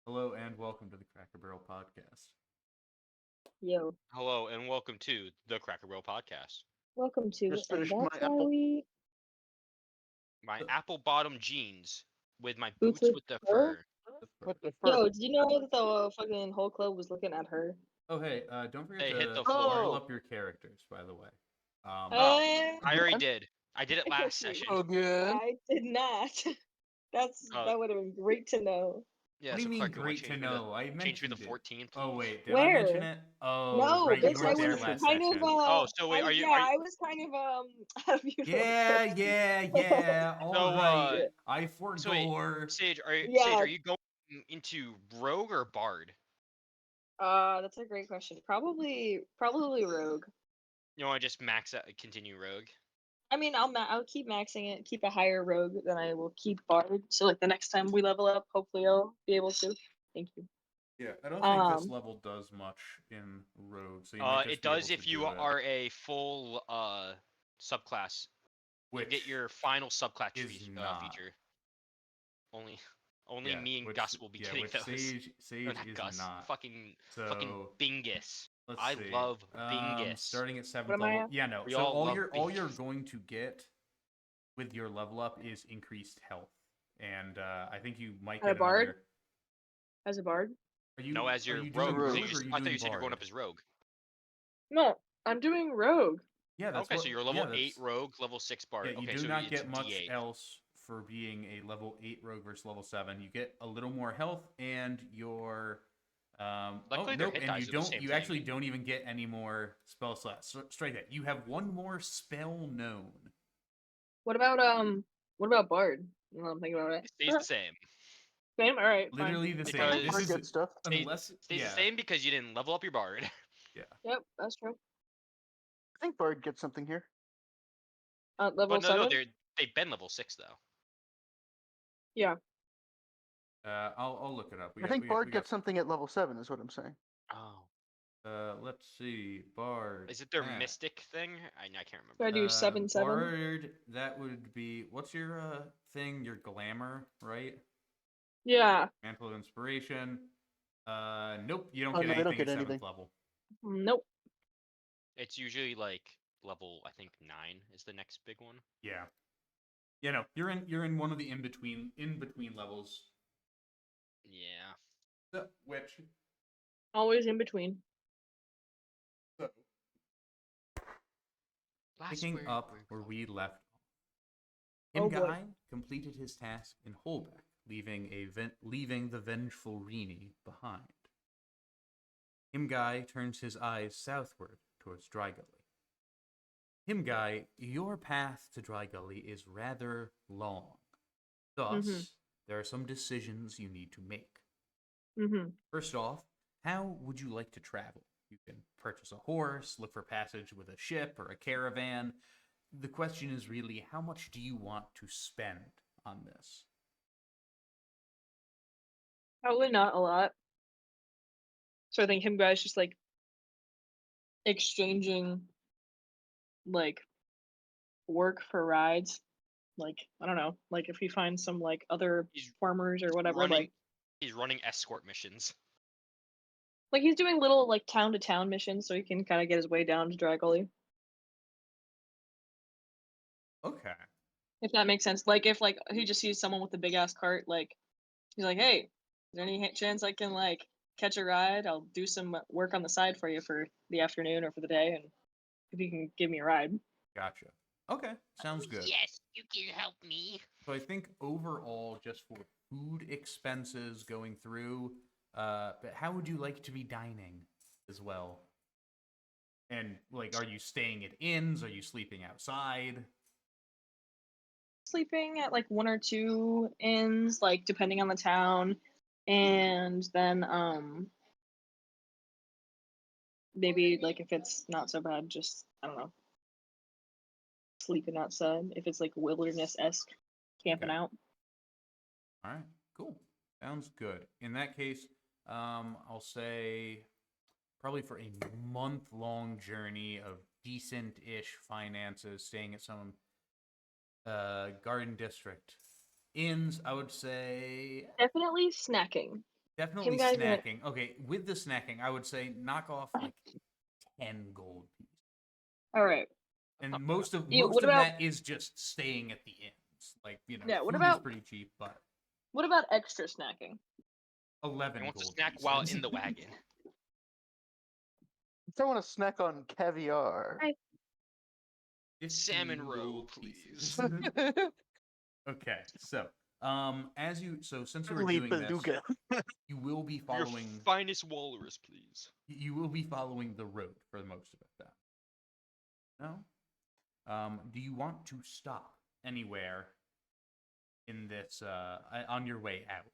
Hello and welcome to the Cracker Barrel podcast. Yo, Hello and welcome to the Cracker Barrel Podcast. welcome to, Just and finished my that's why apple. we My apple bottom jeans with my boots boots with with the fur. fur. What the Yo, fuck? did you know that the fucking whole club was looking at her? Oh hey, don't forget They hit to the floor. level Oh, up your characters, by the way. Oh, Eh, I already again? did. I did it last session. Again? I did not. Oh, That would have been great to know. yeah. What do you So mean Clark, you want great to to know? I change me to mentioned it. 14, please? Oh wait, did I mention Where? it? Oh No, right, you bitch, I weren't there was last kind of session. Oh, so wait, I was kind of out of utilize. Yeah. All so right, Yeah. I so wait, forgot. Sage, Yeah, are you going into Rogue or Bard? that's a great question. Probably Rogue. You want to just max out, continue Rogue? I mean, I'll keep maxing it, keep a higher rogue than I will keep bard. So like the next time we level up, hopefully I'll be able to. Thank you. Yeah, I don't think this Um, level does much in Rogue, so you might just It be able does to if you do it. are a full subclass. You Which get your final subclass is not. feature. Only Yeah, me and which, Gus will be yeah, getting which those. Sage No, not is Gus. not. Fucking So Bingus. let's I see. love Bingus. Starting at what 7th am I level. at? Yeah, no. We So all love all you're Bingus. going to get with your level up is increased health, and I think you might At a get bard? another. As a bard? No, as your doing rogue. rogue. or are you I thought doing you said you're going bard? up as rogue. No, I'm doing rogue. Yeah, that's Okay, what. so you're level yeah, 8 rogue, level 6 bard. Yeah, you Okay, do so not it's get much D8. else for being a level 8 rogue versus level 7. You get a little more health and your Luckily, their nope, hit and dice are the same you thing. actually don't even get any more spell slots. Straight that. You have one more spell known. What about bard? No, I'm thinking about It it. stays the same. Same. All right, fine. Literally the same. Because This is Good stuff. unless stays the same because you didn't level up your bard. Yeah. Yep, that's true. I think Bard gets something here. Level But no, 7. they've been level 6 though. Yeah. I'll look it up. I think Bard gets something at level 7, is what I'm saying. Oh. Let's see. Bard. Is it their mystic thing? I can't So I remember. do 7/7. Bard, that would be what's your thing? Your glamour, right? Yeah. Mantle of Inspiration. Nope, you don't Oh, get no, they anything don't get at 7th anything. level. Nope. It's usually like level, I think 9 is the next big one. Yeah. Yeah, no, you're in one of the in between levels. Yeah. Which Always in between. so picking up where we left off. Oh, boy. Imgai completed his task in Holbeck, leaving the vengeful Rini behind. Imgai turns his eyes southward towards Dry Gully. Imgai, your path to Dry Gully is rather long. Thus, there are some decisions you need to make. First off, how would you like to travel? You can purchase a horse, look for passage with a ship or a caravan. The question is really, how much do you want to spend on this? Probably not a lot. So I think him guys just like exchanging like work for rides. Like I don't know, like if he finds some like other farmers or whatever, he's running escort missions. like he's doing little like town to town missions so he can kind of get his way down to Dry Gully. Okay. If that makes sense. Like if like he just sees someone with a big ass cart, like he's like, hey, is there any chance I can like catch a ride? I'll do some work on the side for you for the afternoon or for the day, and if you can give me a ride. Gotcha. Okay, sounds good. Yes, you can help me. So I think overall, just for food expenses going through, but how would you like to be dining as well? And like, are you staying at inns? Are you sleeping outside? sleeping at like one or two inns, like depending on the town, and then maybe like if it's not so bad, just I don't know, sleeping outside if it's like wilderness-esque, camping Okay. out. All right, cool. Sounds good. In that case, I'll say probably for a month-long journey of decent-ish finances, staying at some garden district inns. I would say Definitely snacking. definitely Guys gonna snacking. Okay, with the snacking, I would say knock off like 10 gold pieces. all right. And not most of Yeah, most what of about that is just staying at the inns. Like, what food is about pretty cheap, but extra snacking? 11 He wants to gold snack pieces. while in the wagon. I want to snack on caviar. I- 15 Salmon roe, gold please. pieces. Okay, so since you were Early doing this, beluga. you will be Your following finest walrus, please. you will be following the road for most of it. Then, no. Do you want to stop anywhere in this on your way out?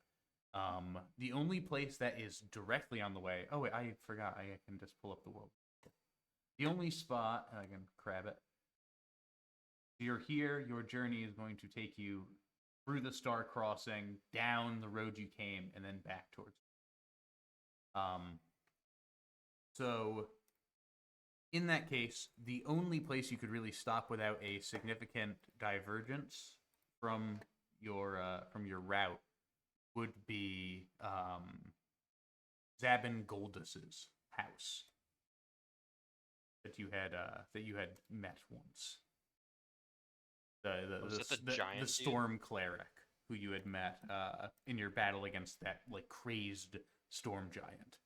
The only place that is directly on the way. Oh wait, I forgot. I can just pull up the world. The only spot I can grab it. You're here. Your journey is going to take you through the Star Crossing, down the road you came, and then back towards. So in that case, the only place you could really stop without a significant divergence from your route would be Zabin Goldus's house that you had met once. Was it the giant the dude? storm cleric who you had met in your battle against that like crazed storm giant.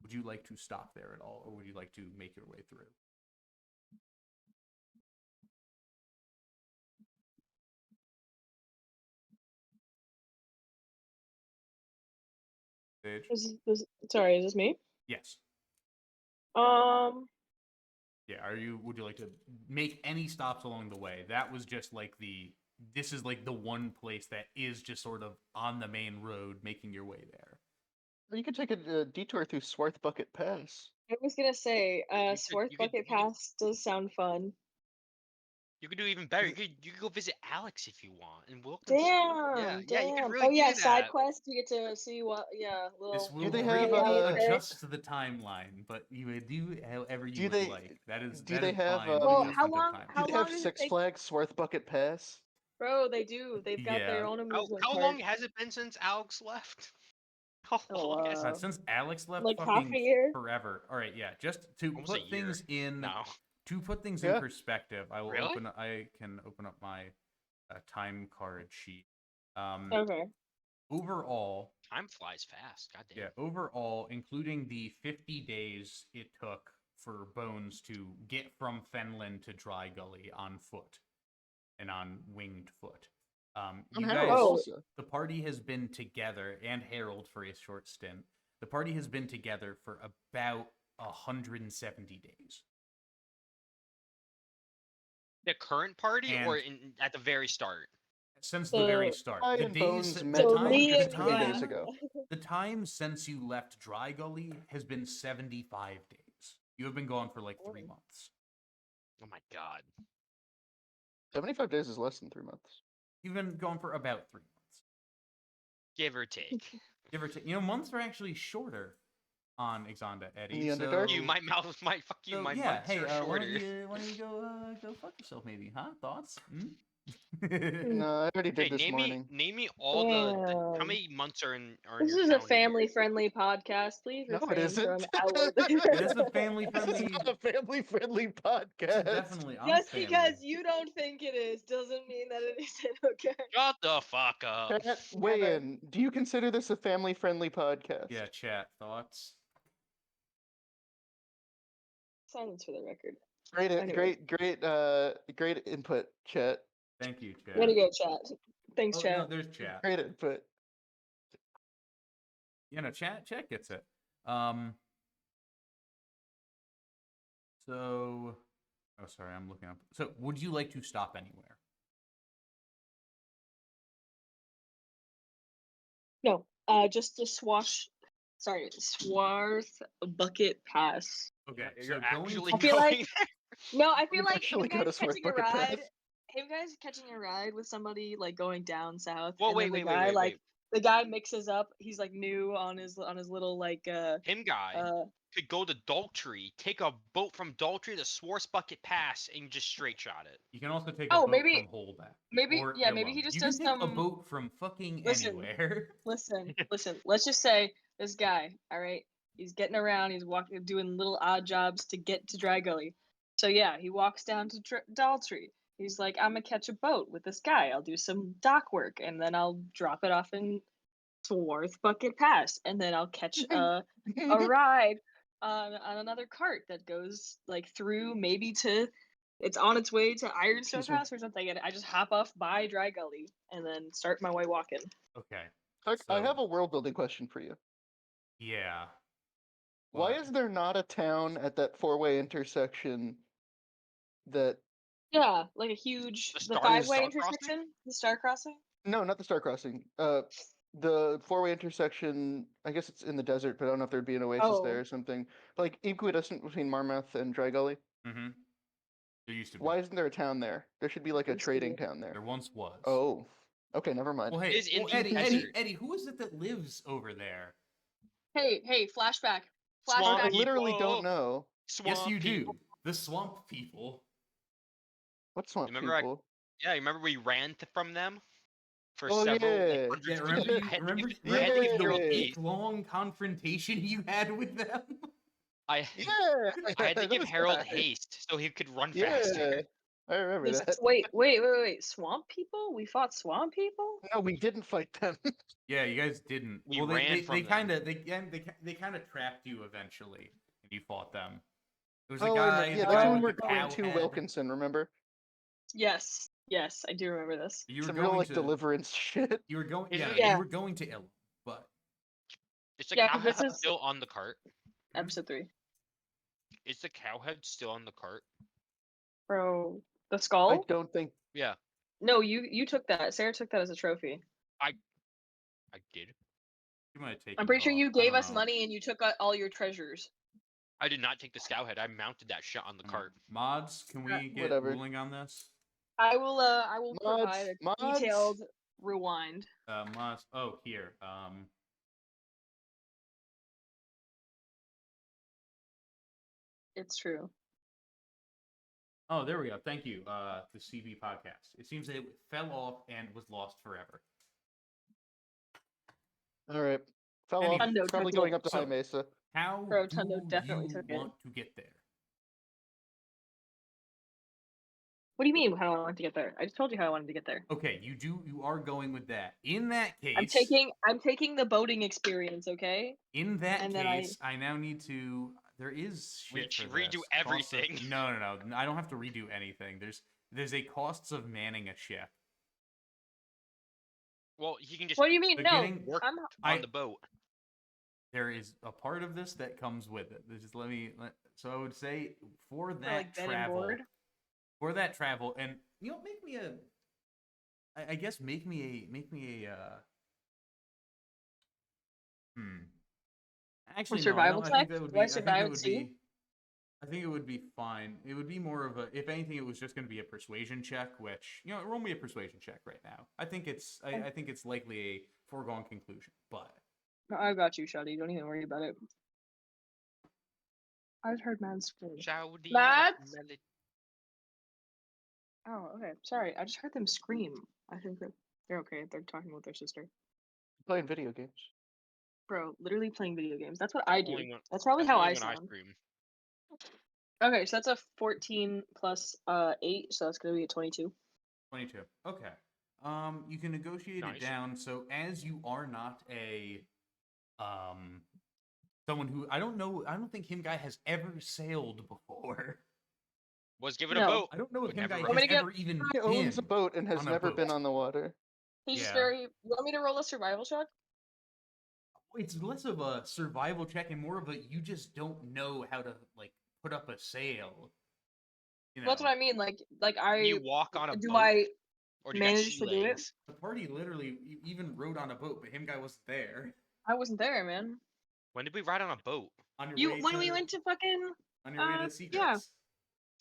Would you like to stop there at all, or would you like to make your way through? Sage? Sorry, is this me? Yes. Um, Yeah. Would you like to make any stops along the way? That was just like this is like the one place that is just sort of on the main road, making your way there. You could take a detour through Swarth Bucket Pass. I was gonna say, Swarth Bucket you could- Pass does sound fun. You could do even better. Is You could go visit Alex if you want in Wilkinson. Damn, Yeah, you could damn. really Oh yeah, do side that. quest. You get to see This will they greatly have, adjust to the timeline, but you would do however you Do would they- like. That is do that they is have, fine with Well, adjustment how of long- time. Do how they long have does it Six take- Flags Swarth Bucket Pass? Bro, they do. They've got their Yeah. own amusement How park. long has it been since Alex left? How Oh, long has it? Since Alex left, like half fucking a year? forever. All right, yeah. Just to Almost a put things year. in No. to put things in Yeah. perspective, Really? I can open up my time card sheet. Okay. Overall, Time flies fast. God damn. yeah, overall, including the 50 days it took for Bones to get from Fenland to Dry Gully on foot and on winged foot. You Harold guys, also. the party has been together, and Harold for a short stint. The party has been together for about 170 days. The current party or And- at the very start? Since the very So- start. I The and days, Bones the met time, me the and- 3 time, days ago. the time since you left Dry Gully has been 75 days. You have been gone for like 3 months. Oh my god. 75 days is less than 3 months. You've been gone for about 3 months. Give or take. Give or take. Months are actually shorter on Exonda, Eddie. the so, Underdark? You, my mouth might fuck you. so, My yeah, months hey, are why shorter. don't you go fuck yourself maybe, huh? Thoughts? Hmm? No, I already did Okay, this morning. name me all the how Damn. many months are in This your is a calendar year? family-friendly podcast. Please No, it refrain isn't. from outward. It is a family-friendly. It's not a family-friendly It's podcast. definitely on Just family. because you don't think it is doesn't mean that it isn't. Okay. Shut the fuck up. Chat, weigh in. Do you consider this a family-friendly podcast? Yeah, chat thoughts. Silence for the record. Great, Anyway. great input, chat. Thank you, chat. Way to go, chat. Thanks, Oh, chat. no, there's chat. Great input. Chat gets it. So, oh, sorry, I'm looking up. So, would you like to stop anywhere? No, just the Swarth Bucket Pass. Okay, You're so going actually I feel going like- No, I feel We've like actually him got guys a Swarth catching a Bucket Pass. ride. Him guys catching a ride with somebody like going down south. Well, and wait, then the wait, guy wait, like wait. the guy mixes up. He's like new on his little like Him guy could go to Daltrey, take a boat from Daltrey to Swartz Bucket Pass, and just straight shot it. you can also take a Oh, boat maybe- from Holback. maybe- or yeah, maybe Ilum. he just You can does take a some- boat from fucking Listen. anywhere. listen. Let's just say this guy. All right, he's getting around. He's walking, doing little odd jobs to get to Dry Gully. So yeah, he walks down to Daltrey. He's like, I'm gonna catch a boat with this guy. I'll do some dock work, and then I'll drop it off in Swarth Bucket Pass, and then I'll catch a ride on another cart that goes like through maybe to it's on its way to Ironstone Excuse me. Pass or something, and I just hop off by Dry Gully and then start my way walking. Okay. Tuck, I So- have a world building question for you. Yeah. Why What? is there not a town at that four-way intersection that Yeah, like a huge The the Star- five-way Star Crossing? intersection, the Star Crossing. no, not the Star Crossing. The four-way intersection, I guess it's in the desert, but I don't know if there'd be an oasis there Oh. or something. But like equidistant between Marmouth and Dry Gully. Mm-hmm. There used to be. Why isn't there a town there? There should be like a Used to trading be. town there. There once was. Oh. Okay, never mind. Well, hey, Is in well, the Eddie, desert. Eddie, who is it that lives over there? Hey, flashback. Swamp I Flashback. literally people. don't know. Yes, you Swamp people. do. The swamp people. What swamp Remember I- people? Yeah, you remember we ran from them for Oh, several yeah. like, hundreds Yeah, of remember feet? you, I had to remember, give- remember I had to give the Harold Yeah. haste. long confrontation you had with them? I Yeah. I had to that give was Harold bad. haste so he could run Yeah. faster. I remember This- that. wait. Swamp people? We fought swamp people? No, we didn't fight them. Yeah, you guys didn't. We well, they, ran they, from they them. kind of they kind of trapped you eventually, and you fought them. There was a Oh, guy. yeah, the that's guy when we with were the going to cow head. Wilkinson, remember? Yes, I do remember this. You were Some going real like to deliverance shit. You were going. Isn't Yeah, it- Yeah. you were going to Ilum, but Is the Yeah, cow 'cause this head is- still on the cart? Episode 3. Is the cow head still on the cart? Bro, the I skull? don't think. Yeah, No, you took that. Sarah took that as a trophy. I did. you might have taken. I'm pretty it sure off. you I gave don't us know. money and you took out all your treasures. I did not take the scout head. I mounted that shit on the cart. Mods, can we get Whatever. ruling on this? I will provide a Mods? detailed rewind. Mods. Oh, here. It's true. Oh, there we go. Thank you. The CB podcast. It seems that it fell off and was lost forever. All right. Fell Anyway, off. Tundo Probably took going it. up to So- High Mesa. How Bro, do Tundo definitely you took it. want to get there? What do you mean how do I want to get there? I just told you how I wanted to get there. Okay, you are going with that. In that case, I'm taking the boating experience, okay? In that and then case, I now need to. There is shit for Redo this. Costs of- everything. No. I don't have to redo anything. There's a costs of manning a ship. Well, he can just What do you mean? But No, getting- work I'm on I- the boat. There is a part of this that comes with it. Just so I would say for that like bed and travel, board? and make me a. I guess make me a. Actually, no, survival I think check? that would Do I be. I think survive it at would sea? be. I think it would be fine. It would be more of a. If anything, it was just going to be a persuasion check, which roll me a persuasion check right now. I think it's. I think it's likely a foregone conclusion, but. No, I got you, Shuddy. Don't even worry about it. I just heard Mads scream. Shouty Mads? melody. Oh, okay. Sorry, I just heard them scream. I think that they're okay. They're talking with their sister. Playing video games. Bro, literally playing video games. That's what I do. Only when- That's probably That's how only I when I sound. scream. Okay, so that's a 14 plus 8, so that's gonna be a 22. 22. Okay. You can negotiate Nice. it down. So as you are not a someone who I don't think him guy has ever sailed before. Was given a No. boat. I don't know if Would him never guy run. has Want me to get- ever even He owns a been. boat and has on a never been boat. on the water. He's just Yeah. very. You want me to roll a survival check? It's less of a survival check and more of a you just don't know how to put up a sail. That's what I mean. Like You walk on a do boat. I Or do you got Managed sea to do it. legs? The party literally even rode on a boat, but him guy wasn't there. I wasn't there, man. When did we ride on a boat? On your You way when to we went to fucking on your way to yeah. Secrets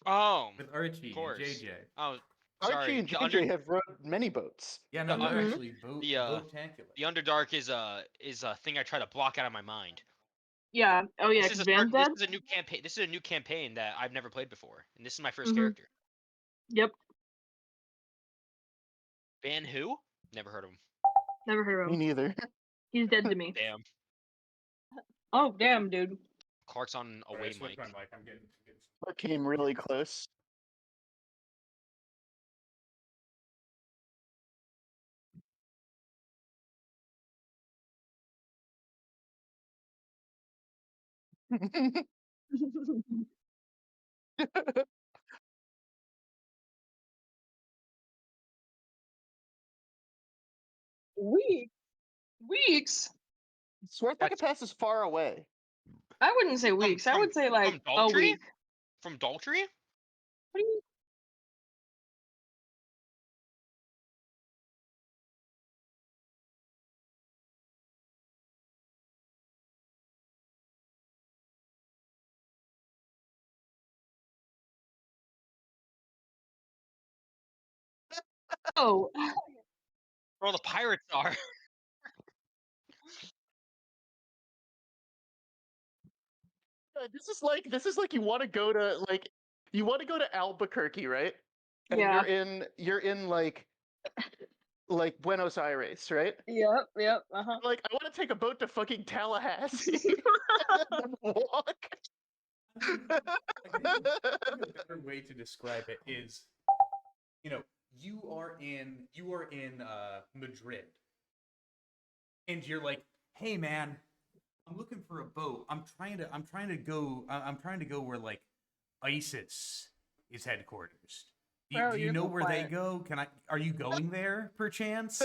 Oh, with Archie of and course. JJ. Oh, Archie sorry. and The JJ have rode many boats. Yeah, no, The they're Mhm. actually the, boat-tacular. The Underdark is a thing I try to block out of my mind. Yeah. Oh yeah, This because is Van's dead. this is a new campaign. This is a new campaign that I've never played before, and this is my 1st Mhm. character. Yep. Van who? Never heard of him. Never heard of Me him. neither. He's dead to me. Damn. Oh damn, dude. Clark's on Alright, away switch mic. my mic. I'm getting That came really close. Weeks. Swords Bucket That's Pass is far away. I wouldn't say weeks. I would say like from a Daltrey? week. From Daltrey? What do you? Oh. Where all the pirates are. This is like you want to go to Albuquerque, right? And Yeah. you're in like Buenos Aires, right? Yep. Yep. Uh huh. Like I want to take a boat to fucking Tallahassee and then walk. I think a better way to describe it is, you are in Madrid, and you're like, hey man, I'm looking for a boat. I'm trying to go where like ISIS is headquarters. Bro, Do you you're know so where they quiet. go? Are you going there perchance?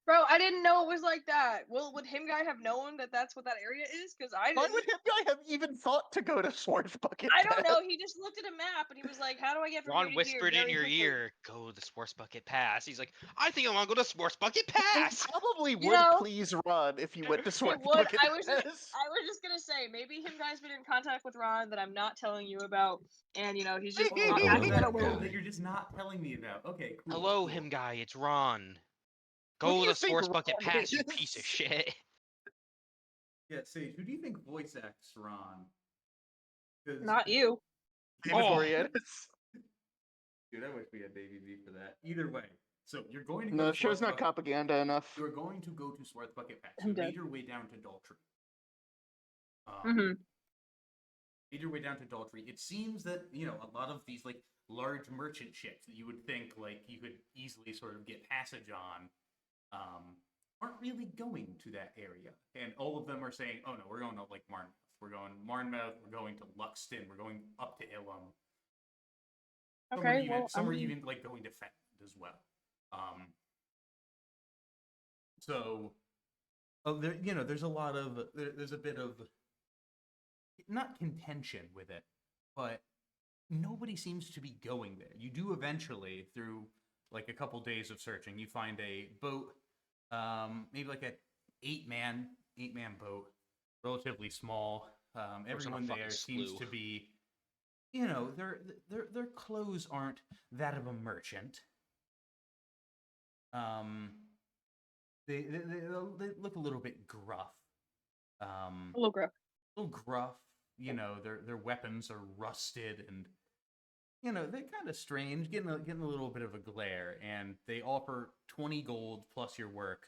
Bro, I didn't know it was like that. Well, would him guy have known that that's what that area is? Because I Why didn't. would him guy have even thought to go to Swords Bucket I don't Pass? know. He just looked at a map and he was like, "How do I get from Ron here to whispered here?" in very your quickly?" ear, go to the Sports Bucket Pass. He's like, I think I want to go to Sports Bucket It Pass. probably would know, please Ron if you went to It Swords would. Bucket I was Pass. just gonna say maybe him guy's been in contact with Ron that I'm not telling you about, and he's just Oh, passing that that along. that you're just not telling me about. Okay, cool. Hello, cool. him guy. It's Ron. Who Go do to you the think Sports Bucket Ron Pass, you piece of is? shit. Yeah, Sage, who do you think voice acts Ron? 'Cause- Not you. David Oh. Boreanaz. Dude, I wish we had Baby V for that. Either way, so you're going to go No, to show's Swarth not propaganda enough. You're going to go to Swarth Bucket Pass. I'm You dead. made your way down to Daltrey. Mm-hmm. Made your way down to Daltrey. It seems that a lot of these like large merchant ships that you would think like you could easily sort of get passage on, aren't really going to that area. And all of them are saying, "Oh no, we're going to like Marnmouth. We're going Marnmouth. We're going to Luxton. We're going up to Ilum." Okay. Some are even like going to Fenland as well. So, there's a lot of there's a bit of not contention with it, but nobody seems to be going there. You do eventually, through like a couple days of searching, you find a boat, maybe like a eight-man boat, relatively small. Everyone there seems to be, their clothes aren't that of a merchant. They look a little bit gruff. A little gruff. Their weapons are rusted and they're kind of strange, getting a little bit of a glare, and they offer 20 gold plus your work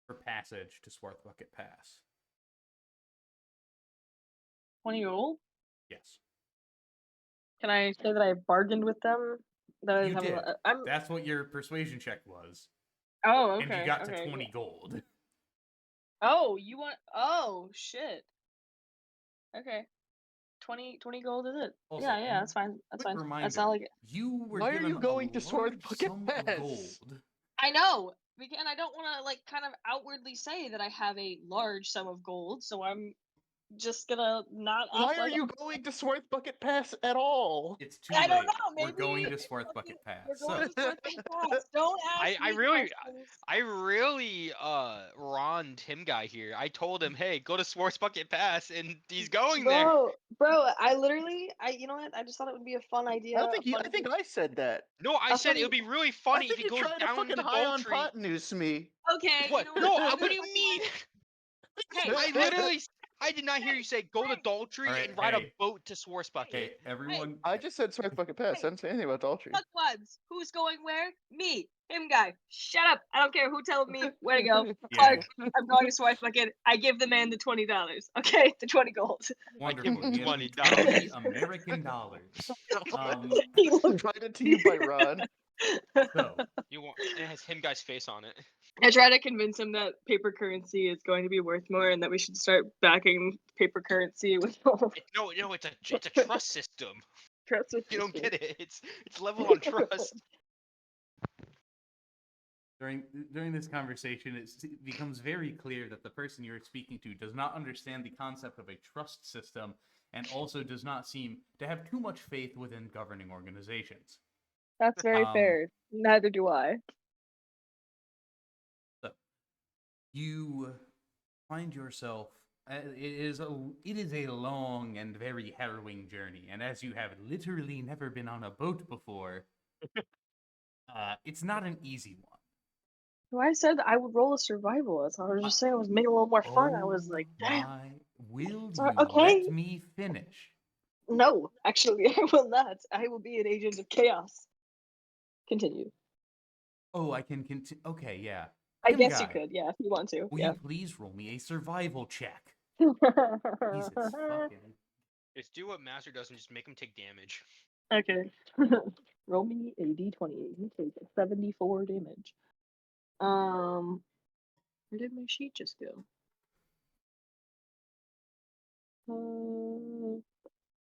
for passage to Swarth Bucket Pass. 20-year-old? Yes. Can I say that I bargained with them? That You did. That's what your persuasion check was. Oh, okay. And you got to okay. 20 gold. Oh, you want? Oh, shit. Okay. 20 gold is it? Also, Yeah, that's fine. That's quick fine. reminder, That's not like it. you were Why are given you going a to Swarth large Bucket sum Pass? of gold. I know. And I don't want to like kind of outwardly say that I have a large sum of gold, so I'm just gonna not act Why are like you going to Swarth Bucket Pass at all? It's too I late. don't know, We're going maybe to Swarth fucking- Bucket Pass. We're So, going to Swarth Bucket Pass. Don't ask I me really questions. I really Ron'd him guy here. I told him, hey, go to Sports Bucket Pass, and he's going there. Bro, I literally, you know what? I just thought it would be a fun idea. I don't think a you. fun I think I said that. No, I A said it would funny- be really I funny if think he you're goes trying to down fucking the high on Daltrey. pot news me. Okay. What? You know No, what? what do you mean? Hey, I literally, I did not hear you say go to hey. Daltrey Alright, and ride hey. a boat to Swarth Bucket. hey, everyone. I just said Swarth Bucket Pass. I didn't say anything about Daltrey. Fuck ones. Who's going where? Me. Him guy. Shut up. I don't care who tells me where to go. Yeah. Clark, I'm going to Swarth Bucket. I give the man the $20. Okay, the 20 gold. Wonderful. him Give him $20. 20 American dollars. He looked- Provided to you by Ron. So, You want? It has him guy's face on it. I try to convince him that paper currency is going to be worth more and that we should start backing paper currency with all No, it's a trust system. trust. You don't get it. It's leveled on trust. during this conversation, it becomes very clear that the person you're speaking to does not understand the concept of a trust system and also does not seem to have too much faith within governing organizations. That's very fair. Neither do I. So, you find yourself. It is a long and very harrowing journey, and as you have literally never been on a boat before, it's not an easy one. Well, I said I would roll a survival. That's all I was just saying. I was making it a little more fun. I was Oh like, damn. my! Will Sorry, you okay. let me finish? No, actually, I will not. I will be an agent of chaos. Continue. Oh, I can continue. Okay, yeah. I Tim guess you guy, could, yeah, if you want to. Will Yeah. you please roll me a survival check? Jesus fucking. Just do what Master does and just make him take damage. Okay. Roll me a d20. You take 74 damage. Where did my sheet just go?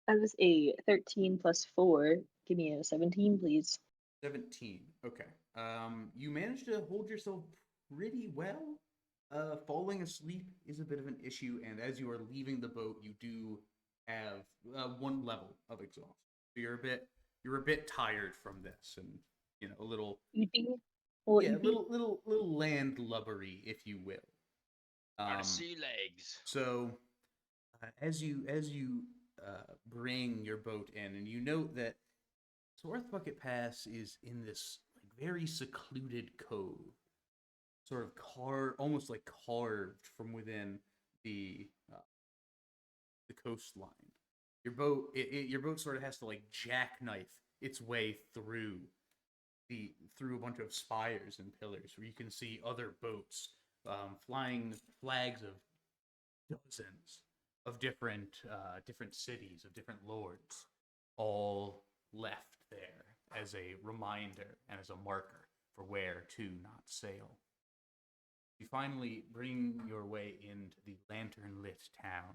That was a 13 plus 4. Give me a 17, please. 17. Okay. You managed to hold yourself pretty well. Falling asleep is a bit of an issue, and as you are leaving the boat, you do have one level of exhaustion. So you're a bit tired from this, and a little Eepy? little land lubbery, if you will. Gotta see legs. So as you bring your boat in, and you note that Swarth Bucket Pass is in this very secluded cove, sort of almost like carved from within the coastline. Your boat sort of has to jackknife its way through a bunch of spires and pillars, where you can see other boats flying flags of dozens of different cities, of different lords, all left there as a reminder and as a marker for where to not sail. You finally bring your way into the lantern-lit town.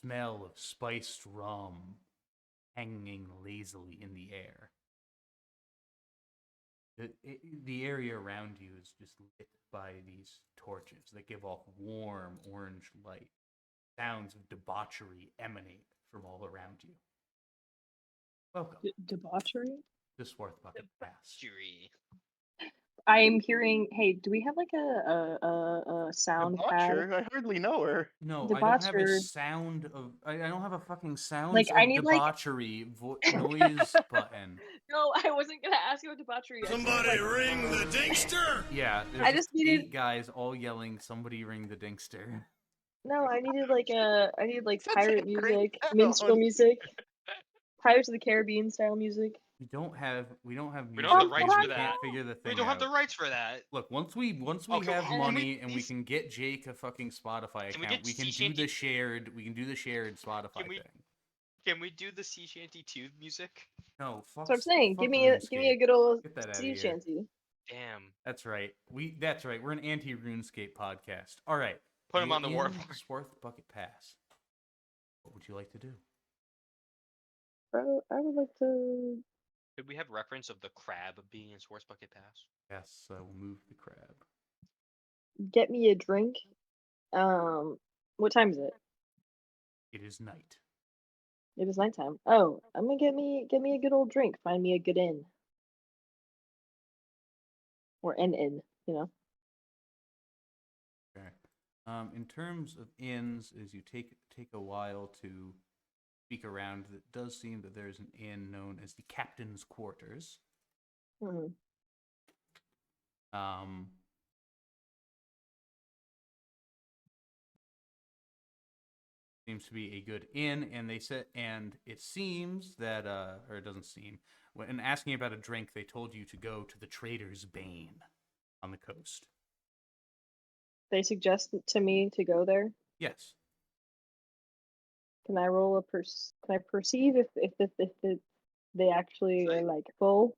Smell of spiced rum hanging lazily in the air. The area around you is just lit by these torches that give off warm orange light. Sounds of debauchery emanate from all around you. Welcome Debauchery? to Swarth Bucket Pass. Jury. I am hearing. Hey, do we have a sound pad? Debaucher? I hardly know her. No, I don't have a Debaucher. sound of. I don't have a fucking sounds Like, of I need, debauchery noise button. No, I wasn't gonna ask you about debauchery. Somebody ring the dingster! Yeah, there's I just needed- 8 guys all yelling, "Somebody ring the dingster!" No, I needed That's pirate a great music, sound. minstrel music, Pirates of the Caribbean style music. We don't have music. We don't have the rights we for can't that. figure the thing We don't have out. the rights for that. Look, once we Okay, have can we money and we please- can get Jake a fucking Spotify Can we account, get we can sea do shanty- the shared. We can do the shared Spotify Can we- thing. Can we do the Sea Shanty 2 music? No, fuck. That's what I'm saying. fuck Give me a RuneScape. good old Get that outta sea here. shanty. Damn. That's right. That's right. We're an anti-RuneScape podcast. All right. Put him You're on the in warboard. Swarth Bucket Pass. What would you like to do? Bro, I would like to. Could we have reference of the crab being in Swartz Bucket Pass? Yes, I will move the crab. Get me a drink. What time is it? It is night. It is nighttime. Oh, I'm gonna get me a good old drink. Find me a good inn or an inn. You know. Okay. In terms of inns, as you take a while to speak around, it does seem that there's an inn known as the Captain's Quarters. Hmm. Seems to be a good inn, and they said, and it seems that, or it doesn't seem, when asking about a drink, they told you to go to the Trader's Bane on the coast. They suggested to me to go there. Yes. Can I roll a Can I perceive if they actually are like full?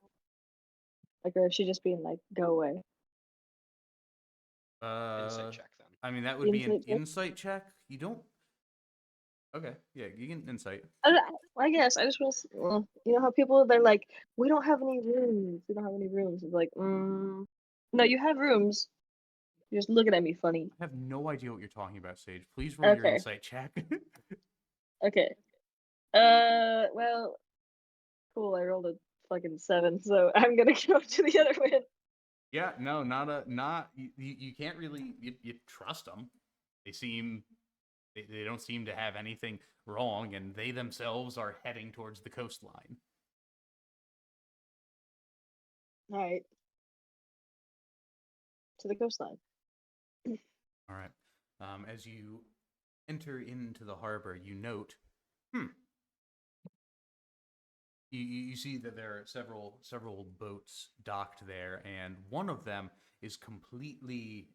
Like, or is she just being like, go away? Insight check then. I mean, that would be an Insight check? insight check. You don't. Okay, yeah, you can insight. I guess I just was, you know how people they're like, we don't have any rooms. We don't have any rooms. It's like, no, you have rooms. You're just looking at me funny. I have no idea what you're talking about, Sage. Please roll your Okay. insight check. Okay. Well, cool. I rolled a fucking 7, so I'm gonna go to the other win. Yeah, no, not you can't really you trust them. They don't seem to have anything wrong, and they themselves are heading towards the coastline. All right. To the coastline. All right. As you enter into the harbor, you note, you see that there are several boats docked there, and one of them is completely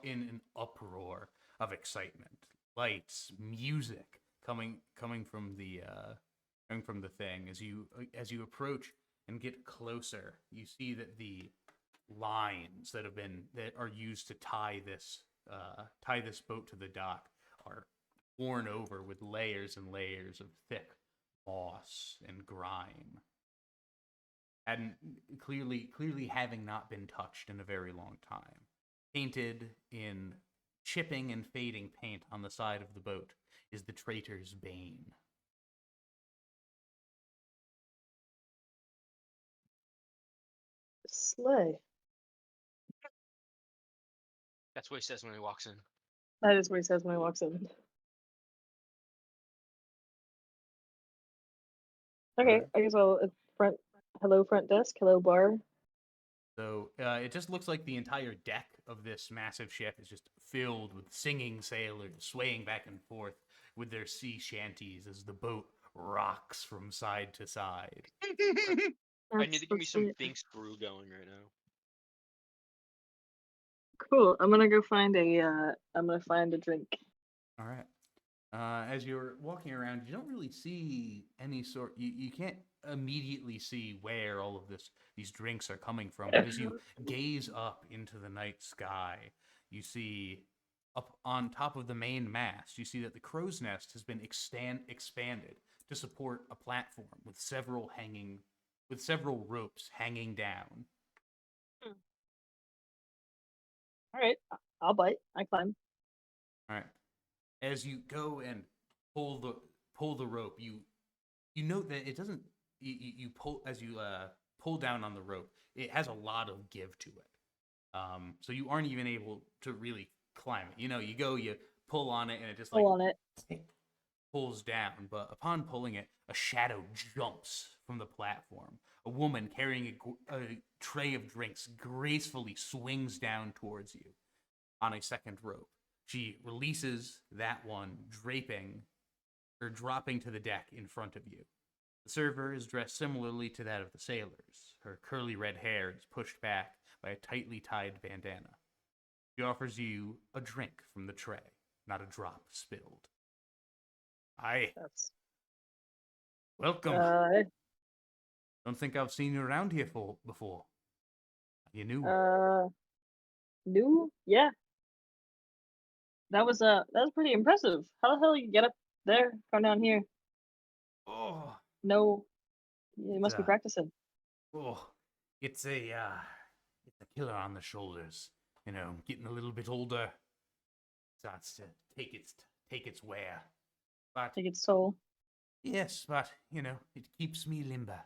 in an uproar of excitement. Lights, music coming from the thing. As you approach and get closer, you see that the lines that are used to tie this boat to the dock are worn over with layers and layers of thick moss and grime, and clearly having not been touched in a very long time. Painted in chipping and fading paint on the side of the boat is the Traitor's Bane. Slay. That's what he says when he walks in. That is what he says when he walks in. Okay, I guess I'll hello front desk, hello bar. So it just looks like the entire deck of this massive ship is just filled with singing sailors swaying back and forth with their sea shanties as the boat rocks from side to side. I need to give me some That's Binks brew going right now. cool. I'm gonna find a drink. All right. As you're walking around, you don't really see any sort. You can't immediately see where all of these drinks are coming from. But as you gaze up into the night sky, you see up on top of the main mast, you see that the crow's nest has been expanded to support a platform with several ropes hanging down. All right, I'll bite. I climb. All right. As you go and pull the rope, you note that it doesn't. You pull as you pull down on the rope. It has a lot of give to it. So you aren't even able to really climb it. You pull on it, and it just Pull on it. pulls down. But upon pulling it, a shadow jumps from the platform. A woman carrying a tray of drinks gracefully swings down towards you on a second rope. She releases that one, dropping to the deck in front of you. The server is dressed similarly to that of the sailors. Her curly red hair is pushed back by a tightly tied bandana. She offers you a drink from the tray, not a drop spilled. Hi. That's Welcome. Don't think I've seen you around here before. You new? New? Yeah. That was pretty impressive. How the hell you get up there, come down here? Oh, No, you must be practicing. oh, it's a killer on the shoulders. Getting a little bit older, starts to take its wear. But Take its toll. yes, but it keeps me limber.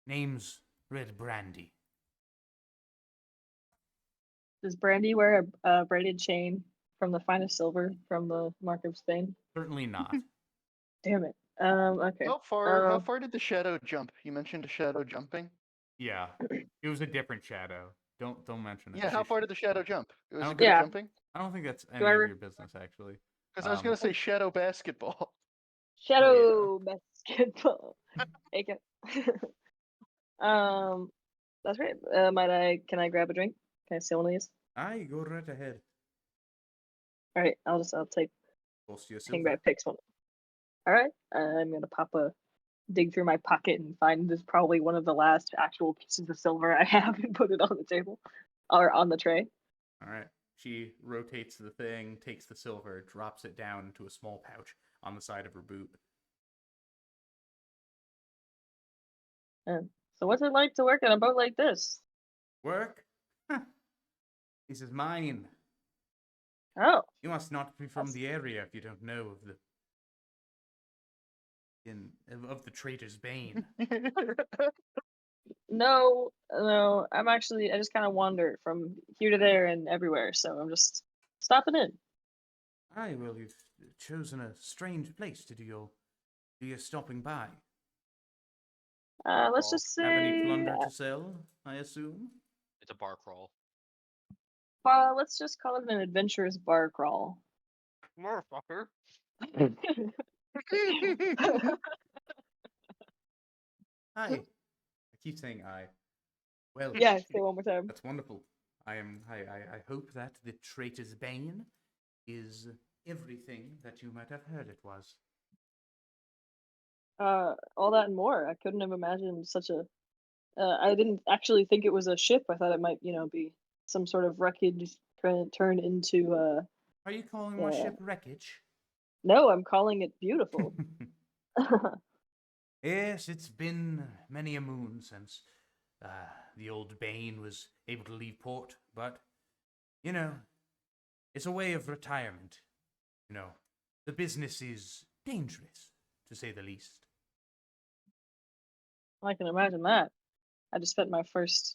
Name's Red Brandy. Does Brandy wear a braided chain from the finest silver from the Mark of Spain? Certainly not. Damn it. Okay. How far did the shadow jump? You mentioned a shadow jumping. Yeah, it was a different shadow. Don't mention it. Yeah, how Shush. far did the shadow jump? It was I it don't good at Yeah. jumping? I don't think that's any Do I of re- your business, actually. Because I was gonna say shadow basketball. Shadow basketball. Take it. That's great. Can I grab a drink? Can I steal one of these? Aye, go right ahead. All right, I'll take Post your King silver. Rat picks one. All right, I'm gonna dig through my pocket and find this probably one of the last actual pieces of silver I have and put it on the table or on the tray. All right. She rotates the thing, takes the silver, drops it down into a small pouch on the side of her boot. So what's it like to work on a boat like this? Work? This is mine. Oh, You must not be from the area if you don't know of the traitor's bane. no, I just kind of wander from here to there and everywhere, so I'm just stopping in. Aye, well, you've chosen a strange place to do your stopping by. Let's just say, Have any plunder to sell, I assume? It's a bar crawl. let's just call it an adventurous bar crawl. Motherfucker. Aye. I keep saying aye. Well, Yeah, say it one more time. that's wonderful. I hope that the traitor's bane is everything that you might have heard it was. All that and more. I couldn't have imagined such a. I didn't actually think it was a ship. I thought it might, be some sort of wreckage turned into. Are you calling my ship wreckage? No, I'm calling it beautiful. Yes, it's been many a moon since the old Bane was able to leave port, but, it's a way of retirement. The business is dangerous, to say the least. I can imagine that. I just spent my first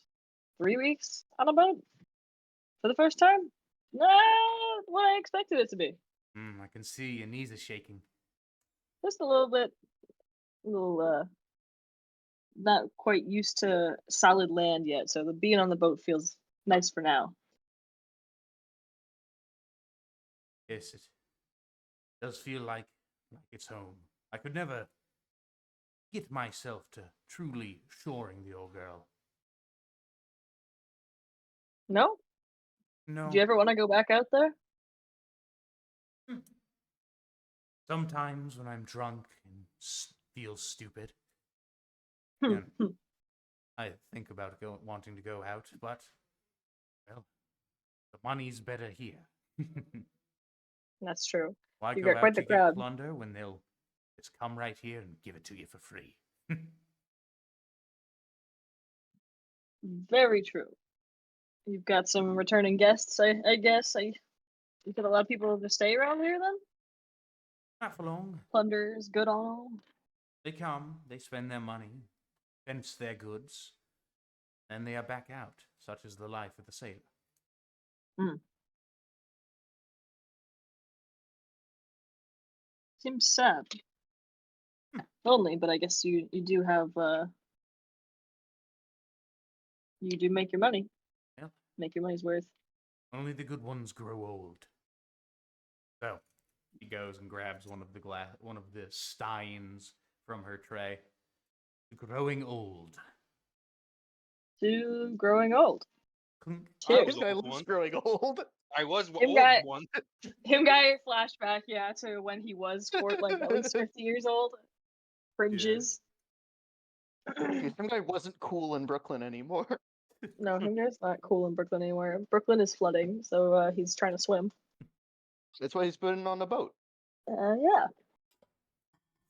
3 weeks on a boat for the first time. Nah, what I expected it to be. I can see your knees are shaking. Just a little bit, not quite used to solid land yet. So the being on the boat feels nice for now. Yes, it does feel like it's home. I could never get myself to truly shoring the old girl. No? No. Do you ever want to go back out there? Sometimes when I'm drunk and feel stupid, Hmm, yeah, I think about wanting to go out, but, well, the money's better here. That's true. Why You've go got quite out the to crowd. get plunder when they'll just come right here and give it to you for free? Very true. You've got some returning guests, I guess. You got a lot of people to stay around here then? Not for long. Plunder's good on all. They come, they spend their money, fence their goods, and they are back out. Such is the life of the sailor. Seems sad. Only, but I guess you do have you do make your money. Yep. Make your money's worth. Only the good ones grow old. So he goes and grabs one of the steins from her tray. Growing old. To growing old. Clink. I Cheers. was This guy old looks one. growing old. I was Him old guy- one. Him guy flashback, yeah, to when he was like at least 50 years old. Fringes. Jeez, some guy wasn't cool in Brooklyn anymore. No, him guy's not cool in Brooklyn anymore. Brooklyn is flooding, so he's trying to swim. That's why he's been on the boat. Yeah.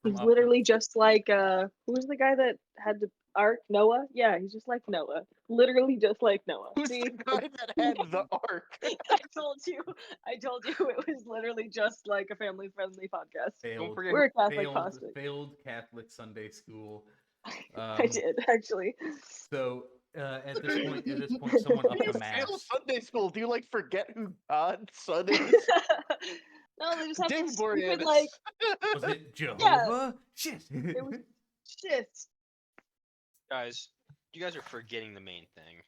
From He's up- literally just like who was the guy that had to Ark Noah. Yeah, he's just like Noah. Literally just like Noah. Who's See, the guy that had the ark? I told you it was literally just like a family-friendly podcast. Failed, forget- We're a Catholic failed, podcast. failed Catholic Sunday school. I did actually. So at this point, someone up You the fail mast. Sunday school. Do you like forget who God's son is? No, they just have David this stupid Boreanaz. like Was it Jehovah? Shit. it was shit. Guys, you guys are forgetting the main thing.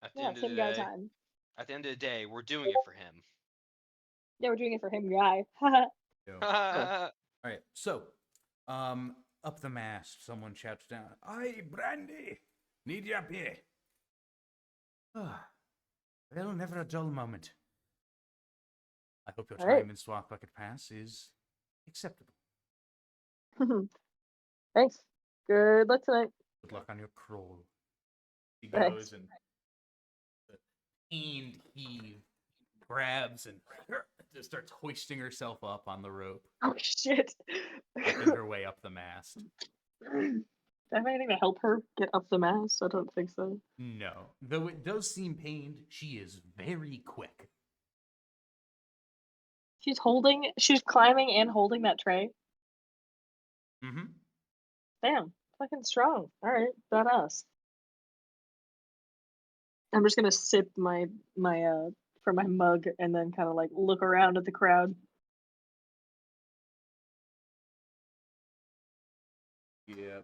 At the Yeah, end it's of him the guy day, time. at the end of the day, we're doing it for him. Yeah, we're doing it for him guy. Haha. Yo. All right, so up the mast, someone shouts down, "Aye, Brandy, need you up here." Ah, well, never a dull moment. I hope your All right. time in Swamp Bucket Pass is acceptable. Thanks. Good luck tonight. Good luck on your crawl. He Thanks. goes and the pained heave grabs and just starts hoisting herself up on the rope, Oh shit. making her way up the mast. Do I have anything to help her get up the mast? I don't think so. No, though it does seem pained, she is very quick. She's climbing and holding that tray. Mm-hmm. Damn, fucking strong. Alright, badass. I'm just gonna sip my from my mug and then kind of like look around at the crowd. Yeah.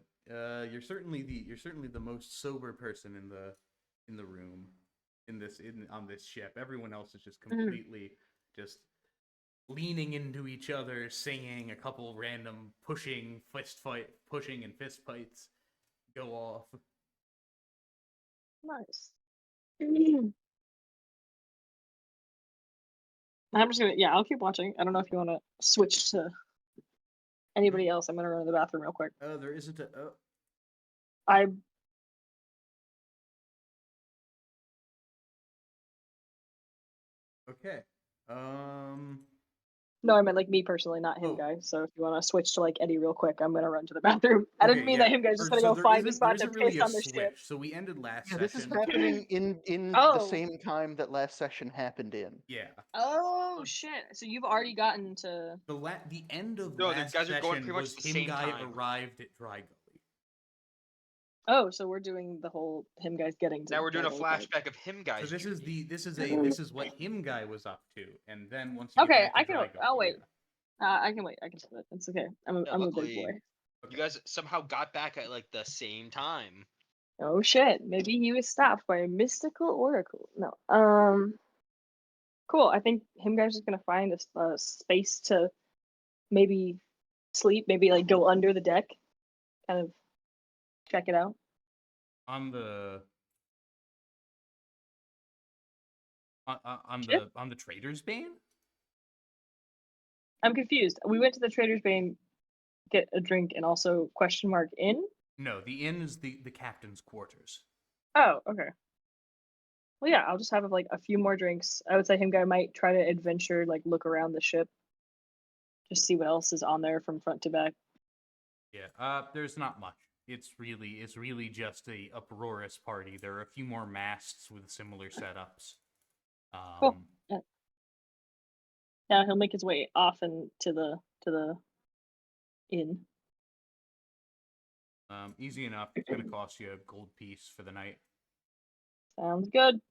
You're certainly the most sober person in the room on this ship. Everyone else is just completely just leaning into each other, singing. A couple random pushing and fist fights go off. Nice. I'm just gonna I'll keep watching. I don't know if you want to switch to anybody else. I'm gonna run to the bathroom real quick. There isn't a. I Okay. No, I meant like me personally, not him Oh. guy. So if you want to switch to like Eddie real quick, I'm gonna run to the bathroom. I didn't Okay, mean yeah. that him guy's just gonna So go there find a isn't- spot there to isn't really piss a on the ship. switch. So we ended last Yeah, this is session. happening in Oh. the same time that last session happened in. Yeah. Oh shit! So you've already gotten to. The end of No, the last guys are going session pretty much was at the him same guy time. arrived at Dry Gully. Oh, so we're doing the whole him guys getting to. Now we're doing a Drago part. flashback of him guys. So this is journey. this is what him guy was up to, and then once you get Okay, back to I can. Dry Gully, I'll wait. yeah. I can wait. I can split. It's okay. I'm a big luckily- boy. You guys somehow got back at like the same time. Oh shit! Maybe he was stopped by a mystical oracle. No. Cool. I think him guys is gonna find a space to maybe sleep. Maybe like go under the deck, kind of check it out. On the Ship? on the Trader's Bane. I'm confused. We went to the Trader's Bane, get a drink, and also question mark inn. No, the inn is the captain's quarters. Oh, okay. Well, yeah, I'll just have like a few more drinks. I would say him guy might try to adventure, like look around the ship, just see what else is on there from front to back. Yeah. There's not much. It's really just a uproarious party. There are a few more masts with similar setups. Cool. Yeah, he'll make his way off and to the inn. Easy enough. It's gonna cost you a gold piece for the night. Sounds good.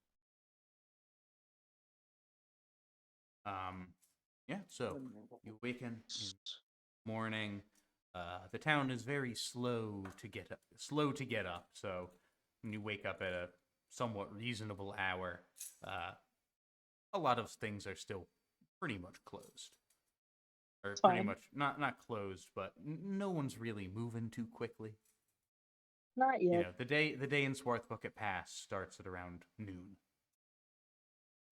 Yeah. So you awaken in the morning. The town is very slow to get up. So when you wake up at a somewhat reasonable hour, a lot of things are still pretty much closed. Or It's pretty fine. much not closed, but no one's really moving too quickly. Not You yet. know, the day in Swarthbucket Pass starts at around noon.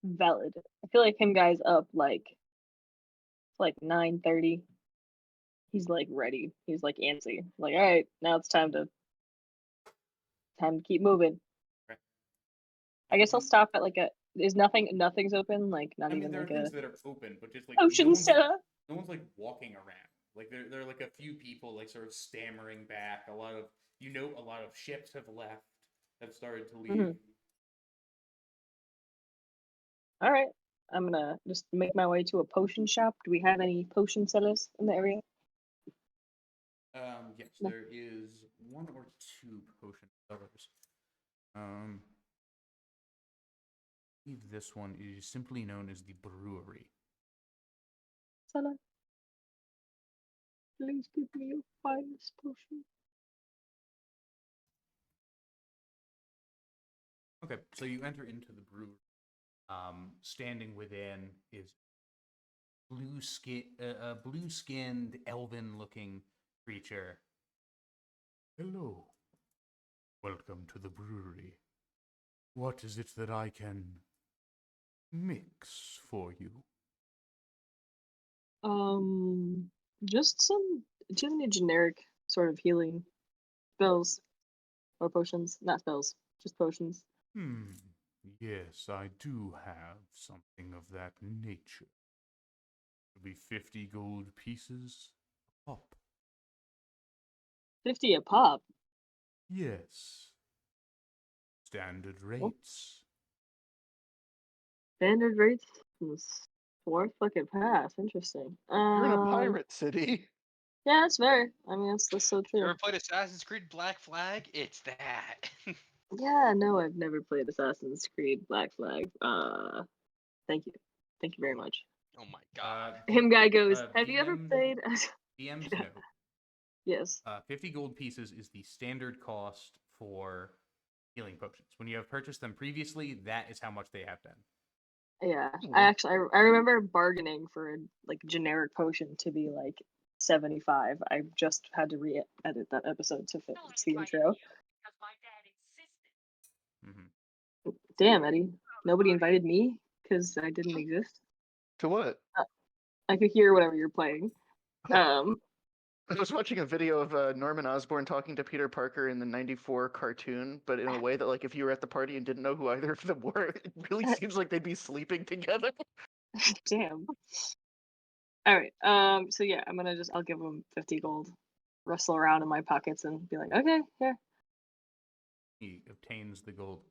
Valid. I feel like him guy's up like 9:30. He's like ready. He's like antsy. Like, all right, now it's time to keep moving. Right. I guess I'll stop at like nothing's open, like not I mean, even there are like things a that are open, but just like ocean center. no one's like walking around. Like there are like a few people like sort of stammering back. A lot of ships have left, have started to leave. Mhm. All right. I'm gonna just make my way to a potion shop. Do we have any potion sellers in the area? Yes, No. there is one or two potion sellers. I believe this one is simply known as the brewery. Seller, please give me your finest potion. Okay, so you enter into the brewery. Standing within is a blue-skinned, elven-looking creature. Hello. Welcome to the brewery. What is it that I can mix for you? Just some. Do you have any generic sort of healing spells or potions? Not spells, just potions. Yes, I do have something of that nature. It'll be 50 gold pieces a pop. 50 a pop. Yes. Standard Oh. rates. Standard rates from the fourth fucking pass. Interesting. You're in a pirate city. Yeah, that's fair. I mean, that's so You true. ever played Assassin's Creed Black Flag? It's that. Yeah, no, I've never played Assassin's Creed Black Flag. Thank you. Thank you very much. Oh my god. Him guy goes, have you ever DM played? DM's Yeah. note. Yes. 50 gold pieces is the standard cost for healing potions. When you have purchased them previously, that is how much they have been. Yeah. Mhm. I remember bargaining for a like generic potion to be like 75. I just had to re-edit that episode to fit the intro. Mm-hmm. Damn, Eddie. Nobody invited me because I didn't exist. To what? I could hear whatever you're playing. I was watching a video of Norman Osborn talking to Peter Parker in the '94 cartoon, but in a way that, like, if you were at the party and didn't know who either of them were, it really seems like they'd be sleeping together. Damn. All right. So yeah, I'll give him 50 gold, rustle around in my pockets, and be like, okay, here. He obtains the gold.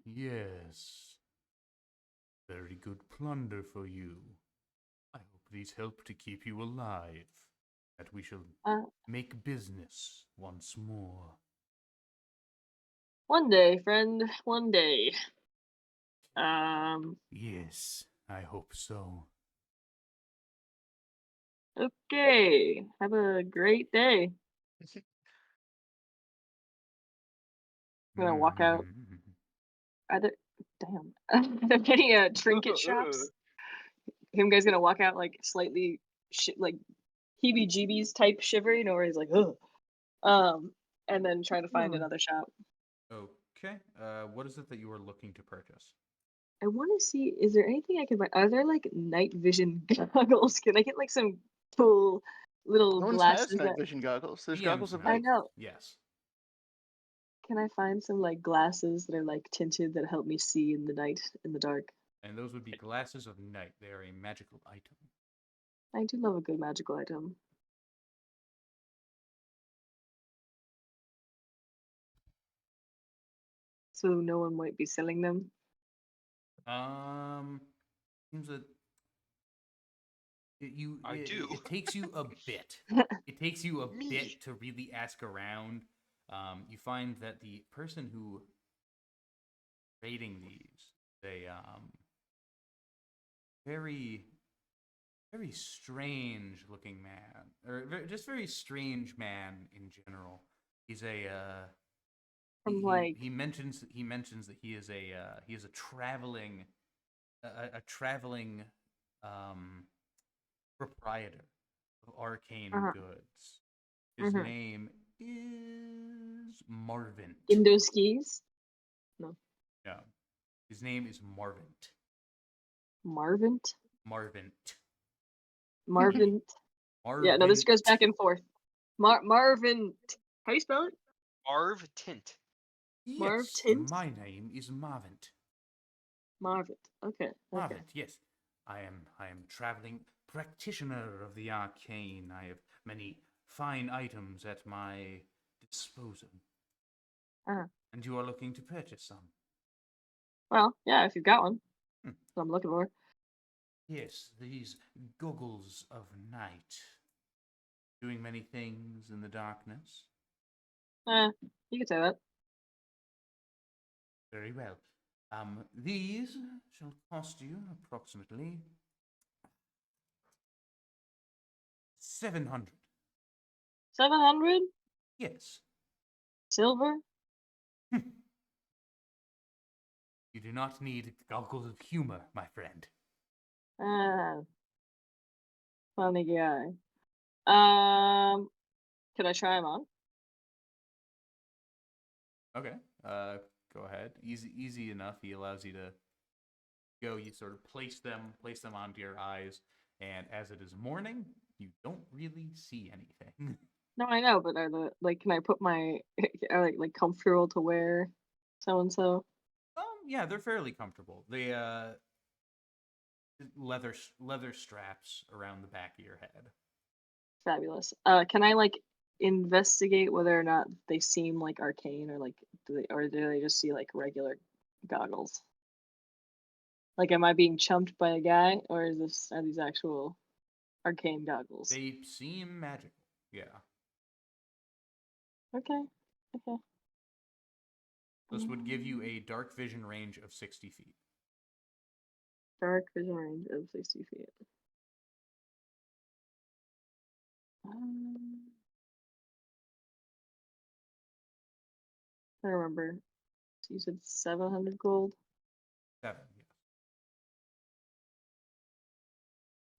Yes. Very good plunder for you. I hope these help to keep you alive. That we shall make business once more. One day, friend. One day. Yes, I hope so. Okay. Have a great day. I'm gonna walk out. Damn. I'm getting a trinket shops. Him guy's gonna walk out like slightly like heebie-jeebies type shiver, where he's like, ugh. And then trying to find another shop. Okay. What is it that you are looking to purchase? I want to see, is there anything I can buy? Are there like night vision goggles? Can I get like some cool little No one has glasses night vision goggles. There's DM's goggles of note. I night. know. Yes. Can I find some like glasses that are like tinted that help me see in the night, in the dark? And those would be glasses of night. They are a magical item. I do love a good magical item. So no one might be selling them. Seems that I do. It takes you a bit. It takes you a bit to really ask around. You find that the person who rating these, they very strange looking man, or just very strange man in general. He's a From like he mentions that he is a traveling proprietor of arcane goods. His name is Marvin. Indo skis? No. No. His name is Marvint. Marvint? Marvint. Marvin. Yeah, no, this goes back and forth. Marvin. How do you spell it? Marv Tint. Yes, Marv Tint? my name is Marvint. Marvin. Okay. Marvint, yes. I am traveling practitioner of the arcane. I have many fine items at my disposal. Uh-huh. And you are looking to purchase some. Well, yeah, if you've got one. Hmm. That's what I'm looking for. Yes, these goggles of night. Doing many things in the darkness. You could say that. Very well. These shall cost you approximately 700. 700 Yes. silver. You do not need goggles of humor, my friend. Funny guy. Could I try him on? Okay. Go ahead. Easy enough. He allows you to go. You sort of place them onto your eyes, and as it is morning, you don't really see anything. No, I know, but are the like, can I put my are like comfortable to wear so and so? Yeah, they're fairly comfortable. They leather straps around the back of your head. Fabulous. Can I like investigate whether or not they seem like arcane or like do they just see like regular goggles? Like, am I being chumped by a guy, or are these actual arcane goggles? They seem magical. Yeah. Okay. Okay. This would give you a dark vision range of 60 feet. Dark vision range of 60 feet. I remember. So you said 700 gold. 7.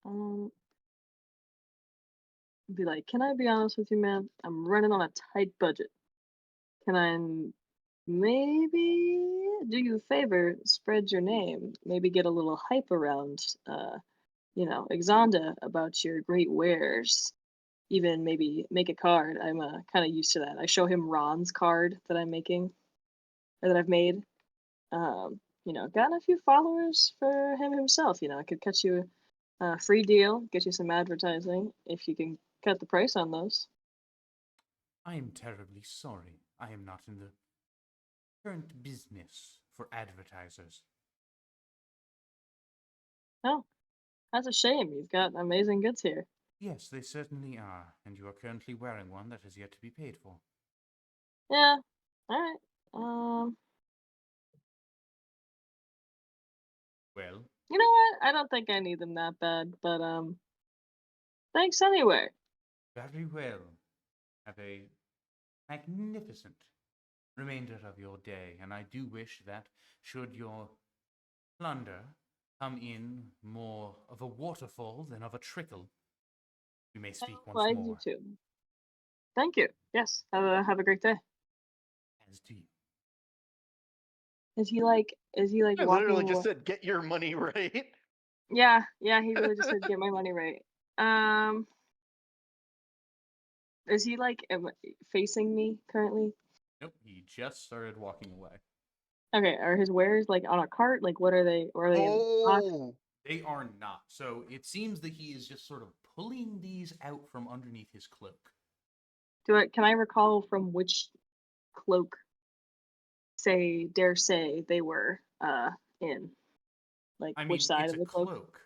Yes. Be like, can I be honest with you, man? I'm running on a tight budget. Can I maybe do you a favor, spread your name, maybe get a little hype around, Exonda about your great wares. Even maybe make a card. I'm kind of used to that. I show him Ron's card that I'm making, or that I've made. Gotten a few followers for him himself. I could cut you a free deal, get you some advertising if you can cut the price on those. I am terribly sorry. I am not in the current business for advertisers. Oh, that's a shame. You've got amazing goods here. Yes, they certainly are, and you are currently wearing one that has yet to be paid for. Yeah. All right. Um. Well, You know what? I don't think I need them that bad, but thanks anyway. very well. Have a magnificent remainder of your day, and I do wish that should your plunder come in more of a waterfall than of a trickle, we may speak once I more. do too. Thank you. Yes. Have a great day. As do you. Is he like I walking literally just away? said, "Get your money right." Yeah, he really just said get my money right. Is he like facing me currently? Nope, he just started walking away. Okay, are his wares like on a cart? Like what are they? Or are they in a box? Oh, They are not. So it seems that he is just sort of pulling these out from underneath his cloak. Can I recall from which cloak dare say they were in? Like I mean, which side it's of a the cloak? cloak.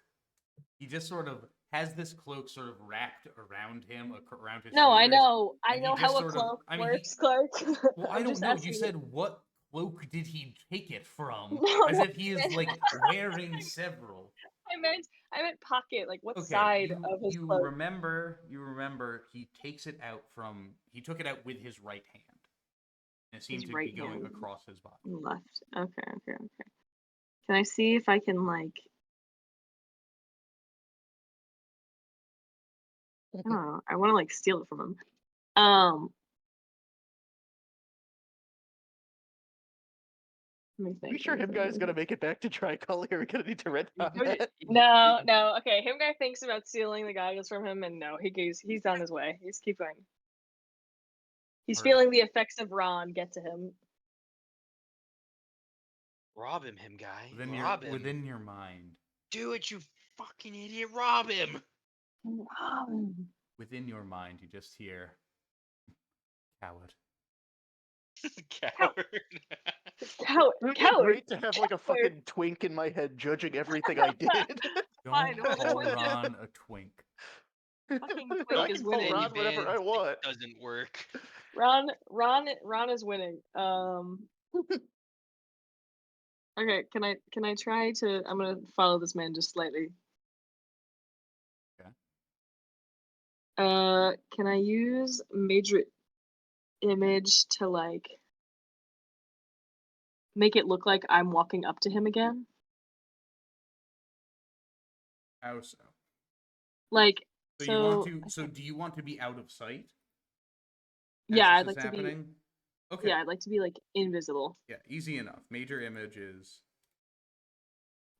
He just sort of has this cloak sort of wrapped around him, around his No, I shoulders. know. I and he know just how a sort of, cloak I mean, works, Clark. well, I I'm don't just know. You asking said what cloak did he take it from? No, As no, if he is like wearing several. I meant pocket. Like what Okay, side of his you cloak? remember he took it out with his right hand. And it seemed His to right be going hand. across his body. Left. Okay. Can I see if I can like? I don't know. I want to like steal it from him. Let me are you think. sure him guy's gonna make it back to Tricolor? We're gonna need to red on that. No. Okay, him guy thinks about stealing the goggles from him, and no, he's on his way. He's keep going. He's Alright. feeling the effects of Ron get to him. Rob him, guy. Within Rob him. within your mind, Do it, you fucking idiot. Rob him. Ron. Within your mind, you just hear, "Coward." Coward. It would be Coward. great to have like a Coward. fucking twink in my head judging everything I did. Fine, Don't well, the call twink is- Ron a twink. Fucking I twink is can call winning. Ron whatever I want. Doesn't work. Ron is winning. Okay, can I try to? I'm gonna follow this man just slightly. Okay. Can I use major image to like make it look like I'm walking up to him again? How so? Like, So you want to? So do you want to be out of sight? as yeah, this I'd like is to be. happening? Okay. Yeah, I'd like to be like invisible. Yeah, easy enough. Major image is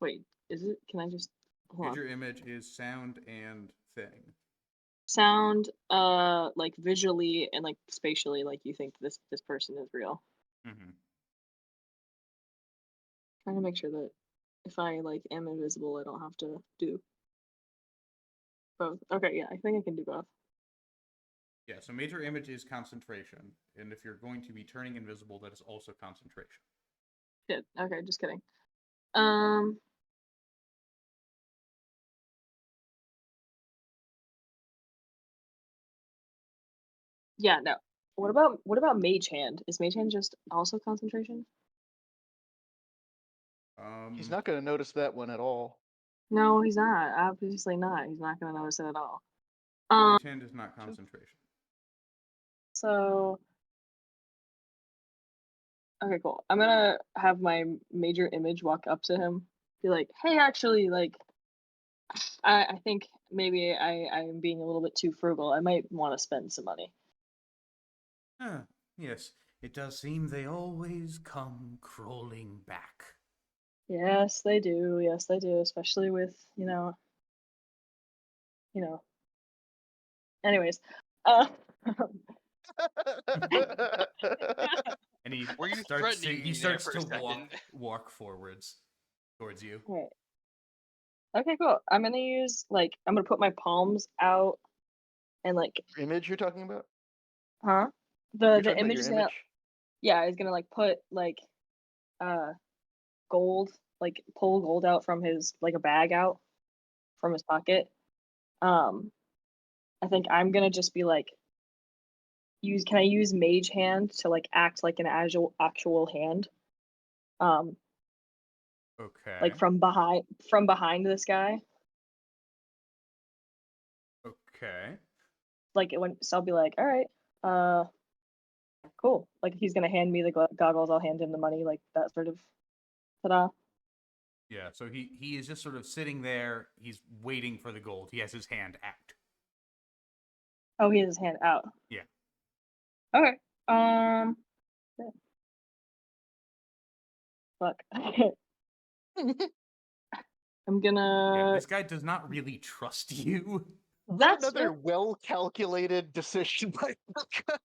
Wait, is it? Can I just hold on? major image is sound and thing. Sound, like visually and like spatially, like you think this person is real. Mm-hmm. Trying to make sure that if I like am invisible, I don't have to do both. Okay, yeah, I think I can do both. Yeah, so major image is concentration, and if you're going to be turning invisible, that is also concentration. Shit. Okay, just kidding. Yeah, no. What about Mage Hand? Is Mage Hand just also concentration? He's not going to notice that one at all. No, he's not. Obviously not. He's not gonna notice it at all. Mage hand is not concentration. So okay, cool. I'm gonna have my major image walk up to him, be like, "Hey, actually, like, I think maybe I'm being a little bit too frugal. I might want to spend some money." Ah, yes, it does seem they always come crawling back. Yes, they do. Yes, they do. Especially with you know. Anyways, And he Were you starts to, threatening he me there starts for a to second? walk forwards towards you. Right. Okay, cool. I'm gonna put my palms out and like, Image you're talking about? huh? You're The talking about image your is gonna, image? yeah, it's gonna like put like gold, like pull gold out from his like a bag out from his pocket. I think I'm gonna just be like, can I use Mage Hand to like act like an actual hand? Okay. Like from behind this guy. Okay. Like so I'll be like, all right, cool. Like if he's gonna hand me the goggles, I'll hand him the money, like that sort of ta-da. Yeah, so he is just sort of sitting there. He's waiting for the gold. He has his hand out. Oh, he has his hand out. Yeah. Okay. Yeah. Fuck. I'm Yeah, gonna. this guy does not really trust you. That's another well-calculated decision by the guy.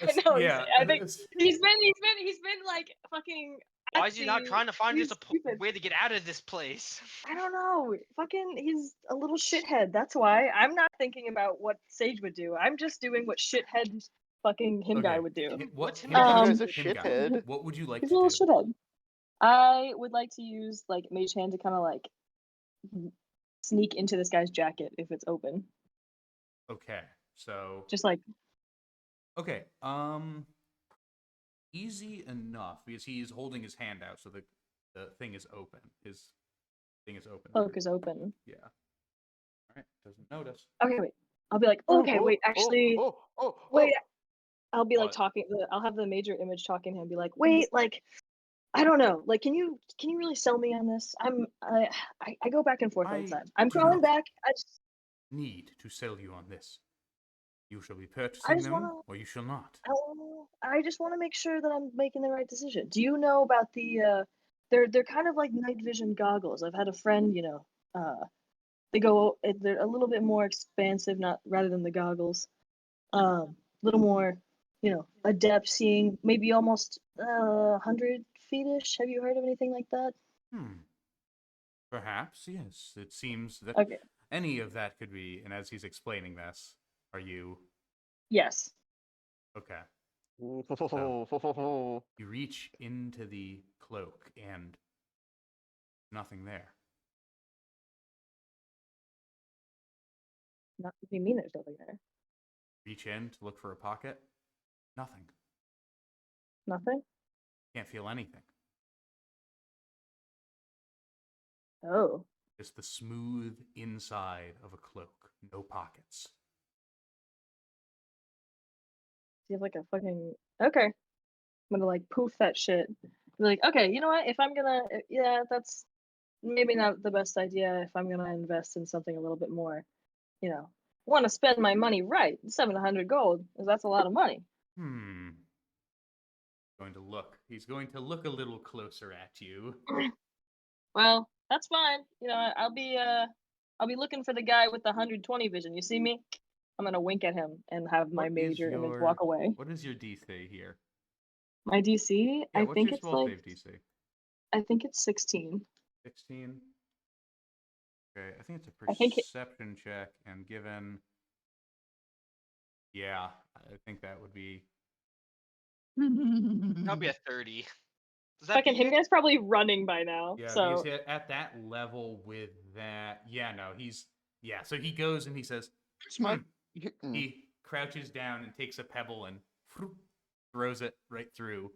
I know. Yeah, I think he's been like fucking. Why is he not acting- trying to find he's just a stupid. way to get out of this place? I don't know. Fucking, he's a little shithead. That's why I'm not thinking about what Sage would do. I'm just doing what shithead fucking him guy Okay. would do. What What's him him guy- guy's a him guy, shithead. What would you like He's to a do? little shithead. I would like to use like Mage Hand to kind of like sneak into this guy's jacket if it's open. Okay, so Just like, okay, easy enough because he's holding his hand out, so the thing is open. His thing is open. cloak is open. Yeah. All right. Doesn't notice. Okay, wait. I'll be like, okay, wait, actually, wait. I'll be like What? talking. I'll have the major image talking to him. Be like, wait, like, I don't know. Like, can you really sell me on this? I go back and forth all the I time. I'm do crawling not back. Need to sell you on this. You shall be purchasing just them, wanna- or you shall not. I just want to make sure that I'm making the right decision. Do you know about the? They're kind of like night vision goggles. I've had a friend, they're a little bit more expansive, not rather than the goggles. A little more, adept seeing, maybe almost 100 feet-ish. Have you heard of anything like that? Perhaps, yes. It seems that Okay. any of that could be. And as he's explaining this, are you Yes. okay? Oh. You reach into the cloak and nothing there. What do you mean there's nothing there? Reach in to look for a pocket. Nothing. Nothing? Can't feel anything. Oh. Just the smooth inside of a cloak. No pockets. Do you have like a fucking okay? I'm gonna like poof that shit. Be like, okay, you know what? If I'm gonna, yeah, that's maybe not the best idea. If I'm gonna invest in something a little bit more, want to spend my money right. 700 gold, 'cause that's a lot of money. Going to look. He's going to look a little closer at you. Well, that's fine. I'll be looking for the guy with the 120 vision. You see me? I'm gonna wink at him and have my What is major image your- walk away. What is your DC here? My DC, Yeah, I what's think your it's spell like save DC? I think it's 16. 16. Okay, I think it's a I think it- perception check, and given, yeah, I think that would be. That'll be a 30. Does that Fucking beat him it? guy's probably running by now. Yeah, so because at that level with that, yeah, no, yeah. So he goes and he says, Smart. he crouches down and takes a pebble and throws it right through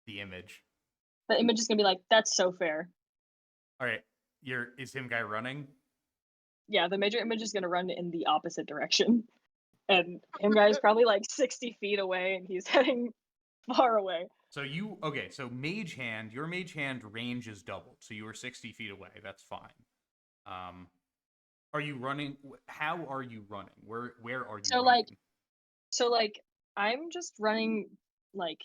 the image. the image is gonna be like, that's so fair. All right, is him guy running? Yeah, the major image is gonna run in the opposite direction. And him guy's probably like 60 feet away and he's heading far away. So so mage hand, your mage hand range is doubled. So you were 60 feet away. That's fine. Are you running? How are you running? Where are you So, running? like I'm just running like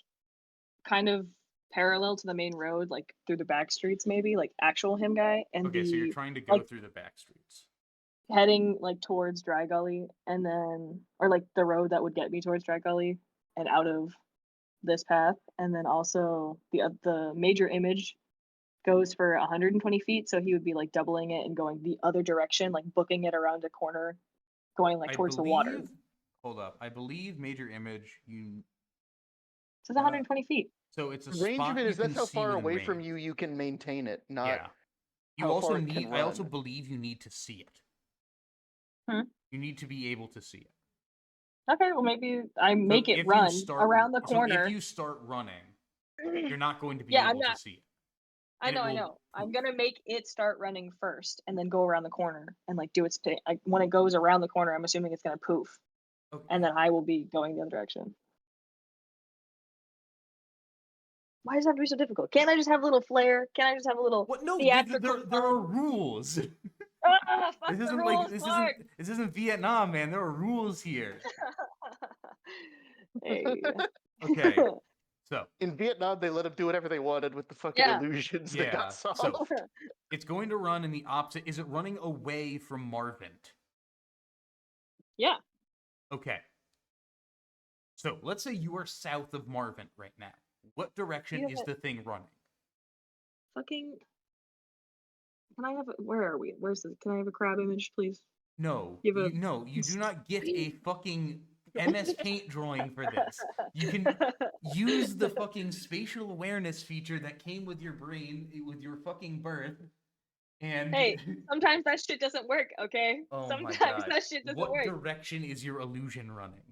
kind of parallel to the main road, like through the back streets, maybe like actual him guy, and Okay, so you're the trying to go like through the back streets. heading like towards Dry Gully, and then or like the road that would get me towards Dry Gully and out of this path, and then also the major image goes for 120 feet, so he would be like doubling it and going the other direction, like booking it around a corner, going like towards the water. Hold up. I believe major image So it's 120 feet. so it's a Range spot of it you is that's can how see far within away from range. you can maintain it, not Yeah. You how also far it can need. I also run. believe you need to see it. Hmm? You need to be able to see it. Okay, well maybe I make So it if you run start- around the So corner. if you start running, you're not going to be Yeah, I'm able to not- see it. I and it know, I will know. I'm poof. gonna make it start running first, and then go around the corner and like do its thing. Like when it goes around the corner, I'm assuming it's gonna poof, Okay. and then I will be going the other direction. Why does it have to be so difficult? Can't I just have a little flair? Can't I just have a little What? No, theatrical there are fun? rules. Ah, fuck This the isn't rules, like Mark! this isn't Vietnam, man. There are rules here. Hey. Okay. So In Vietnam, they let them do whatever they wanted with the fucking Yeah. illusions that Yeah, got so- solved. it's going to run in the opposite. Is it running away from Marvin? Yeah. Okay. So let's say you are south of Marvin right now. What direction You is have the thing running? Fucking. Can I have a? Where are we? Where's this? Can I have a crab image, please? No, You have a- no, you do not get a fucking MS Paint drawing for this. You can use the fucking spatial awareness feature that came with your brain, with your fucking birth, and Hey, sometimes that shit doesn't work. Okay. oh my Sometimes god, that shit doesn't what work. direction is your illusion running?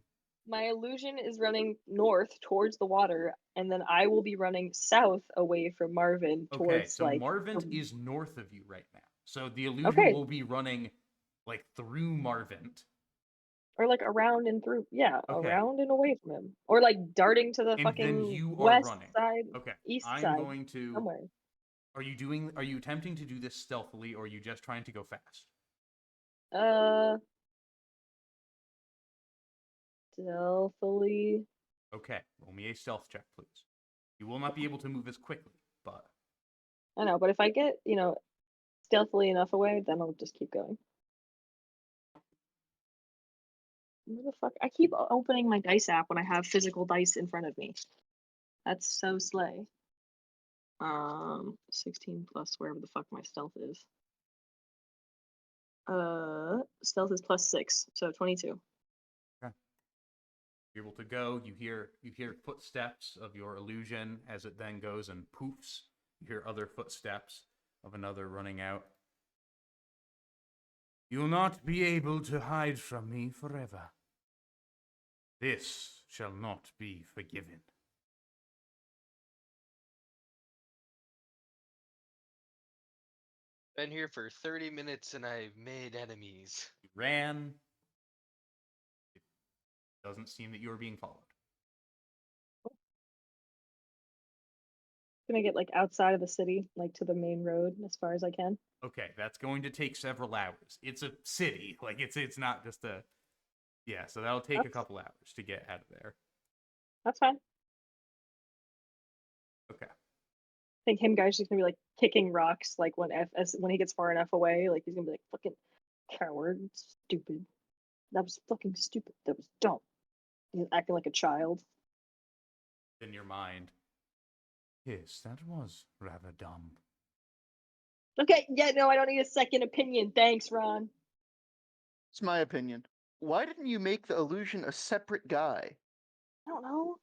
My illusion is running north towards the water, and then I will be running south away from Marvin Okay, towards so like Marvin the- is north of you right now. So the illusion Okay. will be running like through Marvin. or like around and through. Yeah, Okay. around and away from him, or like darting to the And fucking then you are west running. side, Okay, east I'm side, going to. somewhere. Are you attempting to do this stealthily, or are you just trying to go fast? Stealthily. Okay, roll me a stealth check, please. You will not be able to move as quickly, but I know, but if I get stealthily enough away, then I'll just keep going. What the fuck? I keep opening my dice app when I have physical dice in front of me. That's so slay. 16 plus wherever the fuck my stealth is. Stealth is +6, so 22. You're able to go. You hear footsteps of your illusion as it then goes and poofs. You hear other footsteps of another running out. You'll not be able to hide from me forever. This shall not be forgiven. Been here for 30 minutes and I've made enemies. You ran. It doesn't seem that you are being followed. Gonna get like outside of the city, like to the main road as far as I can. Okay, that's going to take several hours. It's a city, like it's not just a. Yeah, so that'll take a That's- couple hours to get out of there. That's fine. Okay. I think him guy's just gonna be like kicking rocks, like when when he gets far enough away, like he's gonna be like fucking coward, stupid. That was fucking stupid. That was dumb. He's acting like a child. In your mind. Yes, that was rather dumb. Okay, yeah, no, I don't need a second opinion. Thanks, Ron. It's my opinion. Why didn't you make the illusion a separate guy? I don't know.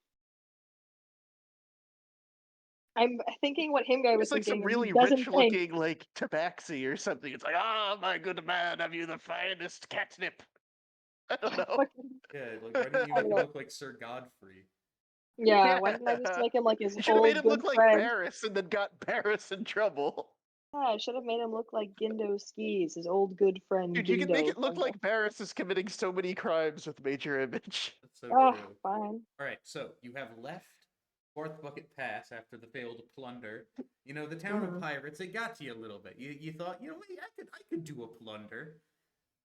I'm thinking what him guy was It's like some thinking. really He doesn't rich think. looking like tabaxi or something. It's like, oh my good man, have you the finest catnip? I don't know. Fucking- Yeah, like why didn't you I make him don't know. look like Sir Godfrey? Yeah, why didn't I just Yeah. make him like his You should have made old him good look like friend? Barris and then got Barris in trouble. Yeah, I should have made him look like Gindo Skis, his old good friend. Dude, you can make Gindo it look from the- like Barris is committing so many crimes with Major Image. That's so Oh, true. fine. All right, so you have left Fourth Bucket Pass after the failed plunder. You know, the town of pirates, it got to you a little bit. You thought, you know, wait, I could do a plunder.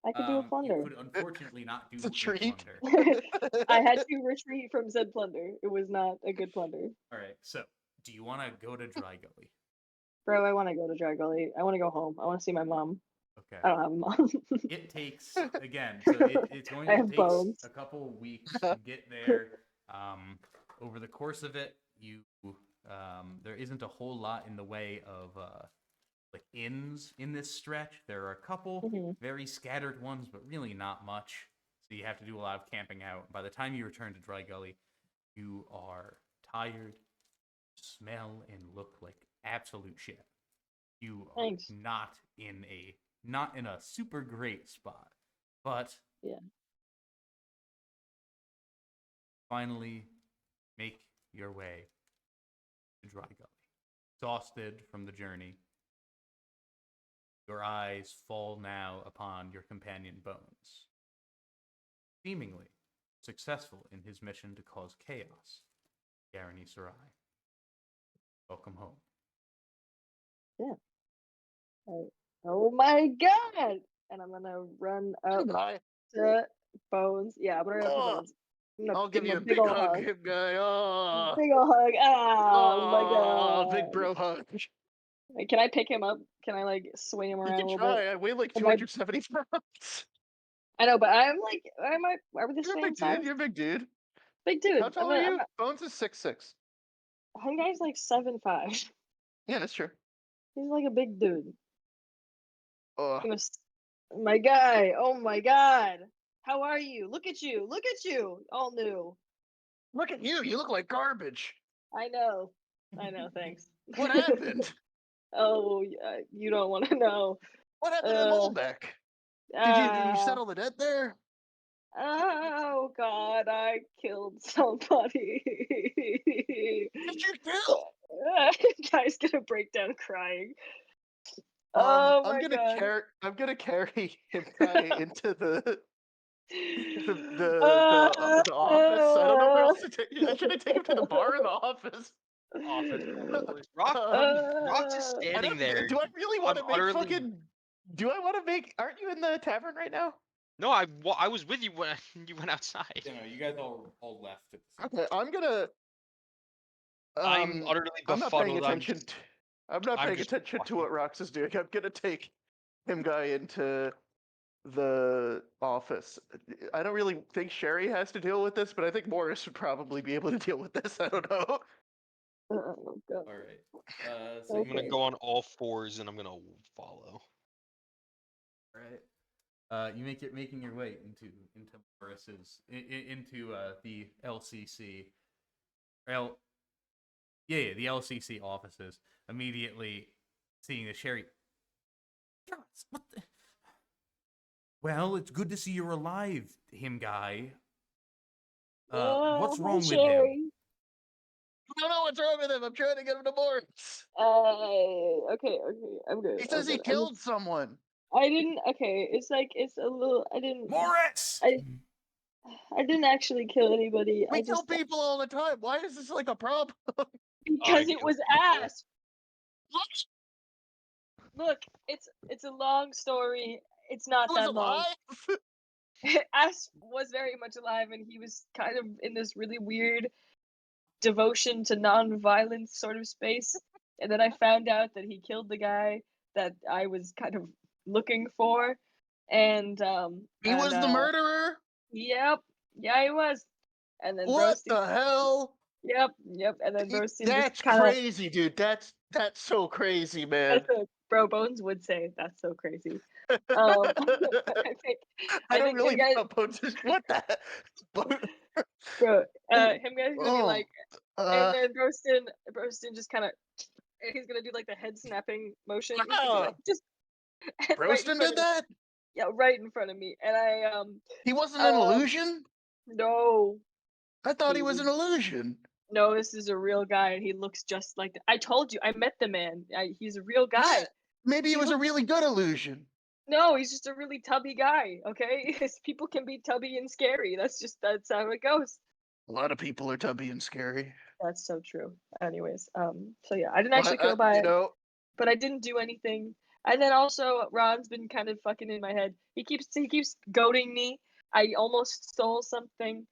I could do a plunder. You could unfortunately not do It's a a treat. plunder. I had to retreat from said plunder. It was not a good plunder. All right, so do you want to go to Dry Gully? Bro, I want to go to Dry Gully. I want to go home. I want to see my mom. Okay. I don't have a mom. It takes again, so it's going I to have take bones. a couple of weeks to get there. Over the course of it, there isn't a whole lot in the way of like inns in this stretch. There are a couple Mhm. very scattered ones, but really not much. So you have to do a lot of camping out. By the time you return to Dry Gully, you are tired, smell and look like absolute shit. You are Thanks. not in a super great spot, but Yeah. finally make your way to Dry Gully. Exhausted from the journey, your eyes fall now upon your companion Bones, seemingly successful in his mission to cause chaos. Garani Sarai. Welcome home. Oh my god! And I'm gonna run up Bye. to Bones. Yeah, I'm gonna run up to Oh, Bones. I'm gonna I'll give you him a a big ol' hug, him guy. Oh, Big ol' hug. Oh my oh, god. big bro hug. Wait, can I pick him up? Can I like swing him You around a can little try. bit? I weigh like Am I- 270 pounds. I know, but I'm like, are we the You're a same big size? dude. You're a big dude. Big dude. How tall are you? Bones is 6'6". Him guy's like 7'5". Yeah, that's true. He's like a big dude. Oh, He was- My guy. Oh my god. How are you? Look at you. Look at you. All new. look at you. You look like garbage. I know. Thanks. What happened? Oh, yeah, you don't want to know. What happened in Uh, Molbeck? Did you settle the debt there? Oh god, I killed somebody. Did you do? Guy's gonna break down crying. Um, Oh I'm my gonna god. I'm gonna carry him guy into the the office. I don't know where else to take. I should have taken him to the bar or the office. Office. probably. Rock, Rock's just I standing don't- there. Do I really want to I'm make utterly- fucking? Do I want to make? Aren't you in the tavern right now? No, I was with you when you went outside. You know, you guys all left at the same Okay, I'm gonna. I'm utterly I'm not paying befuddled. attention. I'm not I'm paying just attention to watching. what Rox is doing. I'm gonna take him guy into the office. I don't really think Sherry has to deal with this, but I think Morris would probably be able to deal with this. I don't know. Oh god. All right. So I'm gonna Okay. go on all fours and I'm gonna follow. All right. making your way into Morris's into the LCC. The LCC offices. Immediately seeing the Sherry. Gods, what the? Well, it's good to see you're alive, him guy. What's Hi, wrong with him? Sherry. I don't know what's wrong with him. I'm trying to get him to Morris. Okay, I'm good. He says he killed someone. I didn't. Okay, it's a little. I didn't. Morris! I didn't actually kill anybody. We I kill just people all the time. Why is this like a problem? because I it was killed people. ass. Look, it's a long story. It's not Who was that long. alive? Ass was very much alive, and he was kind of in this really weird devotion to non-violence sort of space. And then I found out that he killed the guy that I was kind of looking for, and He was the murderer? Yep, yeah, he was. And then What Brostein, the hell? yep, and then Brostein just That's kind of. crazy, dude. That's so crazy, man. That's what Bro Bones would say. That's so crazy. I think I don't really him know guys, how Bones what the bro, him guys gonna be Oh, like, and then Brostein just kind of, he's gonna do like the head snapping motion. He's gonna be like, just right in Broston front did of me. that? Yeah, right in front of me. And I He wasn't an illusion? no, I thought he he was an illusion. no, this is a real guy, and he looks just like. I told you, I met the man. He's a real guy. Yeah, maybe He it was a looks- really good illusion. No, he's just a really tubby guy. Okay, people can be tubby and scary. That's how it goes. A lot of people are tubby and scary. That's so true. Anyways, so yeah, I didn't Well, actually kill by you it, know, but I didn't do anything. And then also, Ron's been kind of fucking in my head. He keeps goading me. I almost stole something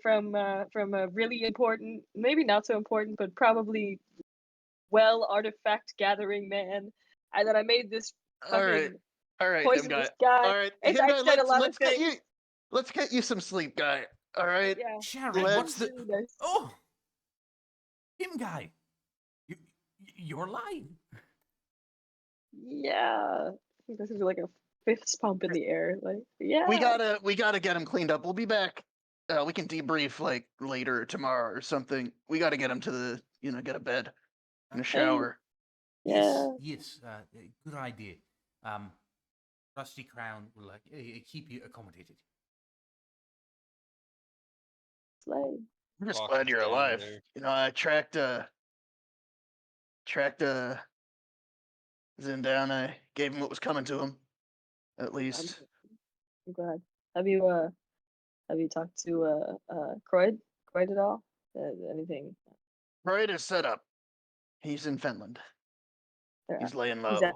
from a really important, maybe not so important, but probably well artifact gathering man. And then I made this all right, fucking him poisonous guy. guy. All right, It's, him I guy. said a lot of things. Let's get you some sleep, guy. All right. Yeah. Sharon, Let's- what's the? Really nice. Oh, him guy. You're alive. Yeah. This is like a fist pump in the air. Like, yeah. We gotta get him cleaned up. We'll be back. We can debrief like later tomorrow or something. We gotta get him to the get a bed and a shower. Yeah. Yes. Good idea. Rusty Crown will keep you accommodated. Slay. I'm just Rock glad is you're down alive. there. I tracked Zin down. I gave him what was coming to him, at least. I'm glad. Have you talked to Croyd at all? Anything? Freud is set up. He's in Finland. They're He's out. laying low. He's out.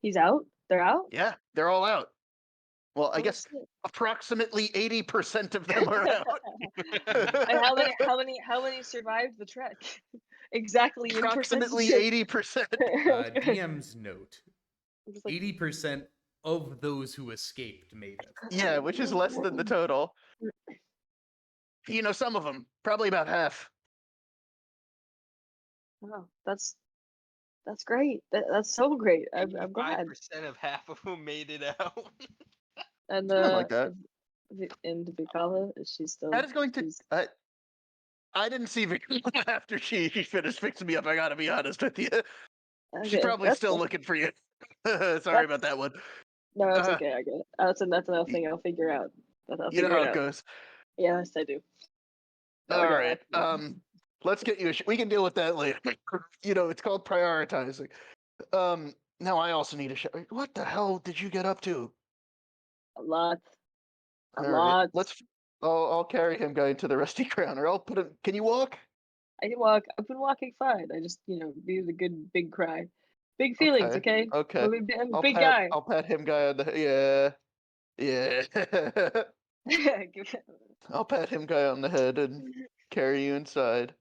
He's out. They're out. Yeah, they're all out. Well, I Oh, guess shit. approximately 80% of them are out. And how many survived the trek? Exactly in Approximately percentages. 80%. DM's note: Just like, 80% of those who escaped made it. Yeah, which is less than the total. Some of them, probably about half. wow, that's great. That's so great. I'm glad. 5% of half of whom made it out. And Something like that. and Vikala, is she still? That is going to. she's- I didn't see Victoria after she finished fixing me up. I gotta be honest with you. She's okay, probably that's still cool. looking for you. Sorry about that one. No, it's Uh, okay. I get it. That's another thing I'll figure out. I'll You know figure how it it out. goes. Yes, I do. No, I All got right. that. Let's get you. We can deal with that later. It's called prioritizing. Now I also need a shower. What the hell did you get up to? A lot. A All right, lot. let's. I'll carry him guy into the Rusty Crown, or I'll put him. Can you walk? I can walk. I've been walking fine. I just, be the good big cry. Big feelings, okay? Okay. I'm a big guy. I'll pat him guy on the. Yeah. I'll pat him guy on the head and carry you inside.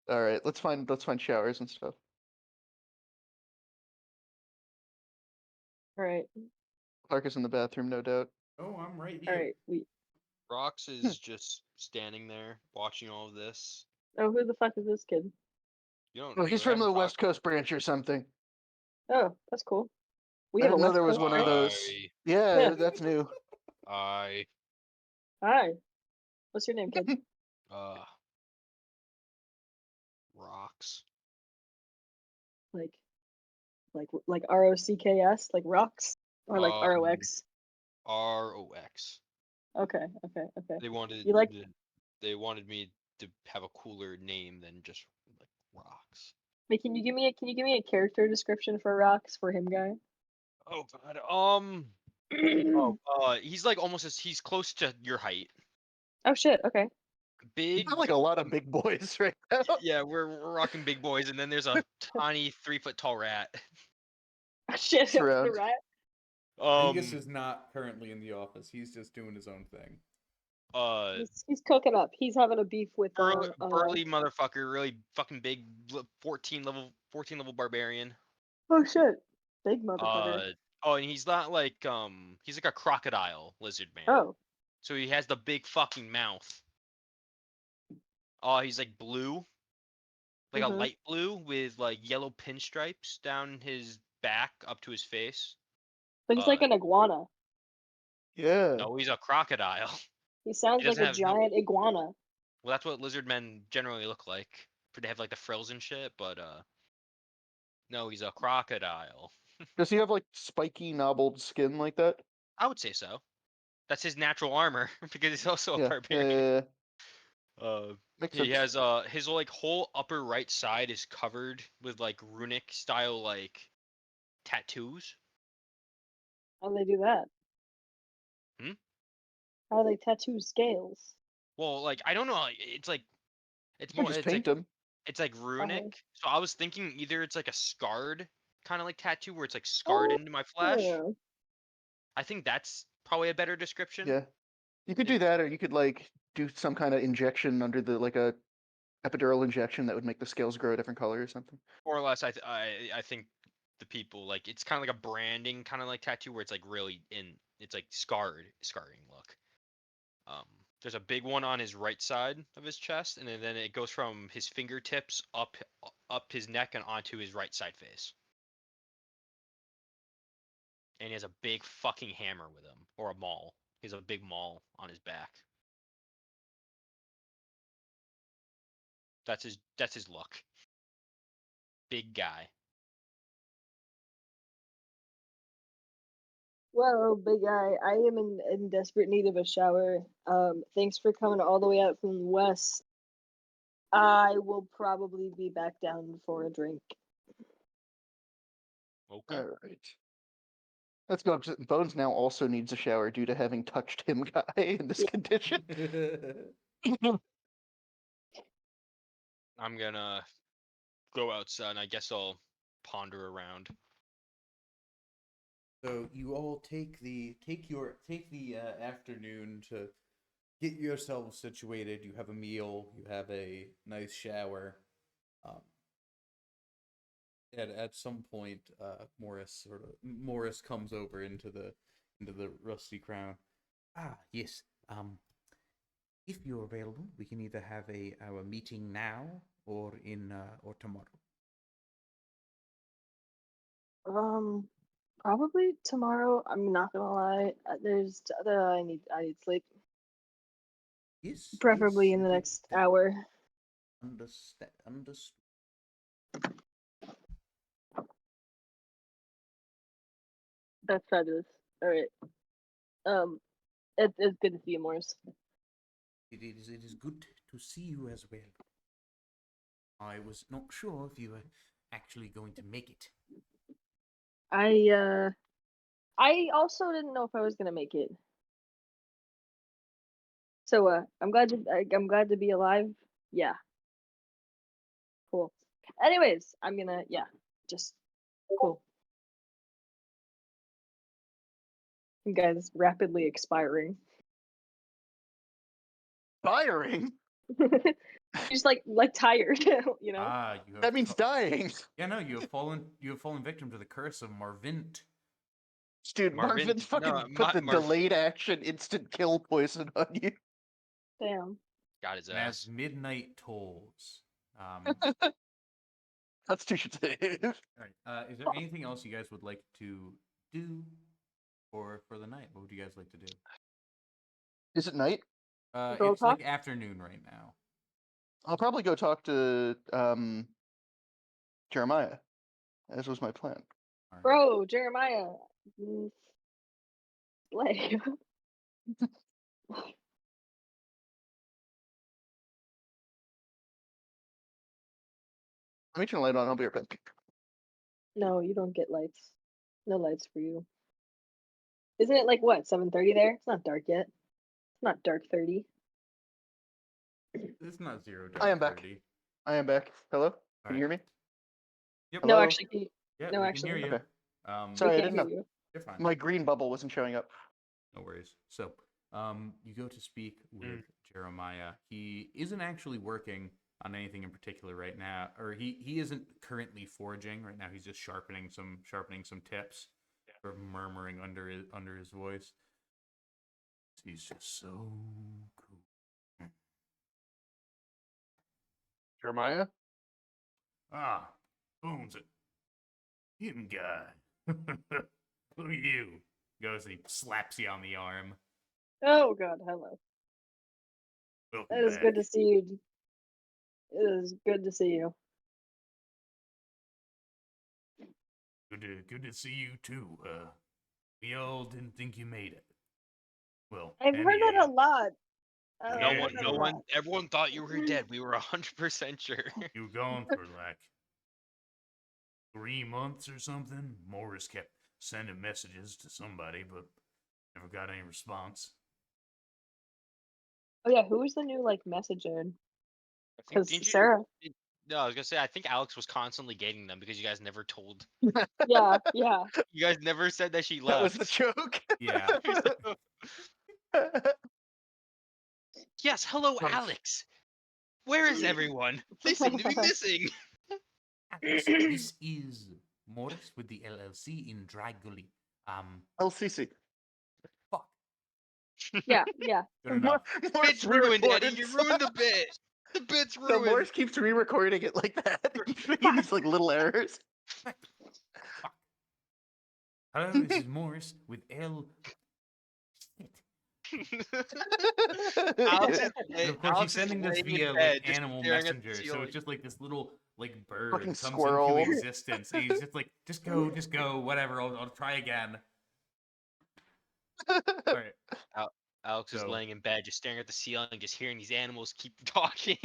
All right, let's find showers and stuff. All right. Clark is in the bathroom, no doubt. Oh, I'm right All here. right. Rox is just standing there watching all of this. Oh, who the fuck is this kid? You don't. Oh, he's we from haven't the talked- West Coast branch or something. Oh, that's cool. We I have a didn't know West there was Coast one of friend? those. Yeah, Yeah. that's new. I Hi. What's your name, kid? uh rocks. like ROCKS, like rocks, or like Um, ROX. ROX. Okay, okay, okay. They wanted You like? they wanted me to have a cooler name than just like rocks. Wait, can you give me a character description for rocks for him guy? Oh god. He's like almost as he's close to your height. Oh shit. Okay. You Big. got like a lot of big boys right now. Yeah, we're rocking big boys, and then there's a tiny 3 foot tall rat. Shit. It's around. The rat. Angus is not currently in the office. He's just doing his own thing. He's cooking up. He's having a beef with burly motherfucker, really fucking big, 14 level barbarian. Oh shit. Big motherfucker. And he's not like he's like a crocodile lizard man. Oh. So he has the big fucking mouth. He's like blue, like a light blue with like yellow pinstripes down his back up to his face. So he's like an iguana. Yeah. No, he's a crocodile. He sounds like a giant iguana. Well, that's what lizard men generally look like. They have like the frills and shit, but no, he's a crocodile. Does he have like spiky, knobbled skin like that? I would say so. That's his natural armor because he's also a Yeah. barbarian. Makes He sense. has his like whole upper right side is covered with like runic style like tattoos. How do they do that? Hmm? How do they tattoo scales? Well, like I don't know. It's like it's You more. just It's paint like them. it's like runic. So I was thinking either it's like a scarred kind of like tattoo where it's like scarred into my flesh. Yeah. I think that's probably a better description. Yeah. You could do that, or you could like do some kind of injection under the like a epidural injection that would make the scales grow a different color or something. More or less, I think the people like it's kind of like a branding kind of like tattoo where it's like really it's like scarring look. There's a big one on his right side of his chest, and then it goes from his fingertips up his neck and onto his right side face. And he has a big fucking hammer with him, or a maul. He has a big maul on his back. That's his look. Big guy. Well, big guy, I am in desperate need of a shower. Thanks for coming all the way out from the west. I will probably be back down for a drink. Okay. All right. Let's go. Bones now also needs a shower due to having touched him guy in this condition. I'm gonna go outside, and I guess I'll ponder around. So you all take the afternoon to get yourselves situated. You have a meal. You have a nice shower. At some point, Morris comes over into the Rusty Crown. Ah, yes. If you're available, we can either have our meeting now or tomorrow. Probably tomorrow. I'm not gonna lie. I need sleep. Yes. Preferably in the next hour. Understood. That's fabulous. All right. It's good to see you, Morris. It is good to see you as well. I was not sure if you were actually going to make it. I also didn't know if I was gonna make it. So I'm glad to be alive. Yeah. Cool. Anyways, I'm gonna just cool. You guys rapidly expiring. Firing? Just like tired, you know. Ah, you have That means dying. Yeah, no, you have fallen victim to the curse of Marvint. Dude, Marvin fucking put the delayed action instant kill poison on you. Damn. Got his And ass. as midnight tolls. Constitution save. All right. Is there anything else you guys would like to do for the night? What would you guys like to do? Is it night? Girl It's talk? like afternoon right now. I'll probably go talk to Jeremiah, as was my plan. All right. Bro, Jeremiah. Slay. Let me turn the light on. I'll be right back. No, you don't get lights. No lights for you. Isn't it like what, 7:30 there? It's not dark yet. It's not dark 30. It's not zero I dark am back. 30. I am back. Hello? Can Alright. you hear me? Yep. No, Hello? actually, Yeah, no, we actually. can hear you. Okay. Um, Sorry, we I can't didn't hear know. you. You're fine. My green bubble wasn't showing up. No worries. So, you go to speak with Jeremiah. He isn't actually working on anything in particular right now, or he isn't currently foraging right now. He's just sharpening some tips, sort of murmuring under his voice. He's just so cool. Jeremiah? Ah, Bones it. Him guy. Who are you? Goes and he slaps you on the arm. Oh god, hello. Welcome It is back. good to see you. It is good to see you. Good to see you too. We all didn't think you made it. Well, I've heard that anyhow, a lot. No No Yeah. one, that no a one, everyone thought you were dead. We were 100% sure. You were gone for like 3 months or something. Morris kept sending messages to somebody, but never got any response. Oh yeah, who was the new like messenger? I think- Because didn't you- Sarah. No, I was gonna say I think Alex was constantly getting them because you guys never told. Yeah, yeah. You guys never said that she That was left. the joke. Yeah. Yes, hello, Nice. Alex. Where is everyone? They seem to be missing. This is Morris with the LLC in Dry Gully. LCC. Fuck. Yeah, yeah. Good enough. Morris It's ruined, Eddie. re-recorded You some- ruined the bit. The bit's No, ruined. Morris keeps re-recording it like that. He's making these like little errors. Fuck. Hello, this is Morris with L. Alex is, And of course, Alex he's is sending this laying in via bed, like just animal staring at the messenger, so ceiling. it's just like this little like bird Fucking comes squirrel. into existence. And he's just like, just go, whatever. I'll try again. All right. Alex is So- laying in bed, just staring at the ceiling, just hearing these animals keep talking.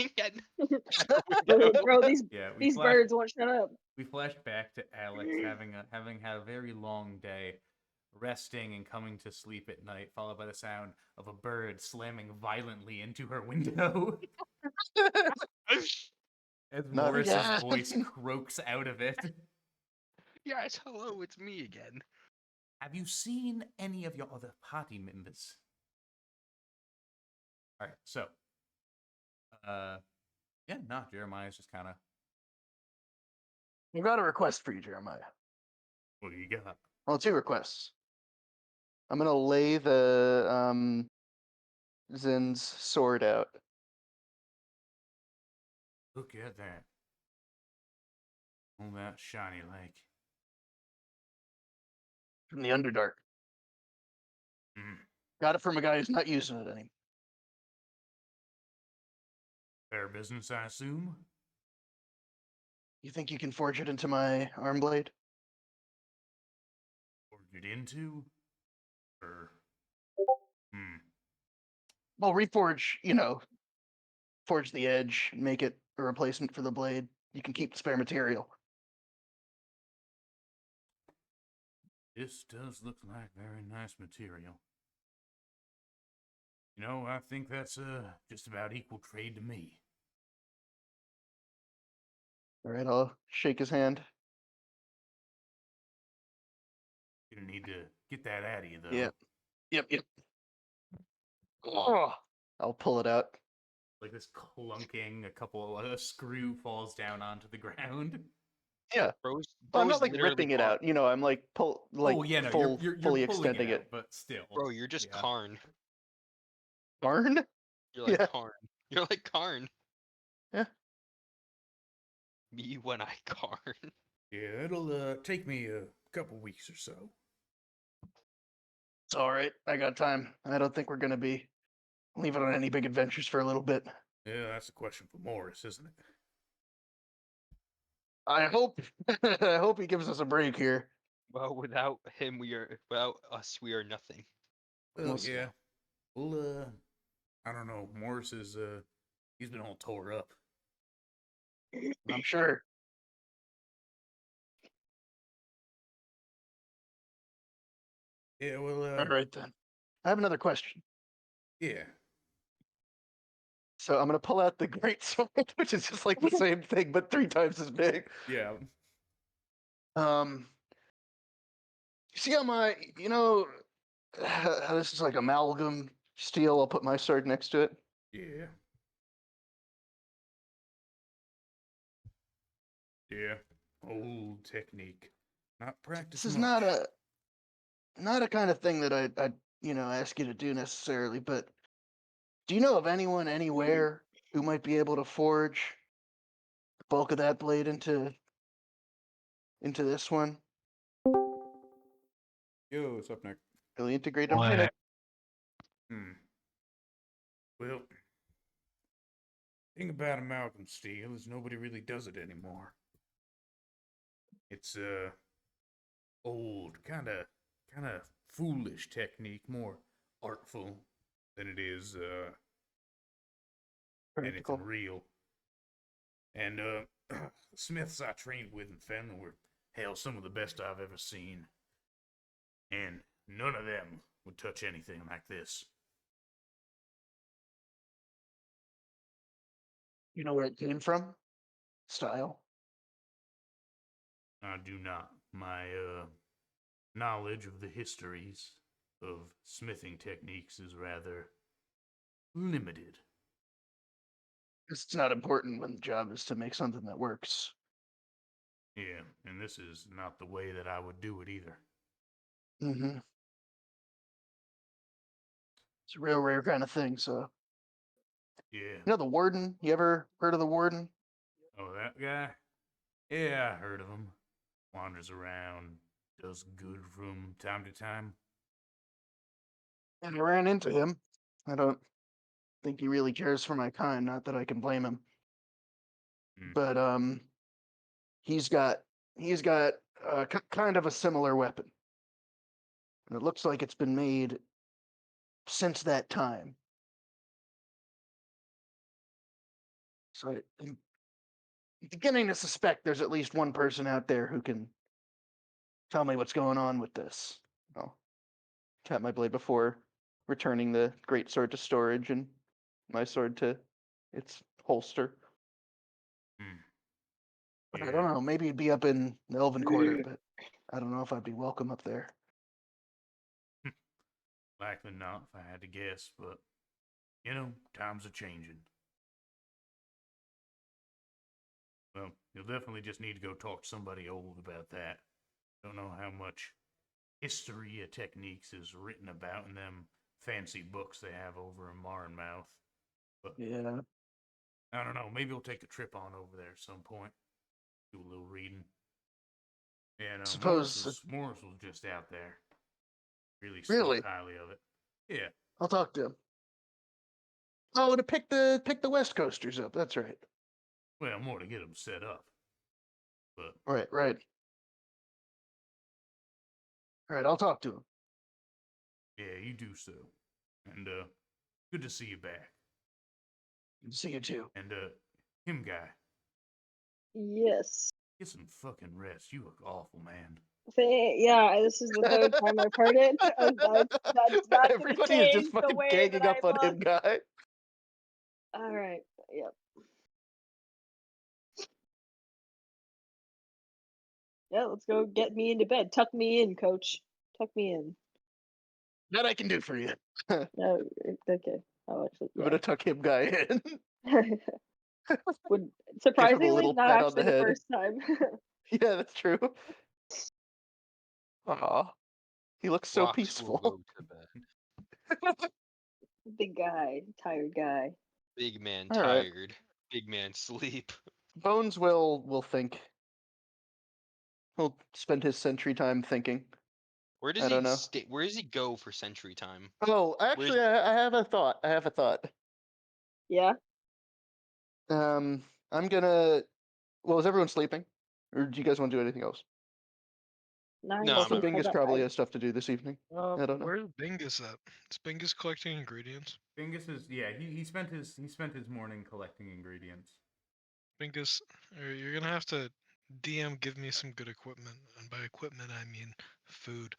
Bro, these Yeah, these birds won't shut up. we flashed back to Alex having had a very long day, resting and coming to sleep at night, followed by the sound of a bird slamming violently into her window as Not Morris's again. voice croaks out of it. Yes, hello, it's me again. Have you seen any of your other party members? All right, so, yeah, no, Jeremiah's just kind of, I got a request for you, Jeremiah. what do you got? Well, 2 requests. I'm gonna lay the Zin's sword out. Look at that. All that shiny like. From the Underdark. Mm, Got it from a guy who's not using it anymore. fair business, I assume? You think you can forge it into my arm blade? Forge it into? Or. Hmm. Well, reforge, forge the edge, and make it a replacement for the blade. You can keep the spare material. This does look like very nice material. I think that's just about equal trade to me. All right, I'll shake his hand. Gonna need to get that out of you, though. Yep. Oh, I'll pull it out. Like this clunking, a screw falls down onto the ground. Yeah. Bro's, Well, I'm bro's not like literally ripping it Karn. out. I'm like Oh yeah, no, full, you're fully pulling extending it, out, it. but still. Bro, you're just yeah. Karn. Barn? You're like Yeah. Karn. You're like Karn. Yeah. Me when I Karn. Yeah, it'll take me a couple weeks or so. It's all right. I got time. I don't think we're gonna be leaving on any big adventures for a little bit. Yeah, that's a question for Morris, isn't it? I hope. I hope he gives us a break here. Well, without him, without us, we are nothing. Well, We'll see. yeah. Well, I don't know. Morris is, he's been all tore up. I'm sure. Yeah, well, All right then. I have another question. yeah. So I'm gonna pull out the great sword, which is just like the same thing but 3 times as big. Yeah. You see how my, how this is like amalgam steel. I'll put my sword next to it. Yeah. Yeah. Old technique. Not practice This is much. not a kind of thing that I ask you to do necessarily, but do you know of anyone anywhere who might be able to forge the bulk of that blade into this one? Yo, what's up, Nick? Really integrate them. Hey, Nick. Well, thing about amalgam steel is nobody really does it anymore. It's old, kind of foolish technique, more artful than it is anything Practical. real. And the smiths I trained with in Fenland were hell some of the best I've ever seen. And none of them would touch anything like this. You know where it came from? Style. I do not. My knowledge of the histories of smithing techniques is rather limited. It's not important when the job is to make something that works. Yeah, and this is not the way that I would do it either. Mm-hmm. It's a real rare kind of thing, so. Yeah. You know the Warden? You ever heard of the Warden? Oh, that guy? Yeah, I heard of him. Wanders around, does good from time to time. And I ran into him. I don't think he really cares for my kind, not that I can blame him. But he's got kind of a similar weapon. And it looks like it's been made since that time. So I'm beginning to suspect there's at least one person out there who can tell me what's going on with this. I'll tap my blade before returning the great sword to storage and my sword to its holster. But I don't know, maybe it'd be up in the Elven Quarter, but I don't know if I'd be welcome up there. Likely not, if I had to guess, but, times are changing. Well, you'll definitely just need to go talk to somebody old about that. Don't know how much history of techniques is written about in them fancy books they have over in Marnmouth. But Yeah. I don't know, maybe we'll take a trip on over there at some point. Do a little reading. Yeah, no, Suppose Morris was just out there. Really Really? spoke highly of it. Yeah. I'll talk to him. Oh, to pick the West Coasters up. That's right. Well, more to get them set up. But Right. All right, I'll talk to him. yeah, you do so. And good to see you back. Good to see you too. And him guy, Yes. get some fucking rest. You look awful, man. Yeah, this is the third time I've heard it. That's not Everybody is just the fucking way ganging that up I on him, look. guy. All right. Yep. Yeah, let's go get me into bed. Tuck me in, coach. Tuck me in. That I can do for you. No, okay. I'll actually. I'm gonna tuck him guy in. Would surprisingly little not pat on actually the the head. first time. Yeah, that's true. Aw. He looks so Fox will peaceful. go to bed. Big guy, tired guy. Big man All right. tired. Big man sleep. Bones will think. He'll spend his sentry time thinking. Where does I don't he know. stay? Where does he go for Century Time? Oh, actually, I have a thought. I have a thought. Yeah. I'm gonna. Well, is everyone sleeping, or do you guys want to do anything else? No, No, Also, I'm not. Bingus probably has stuff to do this evening. I don't know. Where's Bingus at? Is Bingus collecting ingredients? Bingus is he spent his morning collecting ingredients. Bingus, you're gonna have to DM give me some good equipment, and by equipment I mean food.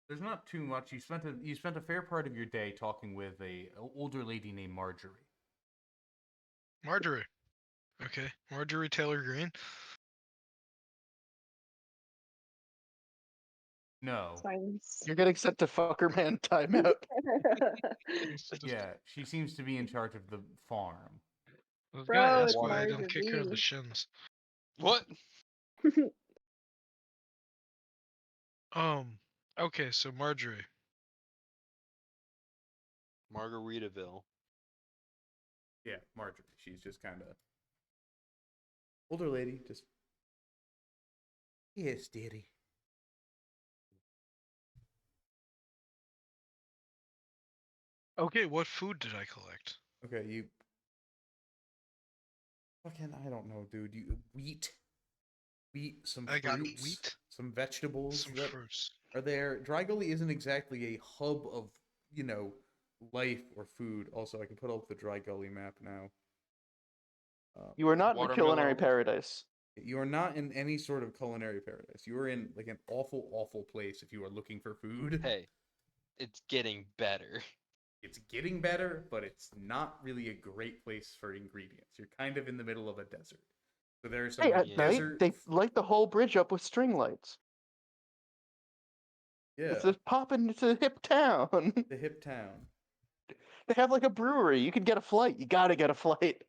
There's not too much. You spent a fair part of your day talking with a older lady named Marjorie. Marjorie. Okay, Marjorie Taylor Greene. No. Silence. You're getting sent to fucker man timeout. Yeah, she seems to be in charge of the farm. I was Bro, gonna ask it's why I didn't kick her in the Marjorie. shins. What? Okay, so Marjorie. Margaritaville. Yeah, Marjorie. She's just kind of older lady. Just yes, dearie. Okay, what food did I collect? Okay, you. Fucking, I don't know, dude. You wheat, some I got fruits, wheat, some vegetables. some that fruits. are there. Dry Gully isn't exactly a hub of life or food. Also, I can put up the Dry Gully map now. You are not in the culinary Watermelon. paradise. You are not in any sort of culinary paradise. You are in like an awful, awful place if you are looking for food. Hey, it's getting better. It's getting better, but it's not really a great place for ingredients. You're kind of in the middle of a desert. So there are some Hey, like, at night desert. they light the whole bridge up with string lights. Yeah, It's a poppin'. It's a hip town. the hip town. They have like a brewery. You could get a flight. You gotta get a flight.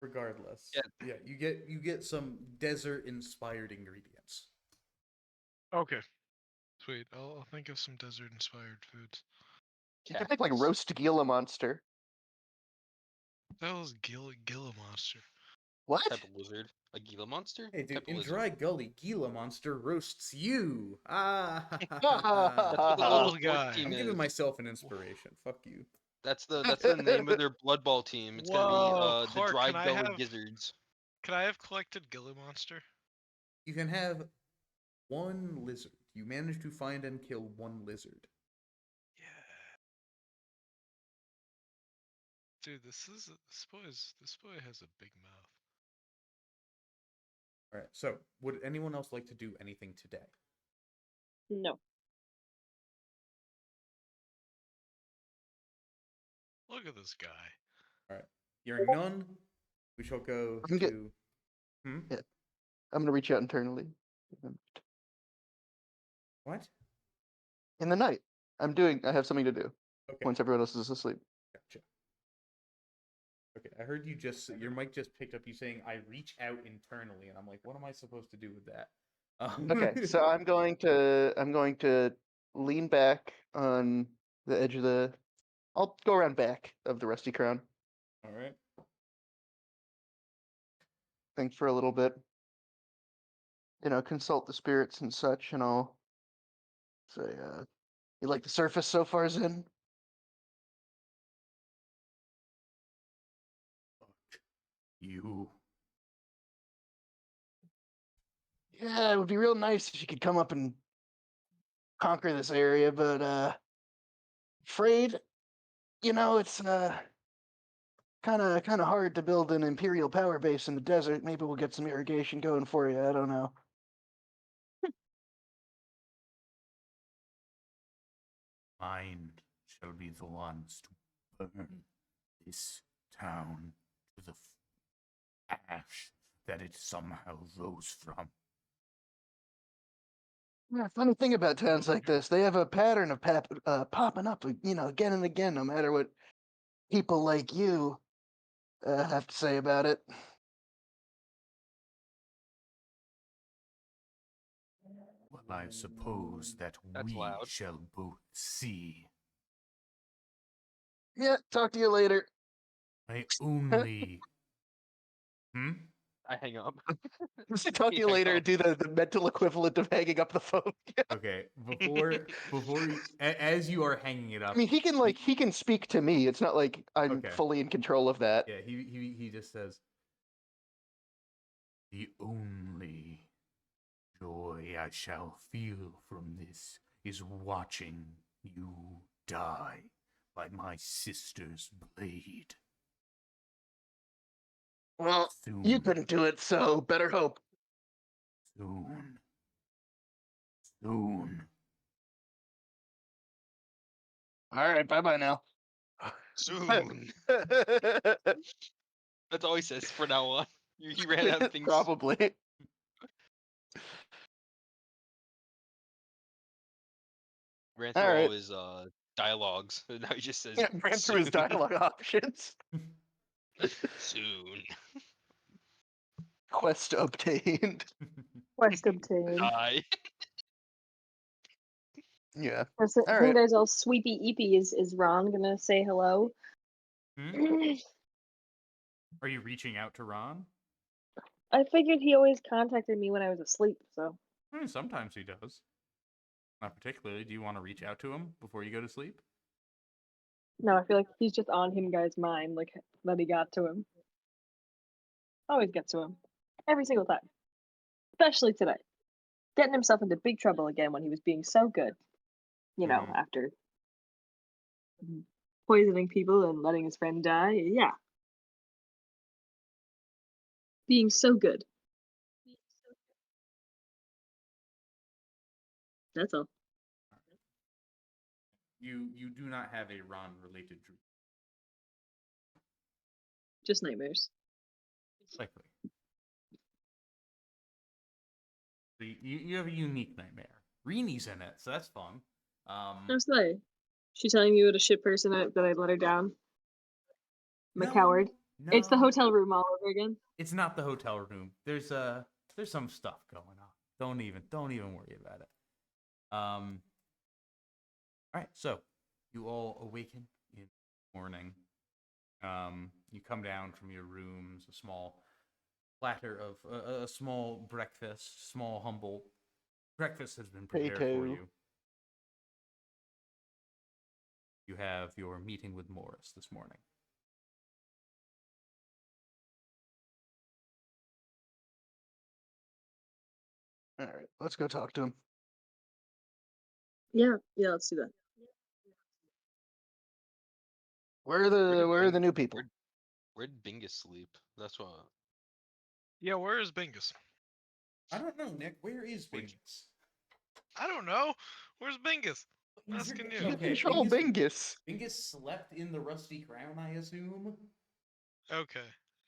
Regardless, Yeah. you get some desert inspired ingredients. Okay, sweet. I'll think of some desert-inspired foods. You can make like Cactus. roast Gila monster. That was Gila monster. What? Type of lizard. A Gila monster? Hey, dude, Type of in lizard. Dry Gully, Gila Monster roasts you. Ah, That's what the Little little guy. sport team I'm is. giving myself an inspiration. Fuck you. That's the name of their blood ball team. It's gonna Whoa, be Clark, the Dry can I Gully have- Gizzards. Could I have collected Gila monster? You can have one lizard. You manage to find and kill one lizard. Yeah. Dude, this boy has a big mouth. All right. So, would anyone else like to do anything today? No. Look at this guy. Hearing none, we shall go I'm good. to. Hmm? I'm gonna reach out internally. What? In the night. I have something to do Okay. once everyone else is asleep. Gotcha. Okay, I heard your mic just picked up you saying I reach out internally, and I'm like, what am I supposed to do with that? Okay, so I'm going to lean back on the edge of the. I'll go around back of the Rusty Crown. All right. Think for a little bit. Consult the spirits and such, and I'll say, you like the surface so far, Zin? You. Yeah, it would be real nice if you could come up and conquer this area, but afraid, it's kind of hard to build an imperial power base in the desert. Maybe we'll get some irrigation going for you. I don't know. Mine shall be the ones to burn this town to the ash that it somehow rose from. Yeah, funny thing about towns like this, they have a pattern of popping up, again and again, no matter what people like you have to say about it. Well, I suppose that That's we loud. shall both see. Yeah, talk to you later. I only. Hmm? I hang up. Talk to you Yeah, later. go. Do the mental equivalent of hanging up the phone. Okay, as you are hanging it up, I mean, he can speak to me. It's not like I'm Okay. fully in control of that. yeah, he just says, "The only joy I shall feel from this is watching you die by my sister's blade. Well, Soon, you couldn't do it, so better hope. soon, soon." All right, bye now. Soon. That's all he says for now on. He ran out of things. Probably. Ran through all his dialogues. And now he just says Yeah, ran through his soon. dialogue options. Soon. Quest obtained. Quest obtained. Die. Yeah. As All soon right. as all sweepy eepy is Ron gonna say hello? Hmm? Are you reaching out to Ron? I figured he always contacted me when I was asleep, so Sometimes he does. Not particularly. Do you want to reach out to him before you go to sleep? no, I feel like he's just on him guy's mind, like that he got to him. Always gets to him. Every single time. Especially today. Getting himself into big trouble again when he was being so good. You know, Mhm. after poisoning people and letting his friend die. Yeah. Being so good. That's all. You do not have a Ron related dream. Just nightmares. Likely. So you have a unique nightmare. Reenie's in it, so that's fun. No slay. She telling me what a shit person that I let her down. I'm a coward. No, It's the hotel room all over again. It's not the hotel room. There's some stuff going on. Don't even worry about it. All right, so you all awaken in the morning. You come down from your rooms, a small platter of a small breakfast, small humble breakfast has been prepared for Potato. you. You have your meeting with Morris this morning. All right, let's go talk to him. Yeah, let's do that. Where are the new people? Where'd Bingus sleep? That's what. Yeah, where is Bingus? I don't know, Nick. Where is Where'd Bingus? I don't know. Where's Bingus? Asking you. You control Bingus. Bingus slept in the Rusty Crown, I assume. Okay,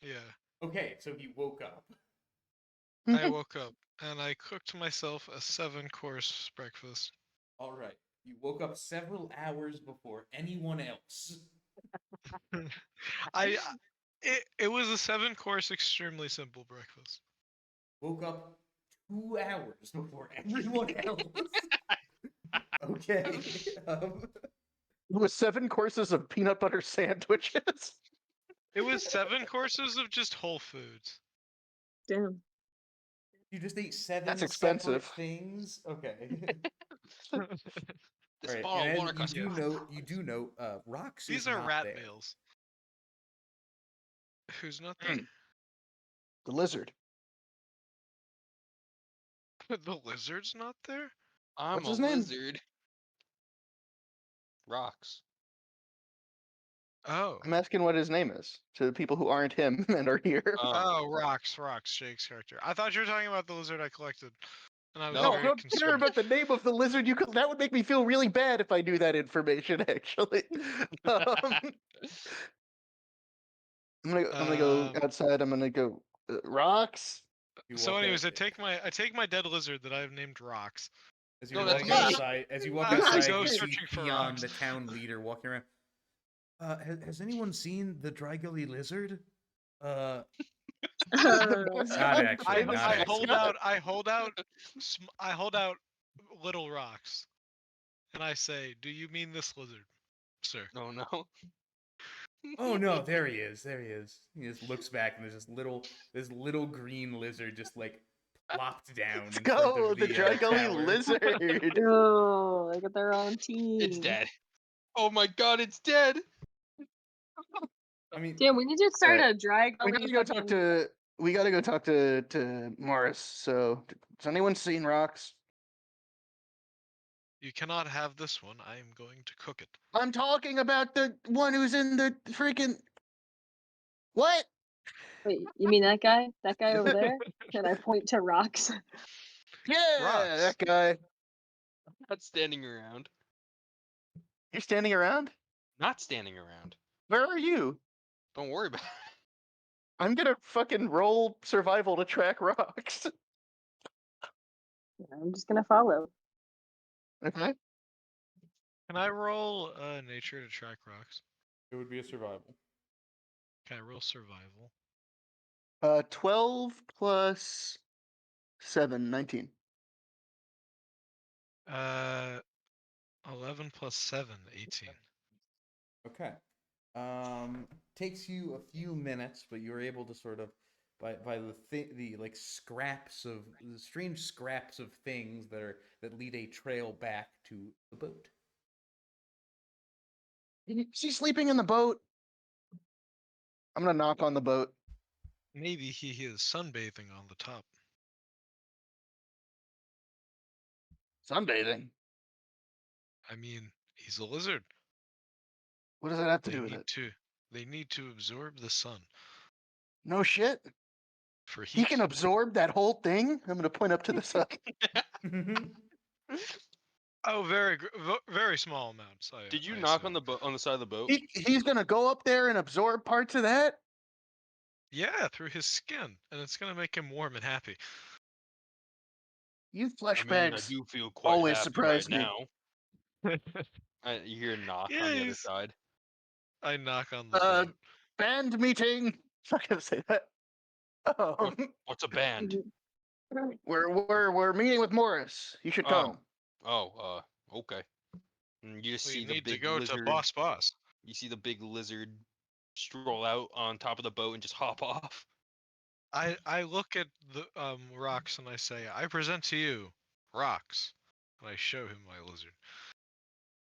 yeah. Okay, so he woke up. I woke up and I cooked myself a 7-course breakfast. All right. You woke up several hours before anyone else. It was a 7-course, extremely simple breakfast. Woke up 2 hours before everyone else. Okay. It was 7 courses of peanut butter sandwiches. It was 7 courses of just Whole Foods. Damn. You just ate 7 That's separate expensive. things. Okay. This All right, bottle of and water as costs you $5. do know, Rox These is are not rat there. meals. Who's not there? The lizard. The lizard's not there? I'm What's a his name? lizard. Rocks. Oh. I'm asking what his name is to the people who aren't him and are here. Oh, Rocks, Jake's character. I thought you were talking about the lizard I collected. And I was No, No, I very don't care concerned. about the name of the lizard. That would make me feel really bad if I knew that information. Actually, I'm gonna go outside. I'm gonna go rocks. You So walk anyways, out- I take my dead lizard that I've named Rocks. As No, you're that's walking me. outside, I go you see searching for Peon, rocks. the town leader, walking around. Has anyone seen the Dry Gully lizard? Uh, Not actually. Not I actually. hold out little rocks, and I say, "Do you mean this lizard, sir?" Oh no. Oh no, there he is. There he is. He just looks back and there's this little green lizard just like plopped down Let's in front go, of the Dry Gully tower. lizard. Oh, they got their own team. It's dead. Oh my god, it's dead. I mean, Damn, we need to start Alright, a dry We gully. gotta go talk fucking- to. We gotta go talk to Morris. So, has anyone seen Rocks? You cannot have this one. I am going to cook it. I'm talking about the one who's in the freaking. What? Wait, you mean that guy? That guy over there? Can I point to rocks? Yeah, Rocks. that guy. Not standing around. You're standing around? Not standing around. Where are you? Don't worry about it. I'm gonna fucking roll survival to track Rocks. I'm just gonna follow. Okay. Can I roll nature to track rocks? it would be a survival. Can I roll survival? 12 plus 7, 19. 11 plus 7, 18. Okay. Takes you a few minutes, but you're able to sort of by the like scraps of the strange scraps of things that lead a trail back to the boat. Is he sleeping in the boat? I'm gonna knock on the boat. Maybe he is sunbathing on the top. Sunbathing. I mean, he's a lizard. What does that have to They do with need it? to they need to absorb the sun No shit. for He heat. can absorb that whole thing. I'm gonna point up to the sun. Oh, very small amounts. Did you I knock on assume. the side of the boat? He's gonna go up there and absorb parts of that. Yeah, through his skin, and it's gonna make him warm and happy. You I flesh mean, I bags. do feel quite always happy surprise right me. now. You hear a knock Yeah, on the other he's- side. I knock on the Uh, boat. Band meeting. I'm not gonna say that. What's a band? We're meeting with Morris. You should come. Okay. And you just We see the need to big go lizard. to Boss. You see the big lizard stroll out on top of the boat and just hop off. I look at the rocks and I say, I present to you rocks, and I show him my lizard.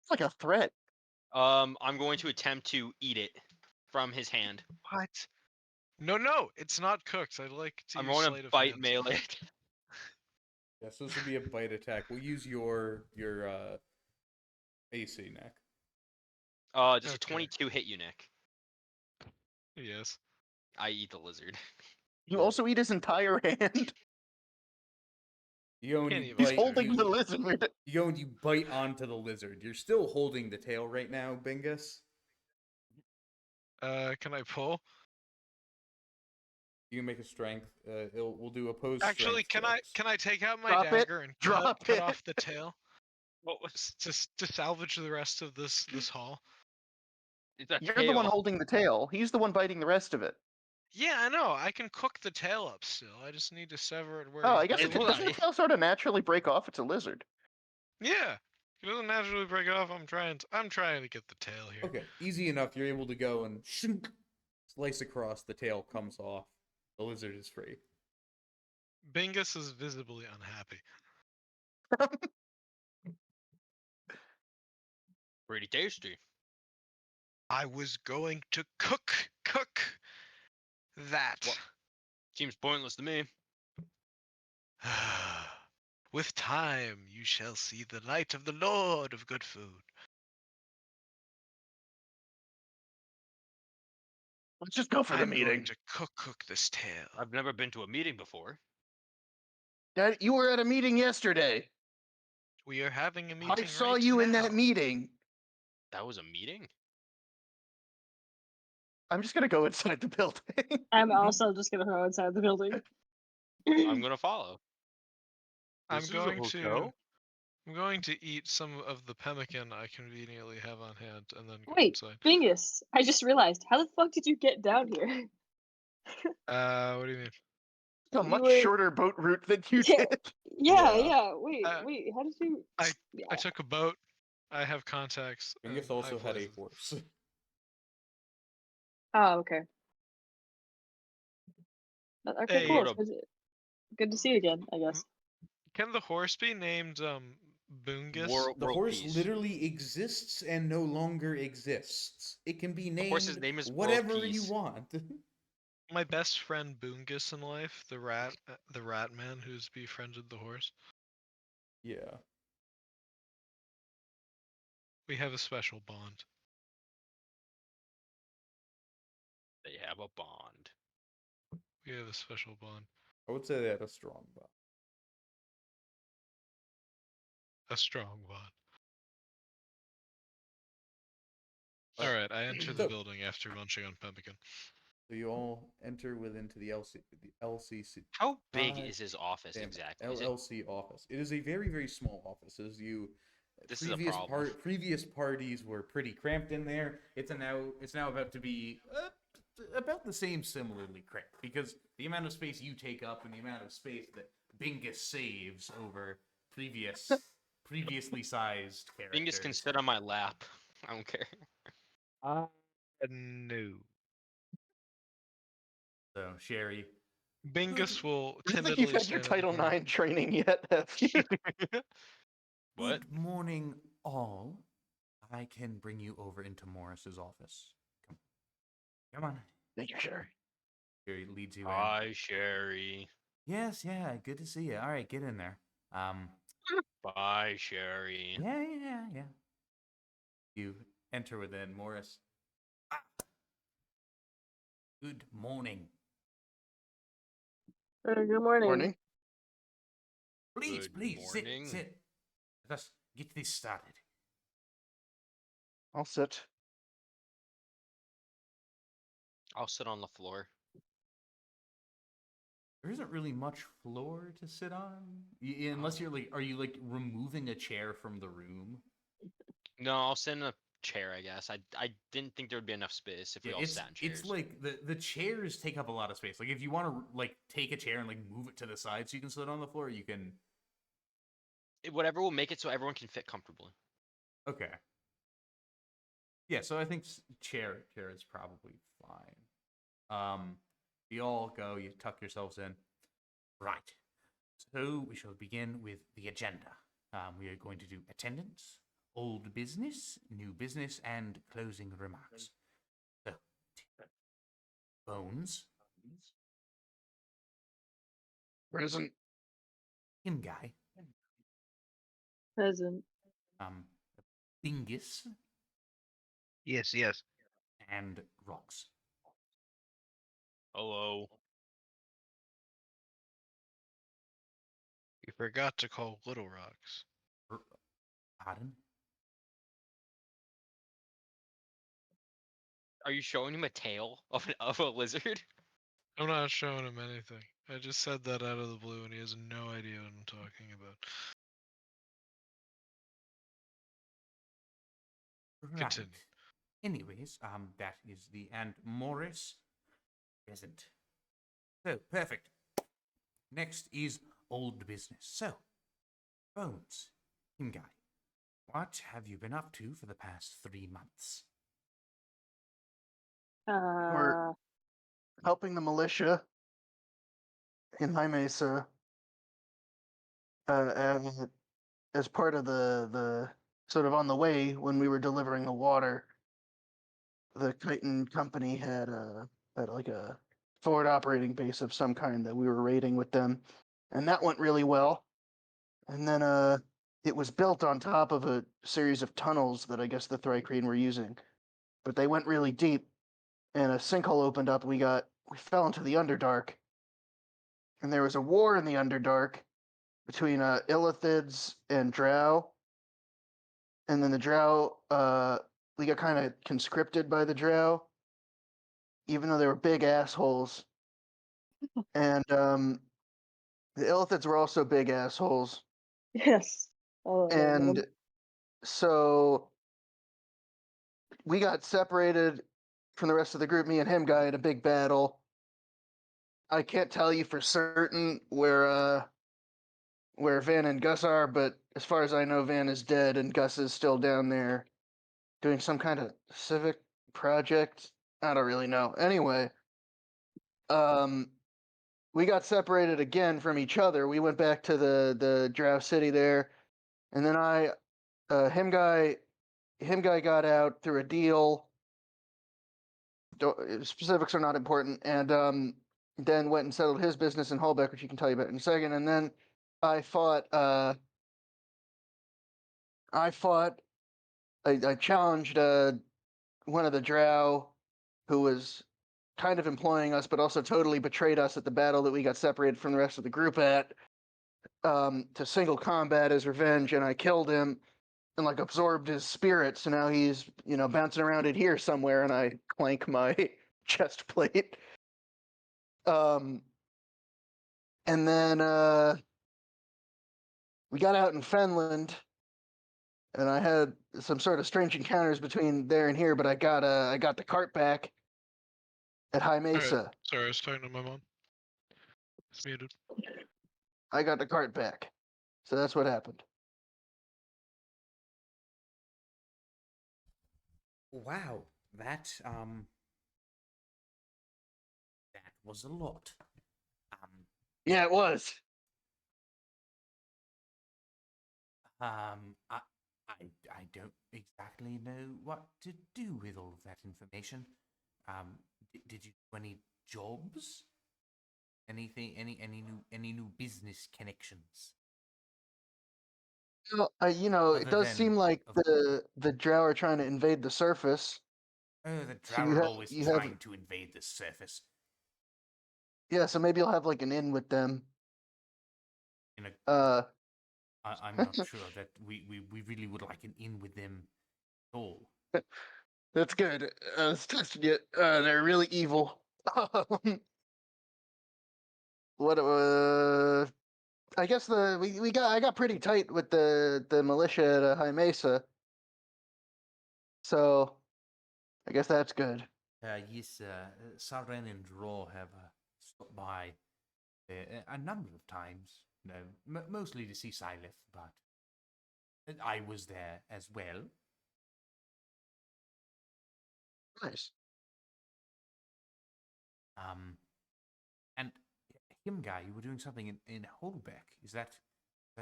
It's like a threat. I'm going to attempt to eat it from his hand. What? No, it's not cooked. I'd like to. I'm use going sleight to of bite hand. melee. Yeah, so this would be a bite attack. We'll use your AC, Nick. Does a Okay. 22 hit you, Nick? Yes. I eat the lizard. You also eat his entire hand. You go and Can't you even He's bite. holding you, the lizard. you go and you bite onto the lizard. You're still holding the tail right now, Bingus. Can I pull? You can make a strength. We'll do opposed. Actually, strength checks. can I take out my Drop it, dagger and drop cut it. off the tail? What was? Just to salvage the rest of this haul. It's a You're tail. the one holding the tail. He's the one biting the rest of it. Yeah, I know. I can cook the tail up still. I just need to sever it where. Oh, he's I guess Hey, it biting. hold doesn't on. the tail sort of naturally break off. It's a lizard. Yeah, it doesn't naturally break off. I'm trying to get the tail here. Okay, easy enough. You're able to go and slice across. The tail comes off. The lizard is free. Bingus is visibly unhappy. Pretty tasty. I was going to cook that. What? Seems pointless to me. With time, you shall see the light of the Lord of good food. Let's just go for the I'm meeting. going to cook this tail. I've never been to a meeting before. Dad, you were at a meeting yesterday. We are having a meeting. I saw right you in now. that meeting. That was a meeting? I'm just gonna go inside the building. I'm also just gonna go inside the building. I'm gonna follow. I'm This is a going to. hotel? I'm going to eat some of the pemmican I conveniently have on hand, and then go Wait, inside. Bingus, I just realized, how the fuck did you get down here? What do you mean? A You much were- shorter boat route than you Yeah. did. Yeah, Yeah. yeah. Wait, Uh, wait. How did you? I Yeah. took a boat. I have contacts. Bingus and also high had a places. horse. Oh, okay. Okay, Hey, cool. What a Good to see you again, I guess. can the horse be named Boongus? world, The world horse peace. literally exists and no longer exists. It can be The horse's named name is World whatever you Peace. want. My best friend Boongus in life, the rat man who's befriended the horse. Yeah. We have a special bond. They have a bond. We have a special bond. I would say they had a strong bond. A strong bond. Uh, All right, I enter the so- building after munching on pemmican. So you all enter into the LCC. How big God is his office damn it, exactly? Is it, LLC office. It is a very, very small office. As you This is a problem. previous parties were pretty cramped in there. It's now about to be about the same, similarly cramped, because the amount of space you take up and the amount of space that Bingus saves over previously sized characters. Bingus can sit on my lap. I don't care. No. So Sherry, Bingus will I don't timidly think you've had your stand at the Title door. IX training yet, have you? What? Good morning, all. I can bring you over into Morris's office. Come on. Thank you, Sherry. Sherry leads you in. Hi, Sherry. Yes, yeah, good to see you. All right, get in there. Bye, Sherry. Yeah. You enter within Morris. Ah. Good morning. Good morning. Morning. Please, Good please, morning. sit. Let us get this started. I'll sit. I'll sit on the floor. There isn't really much floor to sit on, unless you're like, are you like removing a chair from the room? No, I'll sit in a chair, I guess. I didn't think there would be enough space if we Yeah, all sat in chairs. it's like the chairs take up a lot of space. Like if you want to like take a chair and like move it to the side so you can sit on the floor, you can. Whatever will make it so everyone can fit comfortably. Okay. Yeah, so I think chair is probably fine. You all go, you tuck yourselves in. Right. So we shall begin with the agenda. We are going to do attendance, old business, new business, and closing remarks. So, Bones, Present. him guy, Present. Bingus, Yes. and Rocks. Hello. You forgot to call Little Rocks. Pardon? Are you showing him a tail of a lizard? I'm not showing him anything. I just said that out of the blue and he has no idea what I'm talking about. Right. Continue. Anyways, that is and Morris present. So perfect. Next is old business. So, Bones, him guy, what have you been up to for the past 3 months? Helping the militia in High Mesa as part of the sort of on the way when we were delivering the water. The Chitin Company had like a forward operating base of some kind that we were raiding with them, and that went really well. And then it was built on top of a series of tunnels that I guess the Thrycreen were using, but they went really deep, and a sinkhole opened up. We fell into the Underdark, and there was a war in the Underdark between Illithids and Drow, and then the Drow we got kind of conscripted by the Drow, even though they were big assholes. And the Illithids were also big assholes. Yes. Oh, I love And them. so we got separated from the rest of the group, me and him guy, in a big battle. I can't tell you for certain where Van and Gus are, but as far as I know, Van is dead and Gus is still down there doing some kind of civic project I don't really know. Anyway, we got separated again from each other. We went back to the Drow City there, and then him guy got out through a deal. Specifics are not important, and then went and settled his business in Holbeck, which you can tell you about in a second. And then I fought. I challenged one of the Drow, who was kind of employing us, but also totally betrayed us at the battle that we got separated from the rest of the group at, to single combat as revenge, and I killed him and like absorbed his spirit. So now he's bouncing around in here somewhere, and I clank my chest plate. And then we got out in Fenland, and I had some sort of strange encounters between there and here, but I got the cart back at High Mesa. Sorry, I was talking to my mom. It's muted. I got the cart back. So that's what happened. Wow, that was a lot. Yeah, it was. I don't exactly know what to do with all of that information. Did you do any jobs? Anything? Any new business connections? Well, it Other does than seem like of- the Drow are trying to invade the surface. Oh, the So Drow you are have- always you have- trying to invade the surface. Yeah, so maybe you'll have like an in with them. In a, Uh, I'm not sure that we really would like an in with them at all. that's good. I was testing it. They're really evil. What? I guess I got pretty tight with the militia at High Mesa. So, I guess that's good. Yes, Saren and Draw have stopped by a number of times. No, mostly to see Silith, but I was there as well. Nice. And him guy, you were doing something in Holbeck. Is that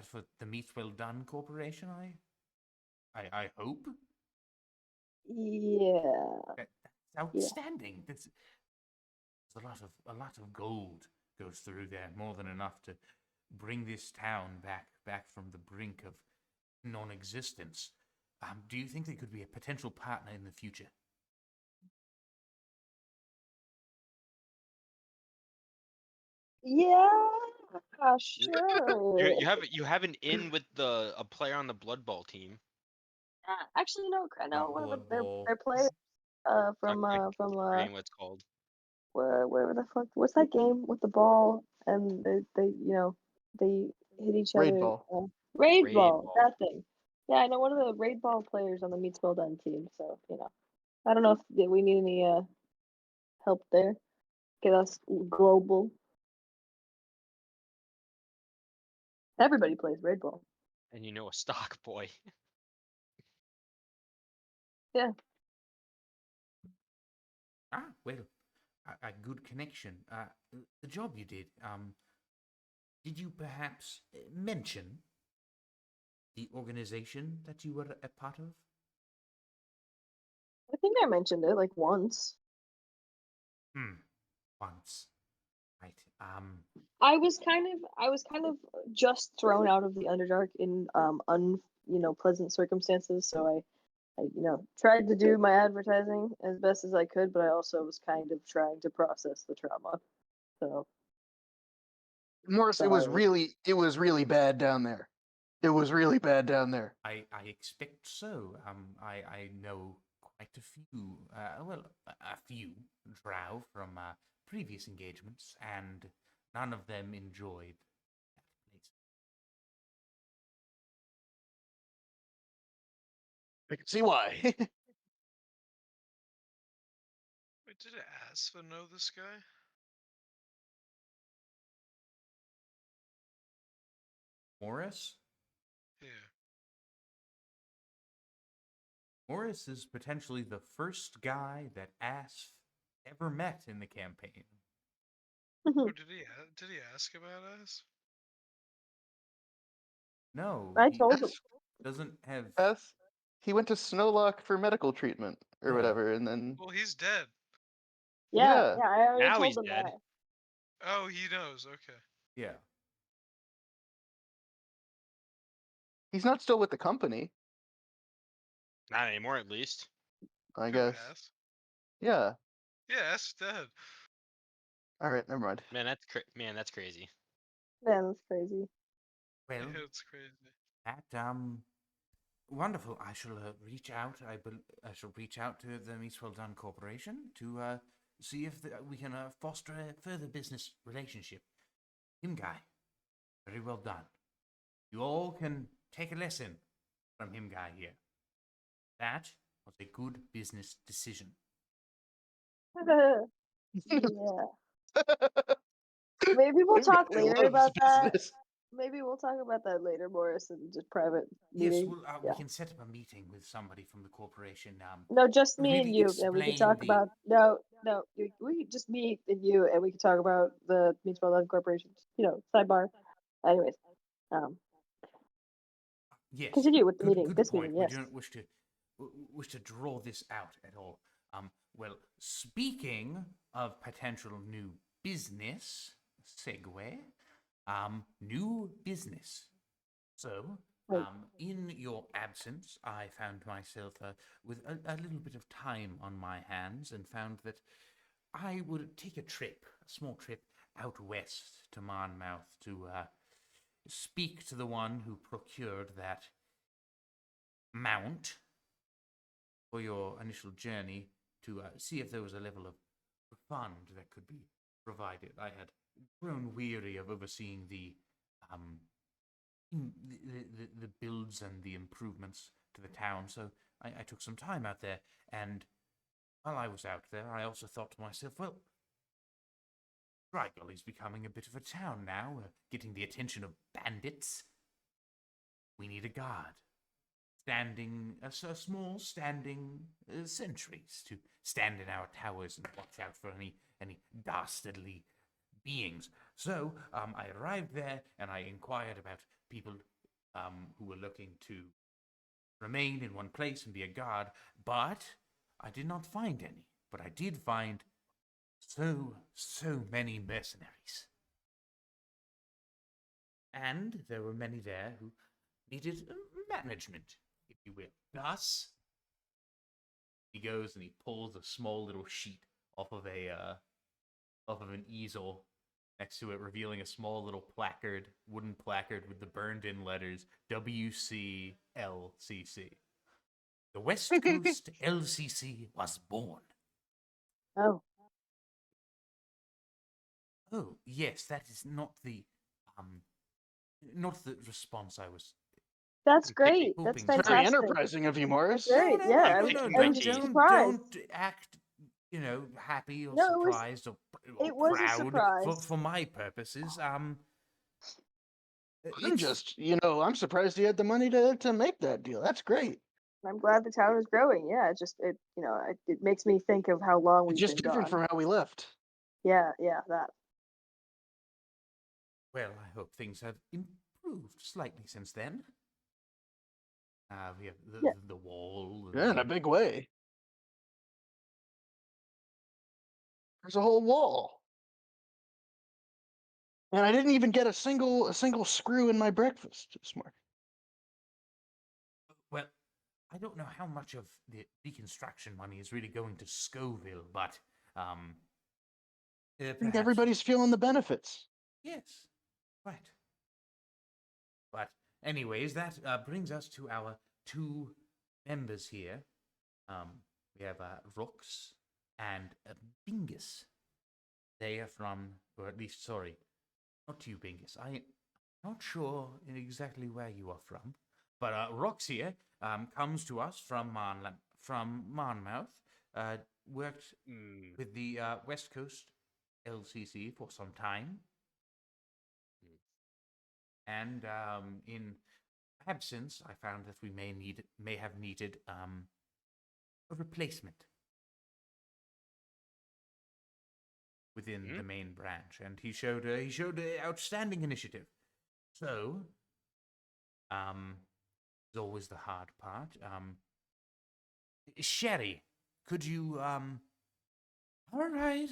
for the Meat Well Done Corporation? I hope. Yeah. That's outstanding. That's a lot of gold goes through there, more than enough to bring this town back from the brink of non-existence. Do you think they could be a potential partner in the future? Yeah. You Sure. you have an in with a player on the Blood Bowl team. Actually, no. No, one of Blood their Bowl. their players. From Forgetting what it's called. wherever the fuck, what's that game with the ball and they hit each Raid other. ball. Raid Raid ball, Ball. that thing. Yeah, I know one of the raid ball players on the Meats Well Done team. So I don't know if we need any help there. Get us global. Everybody plays raid ball. And a stock boy. Yeah. Well, a good connection. The job you did you perhaps mention the organization that you were a part of? I think I mentioned it like once. Once. Right. I was kind of just thrown out of the Underdark in pleasant circumstances, so I tried to do my advertising as best as I could, but I also was kind of trying to process the trauma. So Morris, it was really bad down there. It was really bad down there. I expect so. I know quite a few, a few drow from previous engagements, and none of them enjoyed that place. I can see why. Wait, did Asfa know this guy? Morris? Yeah. Morris is potentially the first guy that Asf ever met in the campaign. Oh, did he ask about us? No, I he told him. Yes, doesn't have. yes. He went to Snowlock for medical treatment or Yeah. whatever, and then Well, he's dead. Yeah, Yeah. I already Now told he's him dead. that. Oh, he knows. Okay. Yeah. he's not still with the company, Not anymore, at least. I Who, guess. S? Yeah. Yeah, S dead. All right, never mind. Man, that's crazy. Man, that's crazy. Well, Yeah, it's crazy. that wonderful. I shall reach out. I shall reach out to the Meats Well Done Corporation to see if we can foster a further business relationship. Him guy, very well done. You all can take a lesson from him guy here. That was a good business decision. Yeah. Maybe we'll Him talk guy later loves about that. business. Maybe we'll talk about that later, Morris, in just private Yes, meeting. well, Yeah. we can set up a meeting with somebody from the corporation. No, just me and really you, and we can explain talk the- about we can just me and you, and we can talk about the Mutual Love Corporation. Sidebar. Anyways, Yes. continue with the meeting. Good This point. meeting, yes. We don't wish to draw this out at all. Well, speaking of potential new business, segue, new business. So, Right. in your absence, I found myself with a little bit of time on my hands and found that I would take a small trip out west to Monmouth to speak to the one who procured that mount for your initial journey to see if there was a level of fund that could be provided. I had grown weary of overseeing the builds and the improvements to the town, so I took some time out there, and while I was out there, I also thought to myself, well, Dry Gully's becoming a bit of a town now, getting the attention of bandits. We need a guard. Small standing sentries to stand in our towers and watch out for any dastardly beings. So I arrived there and I inquired about people who were looking to remain in one place and be a guard, but I did not find any. But I did find so many mercenaries. And there were many there who needed management, if you will. Thus, he goes and he pulls a small little sheet off of an easel next to it, revealing a small little wooden placard with the burned-in letters WCLCC. The West Coast LCC was born. Oh, Oh, yes, that is not the response I was. that's Okay, great. hoping That's so. It's very fantastic. enterprising of you, Morris. That's great. Yeah, I'm I was, picking I my was teeth. surprised. Don't act, happy or No, it was- surprised or it was a proud surprise. for my purposes. I'm it's- I'm surprised he had the money to make that deal. That's great. I'm glad the town is growing. Yeah, it makes me think of how long we've It's just been different gone. from how we left. Yeah, that. well, I hope things have improved slightly since then. We have Yeah. the wall. and Yeah, in the- a big way. There's a whole wall. And I didn't even get a single screw in my breakfast this morning. Well, I don't know how much of the reconstruction money is really going to Scoville, but I think perhaps- everybody's feeling the benefits. Yes, right. But anyways, that brings us to our two members here. We have Rooks and Bingus. They are from, or at least, sorry, not you, Bingus. I'm not sure exactly where you are from, but Rooks here comes to us from Monmouth. Worked with the West Coast LCC for some time. And in absence, I found that we may have needed a replacement. within the main branch, and he showed outstanding initiative. So, is always the hard part. Sherry, could you All right.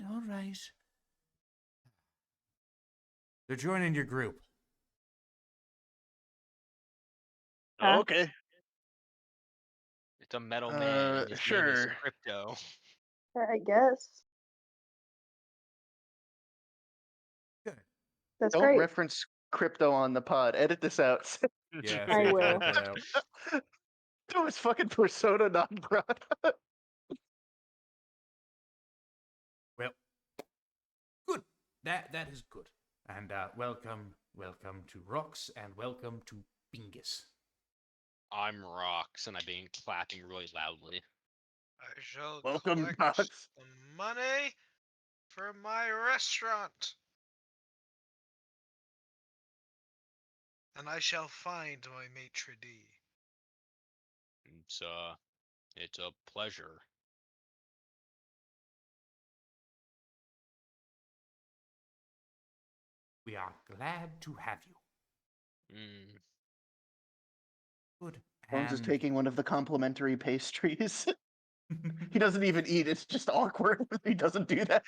They're joining your group. Huh? Okay. It's a metal man. And his name is Sure. Crypto. I guess. Good. That's Don't great. reference crypto on the pod. Edit this out. Yeah, I so will. put out. That was fucking persona non grata. Well, good. That is good. And welcome to Rox, and welcome to Bingus. I'm Rox, and I've been clapping really loudly. I shall Welcome, collect Box. the money for my restaurant. And I shall find my maitre d'. It's a pleasure. We are glad to have you. Mm. Good. Bones is And- taking one of the complimentary pastries. He doesn't even eat. It's just awkward when he doesn't do that.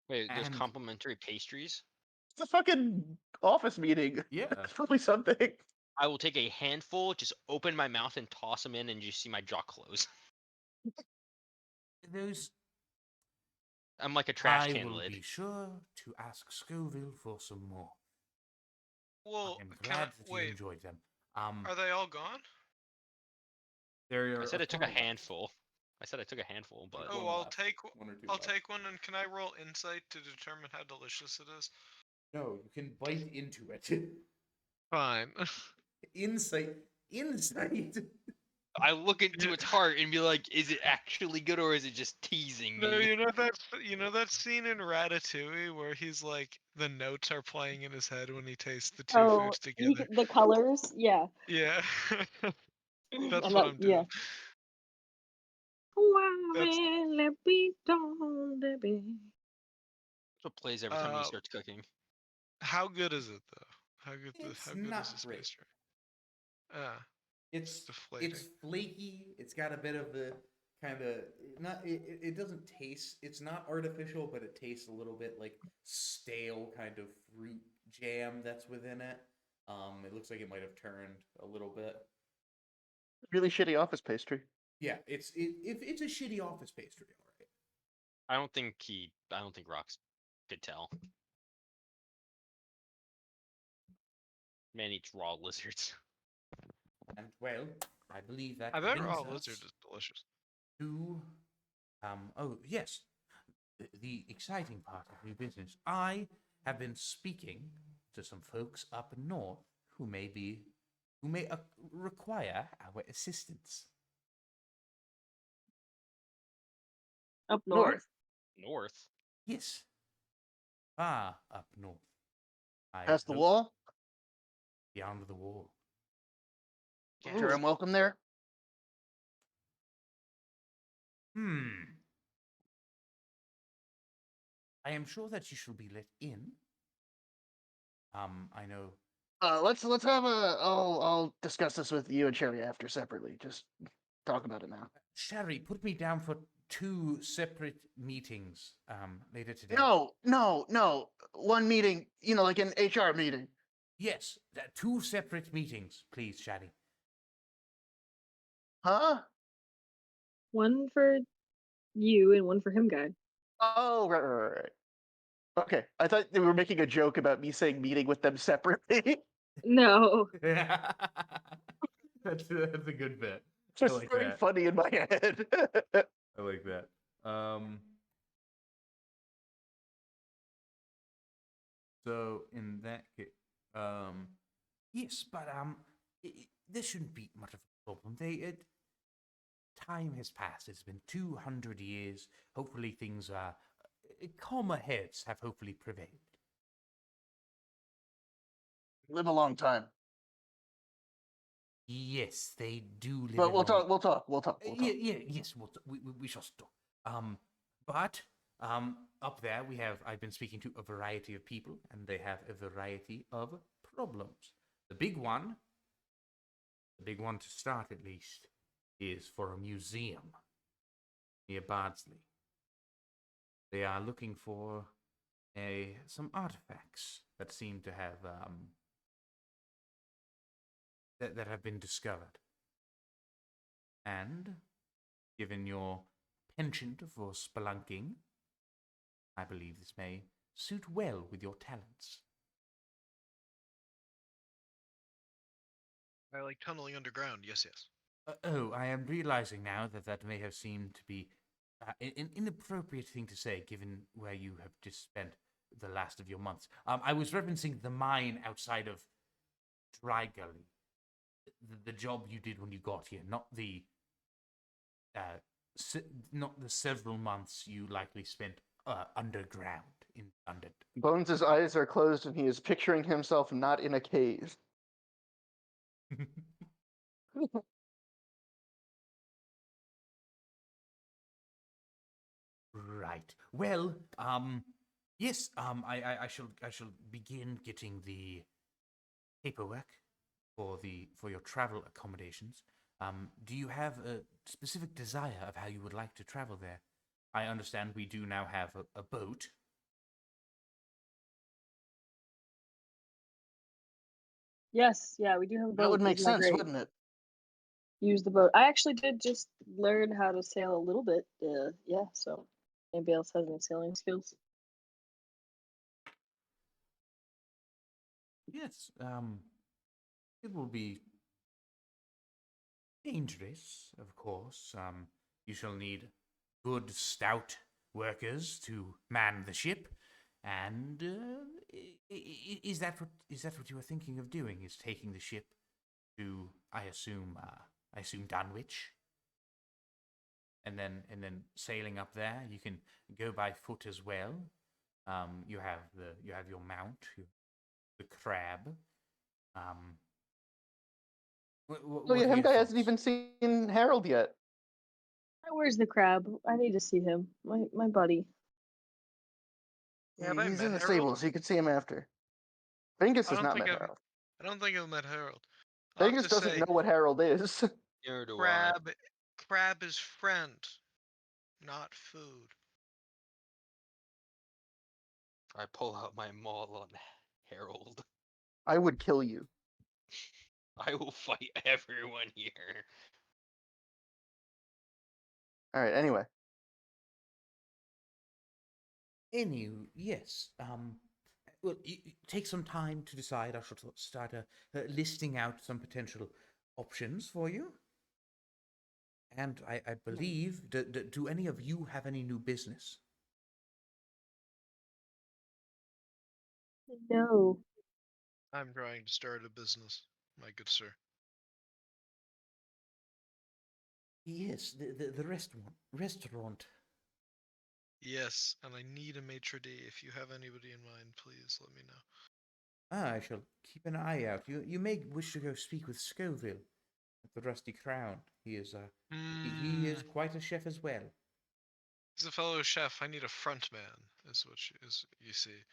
Wait, there's And- complimentary pastries? It's a fucking office meeting. Yeah. It's probably something. I will take a handful, just open my mouth and toss them in, and you see my jaw close. Those I'm like a trash I can will lid. be sure to ask Scoville for some more. Well, I am can I, glad that you wait, enjoyed them. are they all gone? There I said I took a handful. I said I took a handful, but Oh, one I'll left. take One or two I'll left. take one, and can I roll insight to determine how delicious it is? No, you can bite into it. Fine. Insight. I look into its heart and be like, is it actually good or is it just teasing No, me? you know that scene in Ratatouille where he's like the notes are playing in his head when he tastes the two Oh, foods together. the colors, yeah. Yeah. That's And what that- I'm doing. That's- That's what plays every time he starts cooking. How good is it though? It's How good not is this great. pastry? Ah, It's deflating. it's flaky. It's got a bit of the kind of not. It doesn't taste. It's not artificial, but it tastes a little bit like stale kind of fruit jam that's within it. It looks like it might have turned a little bit. Really shitty office pastry. Yeah, if it's a shitty office pastry, all right. I don't think Rox could tell. Man eats raw lizards. And well, I believe that I bet brings raw us lizard is delicious. to oh yes, the exciting part of new business. I have been speaking to some folks up north who may require our assistance. Up north. North. Yes, far up north. I Past the hope wall. beyond the wall. Sure, I'm welcome there. I am sure that you shall be let in. I know. Let's have a. I'll discuss this with you and Sherry after separately. Just talk about it now. Sherry, put me down for 2 separate meetings later today. No. One meeting, like an HR meeting. Yes, 2 separate meetings, please, Sherry. Huh? One for you and one for him, guy. Oh, right. Okay, I thought they were making a joke about me saying meeting with them separately. No. That's a good bit. Just like very that. funny in my head. I like that. So in that case, yes, but this shouldn't be much of a problem. Time has passed. It's been 200 years. Hopefully, things are calmer heads have hopefully prevailed. Live a long time. Yes, they do live. But a we'll long- talk. We'll talk. Yeah, yes, we shall talk. But Up there we have. I've been speaking to a variety of people, and they have a variety of problems. The big one to start at least, is for a museum near Bardsley. They are looking for some artifacts that seem to have that have been discovered. And given your penchant for spelunking, I believe this may suit well with your talents. I like tunneling underground. Yes, yes. I am realizing now that may have seemed to be an inappropriate thing to say, given where you have just spent the last of your months. I was referencing the mine outside of Dry Gully, the job you did when you got here, not the several months you likely spent underground in London. Bones' eyes are closed and he is picturing himself not in a cave. Right. Well, yes, I shall begin getting the paperwork for your travel accommodations. Do you have a specific desire of how you would like to travel there? I understand we do now have a boat. Yes, yeah, we do have a boat. That would make Isn't that sense, great? wouldn't it? Use the boat. I actually did just learn how to sail a little bit. Yeah, so anybody else has any sailing skills? Yes, it will be dangerous, of course. You shall need good, stout workers to man the ship. And is that what you were thinking of doing? Is taking the ship to, I assume Dunwich, and then sailing up there? You can go by foot as well. You have your mount, the crab. Oh yeah, him guy hasn't even seen Harold yet. Where's the crab? I need to see him. My buddy. Yeah, have I He's met in the Harold? stable, so you can see him after. Vengus I has don't not think met I've. Harold. I don't think I've met Harold. I'll have Vengus to doesn't say, know what Harold is. Neither do I. crab is friend, not food. I pull out my maul on Harold. I would kill you. I will fight everyone here. Alright, anyway. Yes. Well, take some time to decide. I shall start listing out some potential options for you. And I believe, do any of you have any new business? No. I'm trying to start a business, my good sir. Yes, the restaurant. Yes, and I need a maitre d'. If you have anybody in mind, please let me know. I shall keep an eye out. You may wish to go speak with Scoville at the Rusty Crown. He is he is quite a chef as well. He's a fellow chef. I need a front man, is what you see.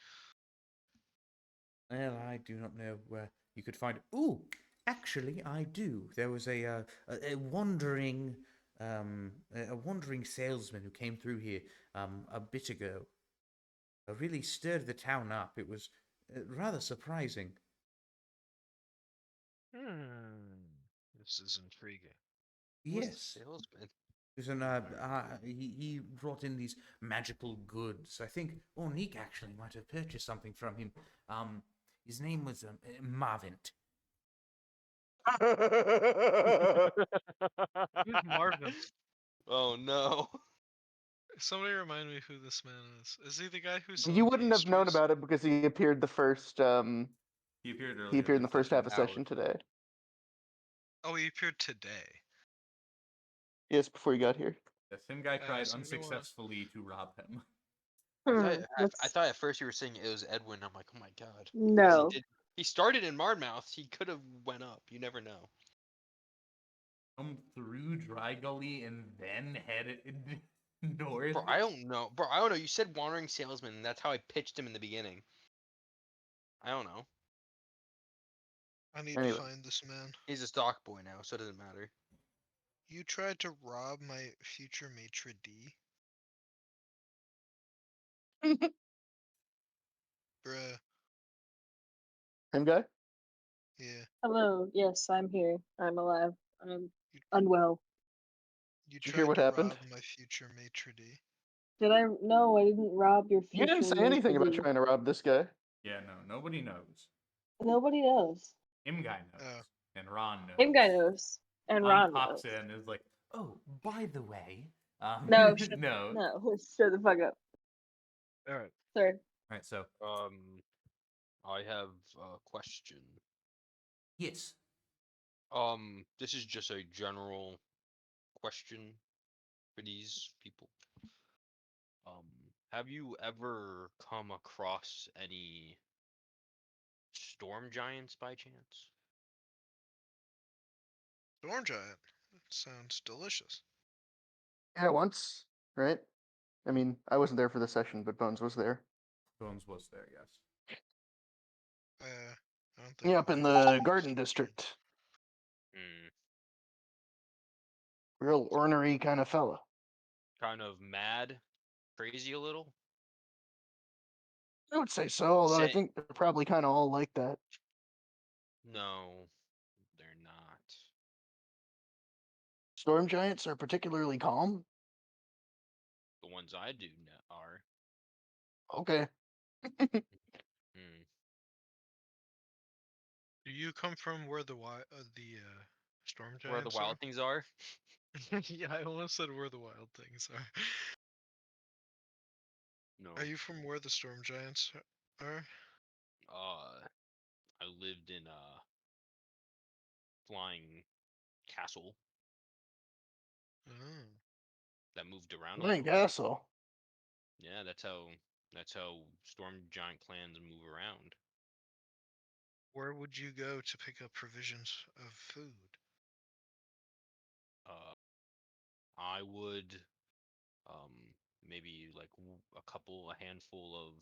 Well, I do not know where you could find it. Ooh, actually, I do. There was a wandering salesman who came through here a bit ago. Really stirred the town up. It was rather surprising. This is intriguing. Who's the Yes. salesman? He brought in these magical goods. I think Ornique actually might have purchased something from him. His name was Marvint. Who's Marvin? Oh no. Somebody remind me who this man is. Is he the guy who's You wouldn't have known about it because he appeared the first He appeared earlier. he appeared in the this first half of hour. session today. Oh, he appeared today. Yes, before you got here. The same guy tried somebody wanna- unsuccessfully to rob him. I thought at first you were saying it was Edwin. I'm like, oh my god. 'Cause No. He started in Marmouth. He could have went up. You never know. Come through Dry Gully and then headed. North. Bro, I don't know. Bro, I don't know. You said wandering salesman, and that's how I pitched him in the beginning. I don't know. I need Anyway. to find this man. He's a stock boy now, so it doesn't matter. You tried to rob my future maitre d'? Bruh. Him guy? Yeah. Hello. Yes, I'm here. I'm alive. I'm You, unwell. you you hear tried what to happened? rob my future maitre d'. Did I? No, I didn't rob your You didn't future say anything about maitre d'. trying to rob this guy. Yeah, no, nobody knows. Nobody knows. Him guy knows, Oh. and Ron knows. Him guy knows, and Ron pops knows. in and is like, "Oh, by the way, No, shut, no." no, shut the fuck up, Alright. sir. Right, so I have a question. yes, This is just a general question for these people. Have you ever come across any storm giants by chance? Storm Giant. That sounds delicious. Yeah, once, right? I mean, I wasn't there for the session, but Bones was there. Bones was there. Yes. I don't think Yeah, up I've in ever the seen Garden this. District. Hmm. Real ornery kind of fella. Kind of mad, crazy a little. I would say so, although I Say think they're probably kind of all like that. no, they're not. Storm giants are particularly calm. The ones I do are. Okay. Hmm. Do you come from where the Storm Giants Where the wild things are. are? Yeah, I almost said where the wild things are. No. Are you from where the Storm Giants are? I lived in a flying castle Oh. that moved around a Flying little bit. castle. Yeah, that's how storm giant clans move around. Where would you go to pick up provisions of food? I would maybe like a handful of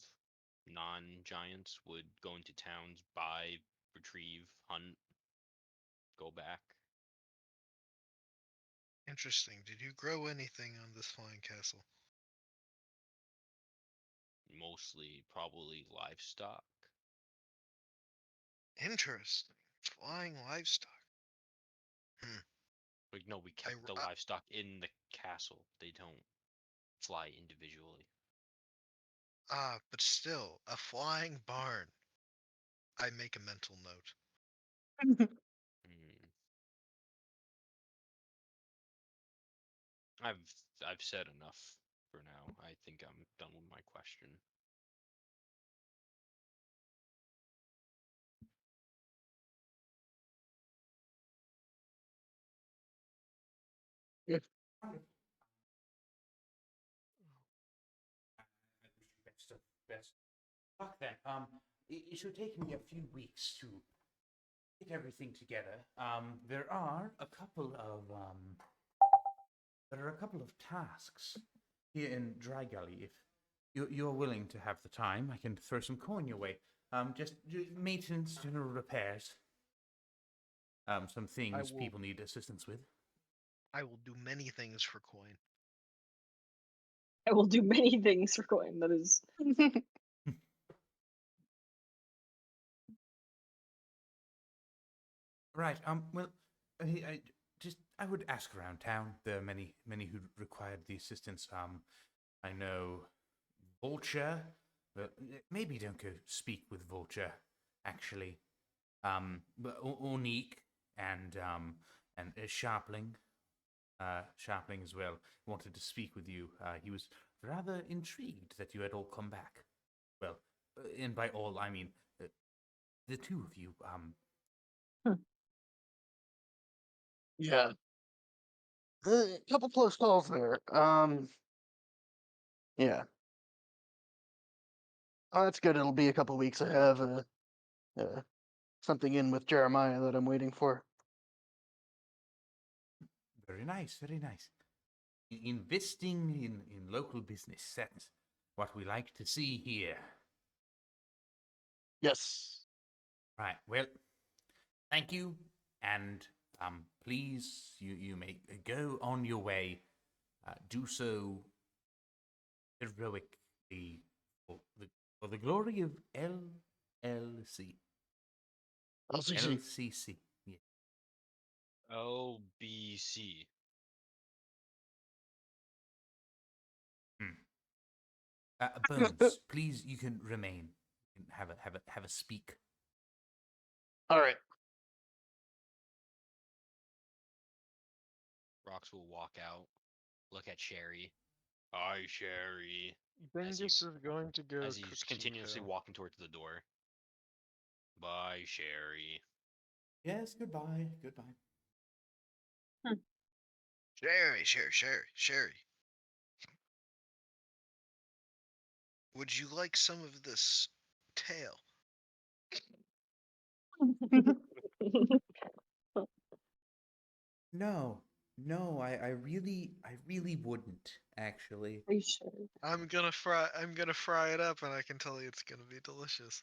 non-giants would go into towns, buy, retrieve, hunt, go back. Interesting. Did you grow anything on this flying castle? Mostly probably livestock. Interesting. Flying livestock. Like no, we kept the livestock in the castle. They don't fly individually. But still, a flying barn. I make a mental note. Hmm. I've said enough for now. I think I'm done with my question. Yeah. Best luck then. It should take me a few weeks to get everything together. There are a couple of tasks here in Dry Gully. If you're willing to have the time, I can throw some coin your way. Just maintenance, general repairs. Some things will- people need assistance with. I will do many things for coin. I will do many things for coin. That is. Right. Well, I would ask around town. There are many who required the assistance. I know Vulture, but maybe don't go speak with Vulture. Actually, but Ornique and Sharpling, Sharpling as well wanted to speak with you. He was rather intrigued that you had all come back. Well, and by all I mean the two of you. Yeah. A couple close calls there. Yeah. Oh, that's good. It'll be a couple weeks. I have something in with Jeremiah that I'm waiting for. Very nice, very nice. investing in local business. That's what we like to see here. Yes. Right. Well, thank you, and please, you may go on your way. Do so heroically for the glory of LLC. LCC. LCC. Yeah. LBC. Bones, please, you can remain. You can have a speak. All right. Rox will walk out, look at Sherry. Hi, Sherry. As Dingus is going to go As cook he's some continuously kale. walking towards the door. Bye, Sherry. Yes, goodbye. Goodbye. Sherry. Would you like some of this tail? No, I really wouldn't, actually. Are you sure? I'm gonna fry it up, and I can tell you it's gonna be delicious.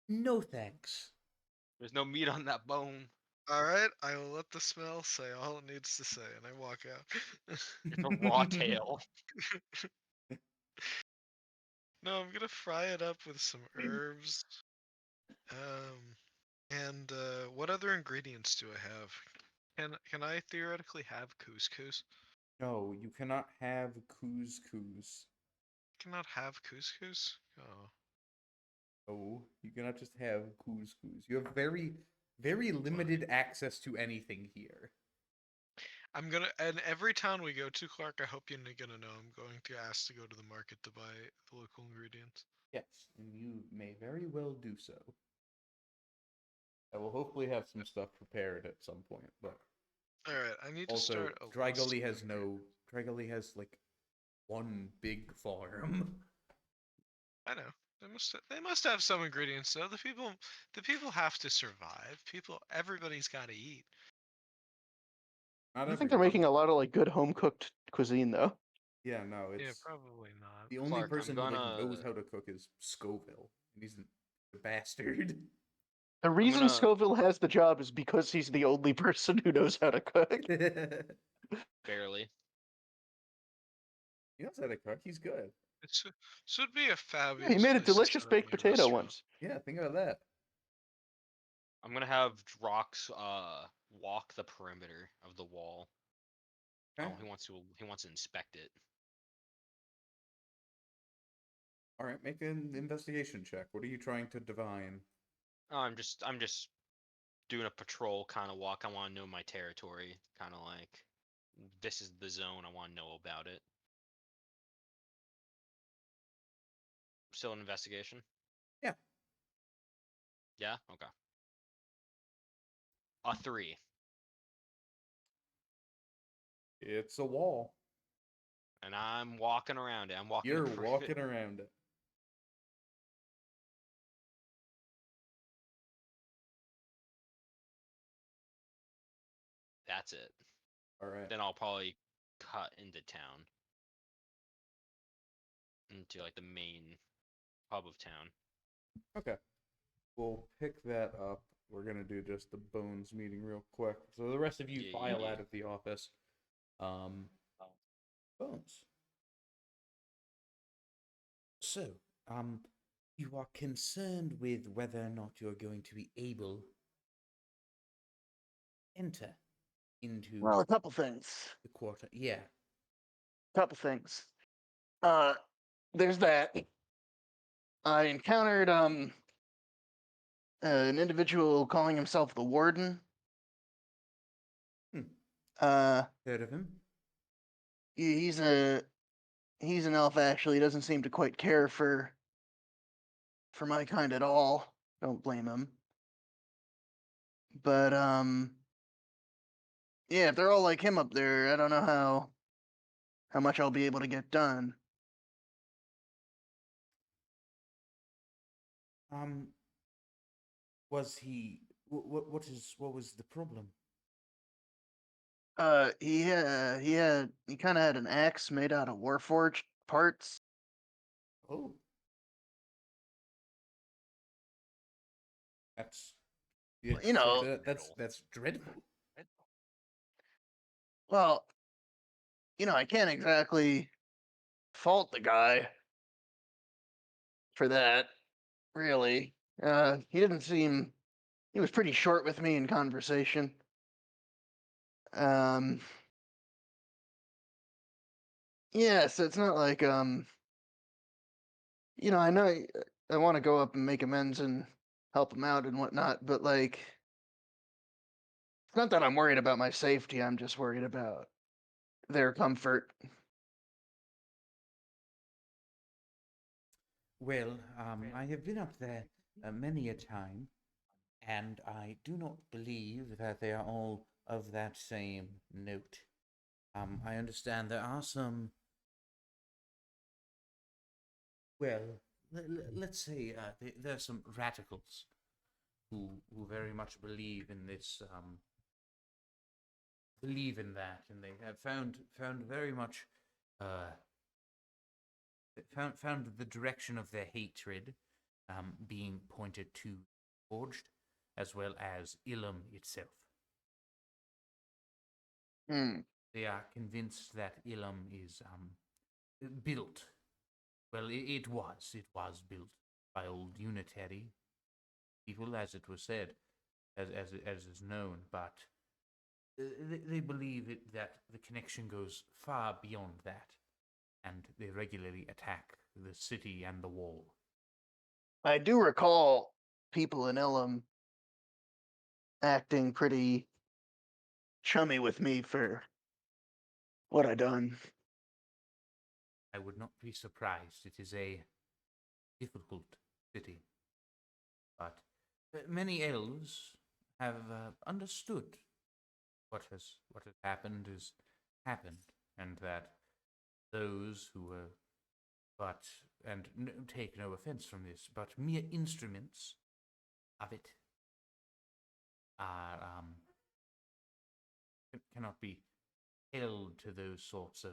No thanks. There's no meat on that bone. All right, I will let the smell say all it needs to say, and I walk out. It's a raw tail. No, I'm gonna fry it up with some herbs. And what other ingredients do I have? Can I theoretically have couscous? No, you cannot have couscous. Cannot have couscous? Oh. No, you cannot just have couscous. You have very limited access to anything here. And every town we go to, Clark, I hope you're gonna know I'm going to ask to go to the market to buy the local ingredients. Yes, and you may very well do so. I will hopefully have some stuff prepared at some point, but Alright, I need to also start a Dry list Gully of has Dry Gully has like one big farm. I know. They must have some ingredients though. The people have to survive. Everybody's gotta eat. Not I think they're everyone. making a lot of like good home cooked cuisine though. Yeah, no, Yeah, it's probably not. the only Clark, I'm person who like knows gonna- how to cook is Scoville, and he's a bastard. The reason gonna- Scoville has the job is because he's the only person who knows how to cook. Barely. He knows how to cook. He's good. This would be a fabulous. Yeah, he made a place to delicious set up baked your potato restaurant. once. Yeah, think about that. I'm gonna have Rox walk the perimeter of the wall. Okay. He wants to inspect it. All right, make an investigation check. What are you trying to divine? Oh, I'm just doing a patrol kind of walk. I want to know my territory, kind of like this is the zone. I want to know about it. Still an investigation? Yeah. Yeah? Okay. A 3. It's a wall. And I'm walking around it. I'm walking the You're perimeter. walking around it. That's it. All right. Then I'll probably cut into town. Into like the main hub of town. Okay. We'll pick that up. We're gonna do just the bones meeting real quick. So the rest of you Yeah, file yeah. out of the office. Bones. So, you are concerned with whether or not you're going to be able to enter into Well, a couple things. the quarter. Yeah. Couple things. There's that. I encountered an individual calling himself the Warden. Hmm. Heard of him? He's an elf actually. He doesn't seem to quite care for my kind at all. Don't blame him. But yeah, if they're all like him up there, I don't know how much I'll be able to get done. Was he? What was the problem? He kind of had an axe made out of warforged parts. Oh. That's Well, yes, that's dreadful. Well, I can't exactly fault the guy for that, really. He didn't seem. He was pretty short with me in conversation. Um, yeah, so it's not like I know I want to go up and make amends and help him out and whatnot, but like, it's not that I'm worried about my safety. I'm just worried about their comfort. Well, I have been up there many a time, and I do not believe that they are all of that same note. I understand there are some. Well, let's say there are some radicals who very much believe in this. Believe in that, and they have found very much. Found the direction of their hatred being pointed to Forged, as well as Ilum itself. Hmm. They are convinced that Ilum is built. Well, it was built by old unitary people, as it was said, as is known. But they believe that the connection goes far beyond that, and they regularly attack the city and the wall. I do recall people in Ilum acting pretty chummy with me for what I done. I would not be surprised. It is a difficult city, but many elves have understood what has happened is happened, and that those who were take no offense from this, but mere instruments of it are cannot be held to those sorts of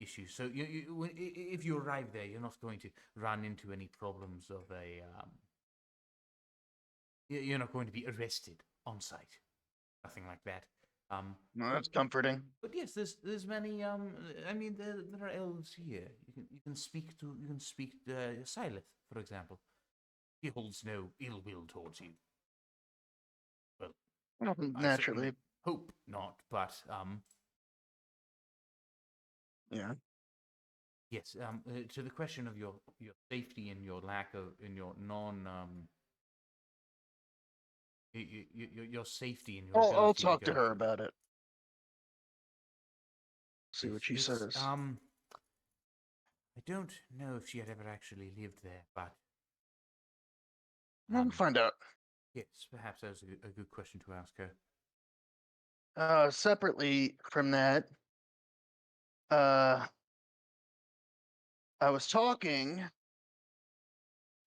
issues. So if you arrive there, you're not going to run into any problems of a. You're not going to be arrested on site. Nothing like that. No, that's comforting. But yes, there's many. I mean, there are elves here. You can speak Silith, for example. He holds no ill will towards you. Well, Well, I naturally, certainly hope not. But yeah. yes. To the question of your safety and your lack of your your safety and your I'll ability talk to to go. her about it. See what she It's, says. I don't know if she had ever actually lived there, but We'll find out. yes, perhaps that was a good question to ask her. Separately from that, I was talking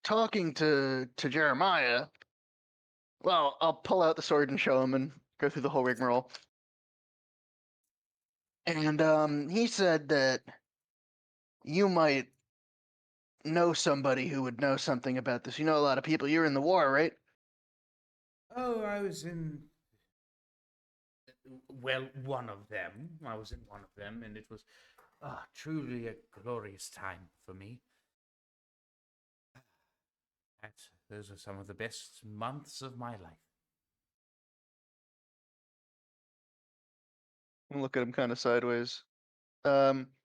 to Jeremiah. Well, I'll pull out the sword and show him and go through the whole rigmarole. And he said that you might know somebody who would know something about this. You know a lot of people. You're in the war, right? Oh, I was in. Well, one of them. I was in one of them, and it was truly a glorious time for me. Those are some of the best months of my life. I'll look at him kind of sideways. But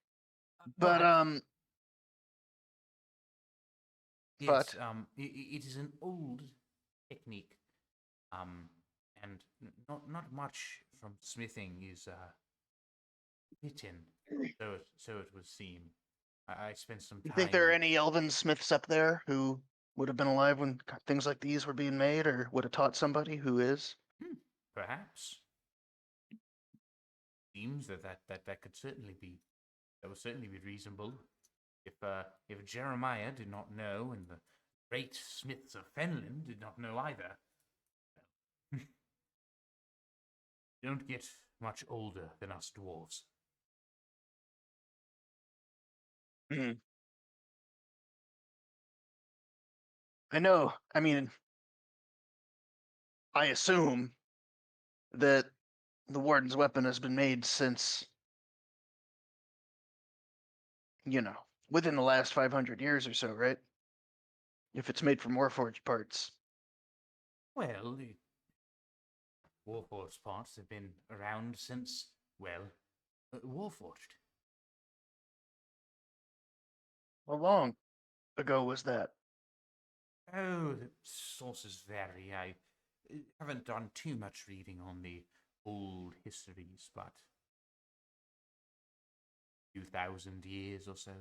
yes, it is an old technique, and not much from smithing is written, so it would seem. I spent some time. you think there are any elven smiths up there who would have been alive when things like these were being made, or would have taught somebody who is? Perhaps. Seems that could certainly be. That would certainly be reasonable. If Jeremiah did not know, and the great smiths of Fenland did not know either, you don't get much older than us dwarves. Mhm. I know. I mean, I assume that the warden's weapon has been made since, within the last 500 years or so, right? If it's made from Warforged parts. Well, the Warforged parts have been around since, well, Warforged. How long ago was that? Oh, the sources vary. I haven't done too much reading on the old histories, but 2,000 years or so,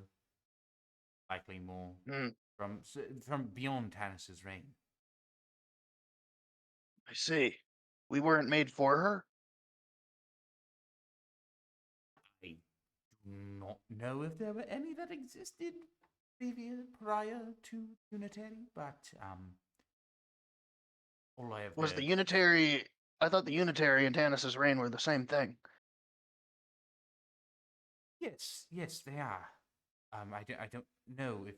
likely more, Hmm, from beyond Tanis's reign. I see. We weren't made for her? I do not know if there were any that existed prior to Unitary, but all I have Was the heard. Unitary... I thought the Unitary and Tanis's reign were the same thing. Yes, yes, they are. I don't know if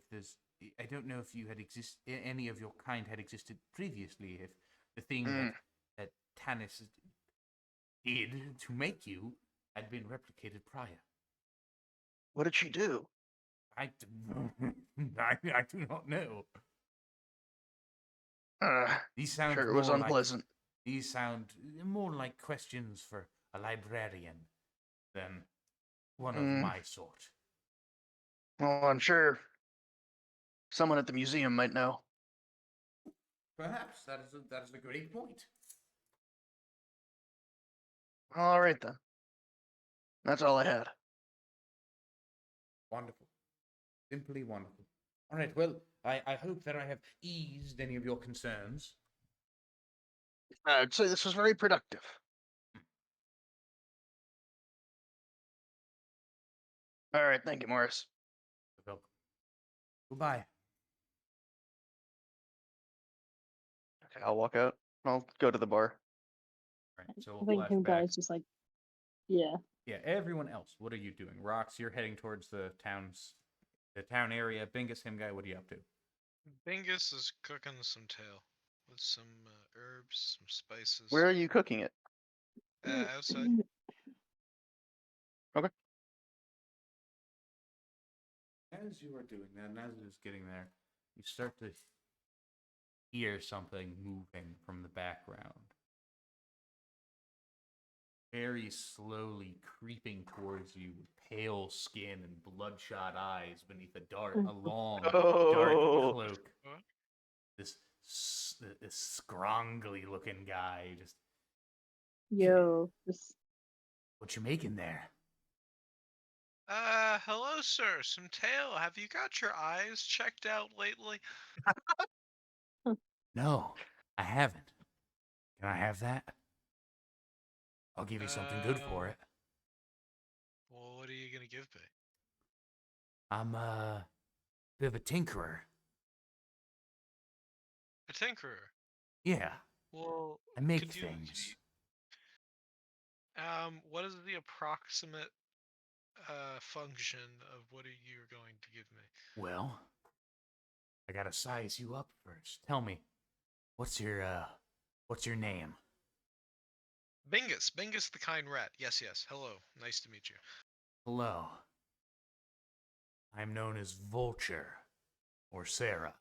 I don't know if you had any of your kind had existed previously. If the thing Hmm. that Tanis did to make you had been replicated prior. What did she do? I I do not know. These sound Sure, it was more like unpleasant. these sound more like questions for a librarian than one of Hmm. my sort. Well, I'm sure someone at the museum might know. Perhaps that is a great point. All right, then. That's all I had. Wonderful. Simply wonderful. All right, well, I hope that I have eased any of your concerns. I'd say this was very productive. All right, thank you, Morris. You're welcome. Goodbye. Okay, I'll walk out. I'll go to the bar. All right, so I we'll think him flashback. guy's just like, yeah. Yeah, everyone else, what are you doing? Rox, you're heading towards the town area. Bingus, him guy, what are you up to? Bingus is cooking some tail with some herbs, some spices. Where are you cooking it? Outside. Okay. As you are doing that, and as it is getting there, you start to hear something moving from the background. Very slowly creeping towards you with pale skin and bloodshot eyes beneath a long, dark Oh. cloak. What? This scrongly looking guy. Just, Yo, this what you making there? Hello, sir. Some tail. Have you got your eyes checked out lately? No, I haven't. Can I have that? I'll give you something good for it. Well, what are you gonna give me? I'm a bit of a tinkerer. A tinkerer. Yeah, Well, I make could you- things. What is the approximate function of what are you going to give me? Well, I gotta size you up first. Tell me, what's your name? Bingus. Bingus the kind rat. Yes, yes. Hello. Nice to meet you. Hello. I'm known as Vulture or Sarah.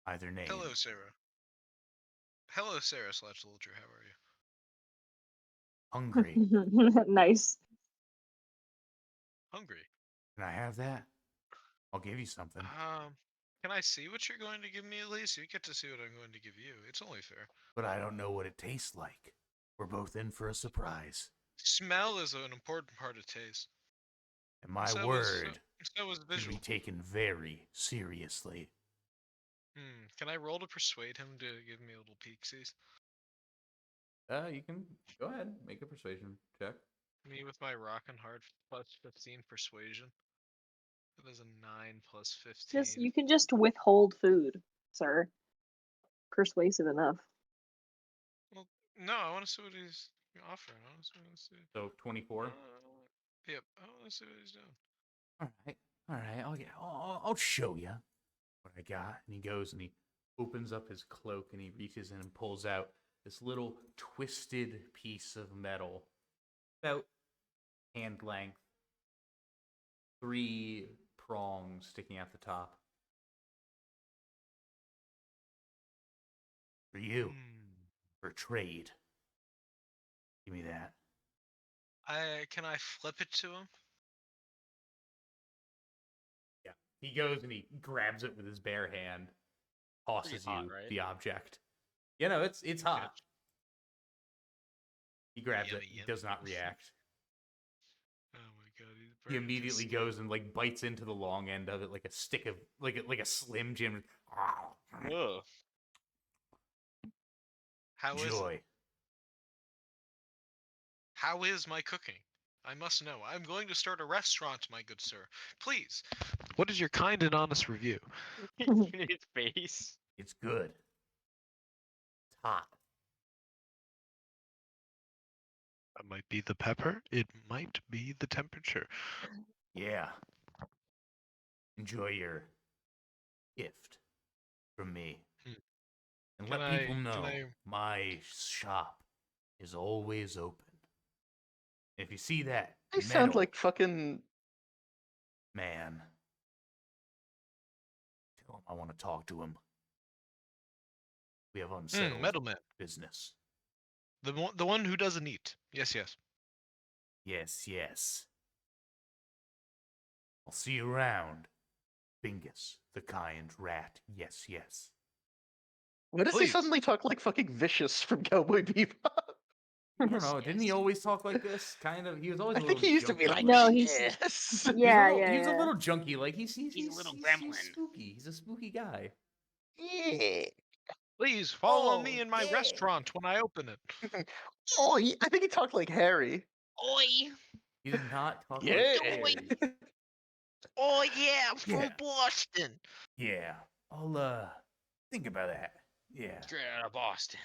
Either name. Hello, Sarah. Hello, Sarah / Vulture. How are you? Hungry. nice. Hungry. Can I have that? I'll give you something. Can I see what you're going to give me at least? You get to see what I'm going to give you. It's only fair. But I don't know what it tastes like. We're both in for a surprise. Smell is an important part of taste. And my So word is should visual. be taken very seriously. Can I roll to persuade him to give me a little peeksies? You can go ahead, make a persuasion check. Me with my rockin' hard plus 15 persuasion. That is a 9 plus 15. You can just withhold food, sir. Persuasive enough. Well, no, I want to see what he's. offering. Honestly, let's see. So 24. Yep. Oh, let's see what he's doing. All right, all right. I'll show you what I got. And he goes and he opens up his cloak and he reaches in and pulls out this little twisted piece of metal, about hand length, 3 prongs sticking out the top. For you, for trade. Give me that. Can I flip it to him? Yeah. He goes and he grabs it with his bare hand, tosses hot, you right? the object. You know, it's hot. He grabs Yummy, it. He yummy. does not react. Oh my god, he's He burning his immediately skin. goes and like bites into the long end of it like a stick of like a Slim Jim. Ugh. How is Joy. how is my cooking? I must know. I'm going to start a restaurant, my good sir. Please. What is your kind and honest review? His face. It's good. It's hot. That might be the pepper. It might be the temperature. Yeah. Enjoy your gift from me. Hmm. And Can let people I- know can I- my shop is always open. If you see that They sound metal like fucking. man, tell him I want to talk to him. We have unsettled Metalman. business. The one who doesn't eat. Yes, yes. Yes, yes. I'll see you around. Bingus, the kind rat. Yes, yes. Why does he Please. suddenly talk like fucking Vicious from Cowboy Bebop? I don't know. Didn't he always talk like this? Kind of. He was always. I think he used to be like, No, he's- yes. Yeah, He was a yeah. little junky. Like he's a little He's gremlin. spooky. He's a spooky guy. Yeah. Please follow Oh, me in my yeah. restaurant when I open it. Oh, I think he talked like Harry. Oi! He did not talk Yeah. like Harry. Oh yeah, I'm from Yeah. Boston. Yeah. I'll think about that. Yeah. Straight out of Boston.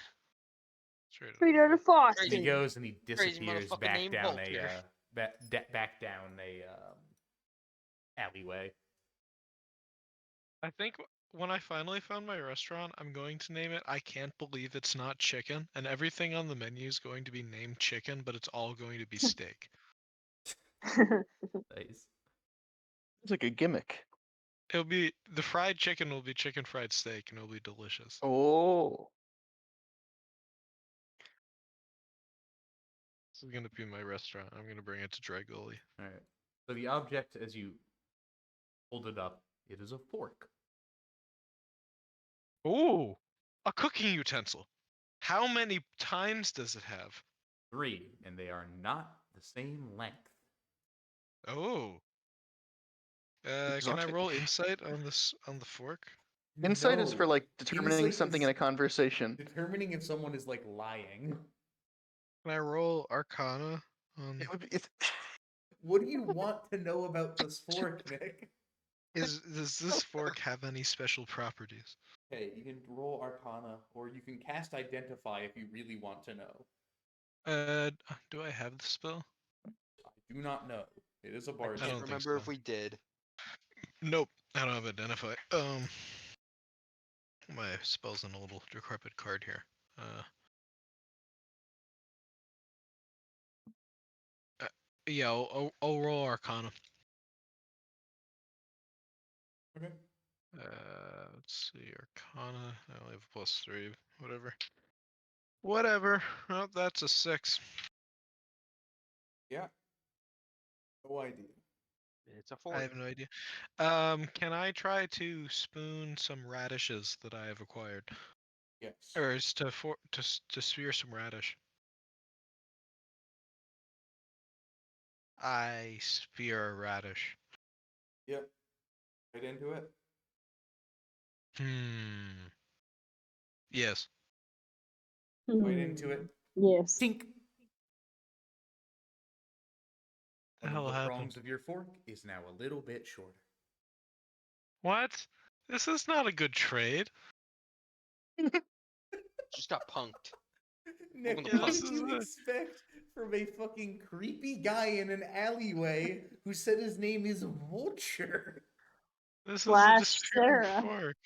Straight Straight out of And he Boston. goes and he Crazy disappears motherfucker back named down Volker. back down a alleyway. I think when I finally found my restaurant, I'm going to name it I Can't Believe It's Not Chicken, and everything on the menu is going to be named chicken, but it's all going to be steak. Nice. It's like a gimmick. It'll be the fried chicken will be chicken fried steak, and it'll be delicious. Oh. This is gonna be my restaurant. I'm gonna bring it to Dry Gully. All right. So the object, as you hold it up, it is a fork. Ooh, a cooking utensil. How many tines does it have? 3, and they are not the same length. Oh. Can I Exotic. roll insight on this on the fork? Insight is for No. like determining Insight something in is a conversation. determining if someone is like lying. Can I roll Arcana on? It would be, it's, What do you want to know about this fork, Nick? Does this fork have any special properties? Okay, you can roll Arcana, or you can cast Identify if you really want to know. Do I have the spell? I do not know. It is a I bard. don't can't think remember if so. we did. Nope, I don't have identify. My spell's in a little decrepit card here. Yeah, I'll roll Arcana. Okay. Let's see, Arcana. I only have a +3. Whatever. Whatever. Oh, that's a 6. Yeah. No idea. It's a I fork. have no idea. Can I try to spoon some radishes that I have acquired, Yes. or is to spear some radish? I spear a radish. Yep. Right into it. Yes. Right into it. Yes. Tink. The One hell of the happened? prongs of your fork is now a little bit shorter. What? This is not a good trade. Just got punked. Nick, Open the what pub. did you expect from a fucking creepy guy in an alleyway who said his name is Vulture? This is a Slash disappearing Sarah. fork.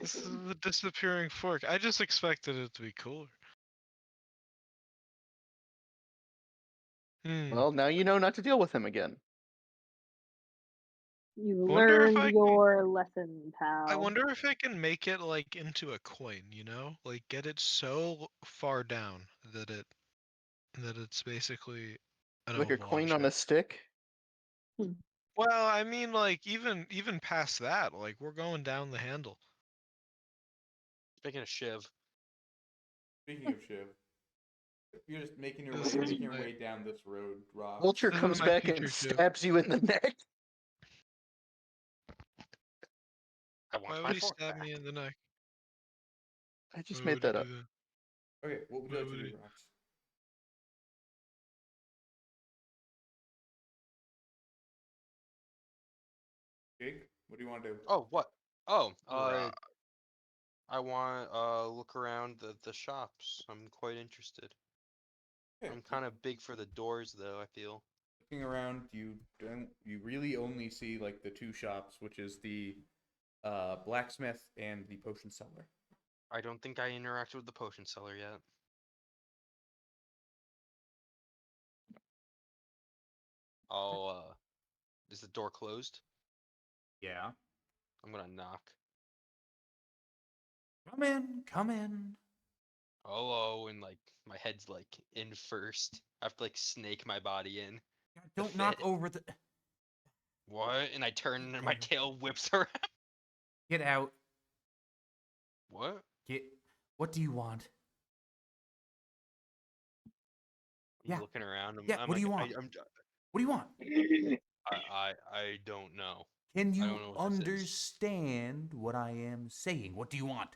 This is the disappearing fork. I just expected it to be cooler. Well, now you know not to deal with him again. You Wonder if learned I can- your lesson, pal. I wonder if I can make it like into a coin, you know? Like get it so far down that it's basically an Like a oval coin on a shape. stick. Well, I mean like even past that, like we're going down the handle. Speaking of Shiv, Speaking of Shiv, you're just making This is making your my- way down this road, Rob. Vulture This is comes my back future and Shiv. stabs you in the neck. I Why want would my he fork stab back. me in the neck? I just Why made would he that up. do that? Okay, what would you Why like to would do, he? Rox? Jake, what do you want to do? Oh, what? Oh, Right. I want look around the shops. I'm quite interested. Okay, I'm kind of big for the doors though, I feel. looking around, you really only see like the two shops, which is the blacksmith and the potion seller. I don't think I interacted with the potion seller yet. Is the door closed? Yeah. I'm gonna knock. Come in, come in. Hello, and like my head's like in first. I have to like snake my body in. God, don't knock fit. over the. What? And I turn and my There. tail whips around. Get out. What? Get. What do you want? I'm Yeah. looking around. Yeah, I'm what do you like, want? What do you want? I don't know. Can I you don't know what this is. understand what I am saying? What do you want?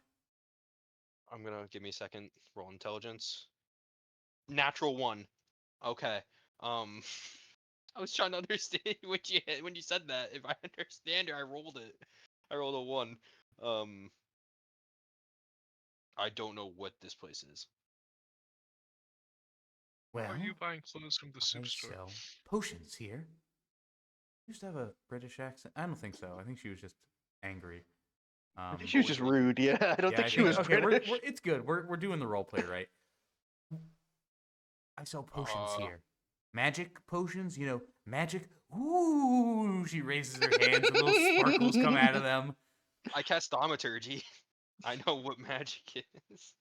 I'm gonna give me a second. Roll intelligence. Natural 1. Okay. I was trying to understand when you said that. If I understand it, I rolled it. I rolled a 1. I don't know what this place is. Well, Are you buying clothes from the soup I store? sell potions here. Used to have a British accent. I don't think so. I think she was just angry. I think she was just Always rude. Yeah, I don't Yeah, think I she think- was okay, British. it's good. We're doing the role play right. I sell potions here. Magic potions, you know, magic. Ooh, she raises her hands and little sparkles come out of them. I cast thaumaturgy. I know what magic is.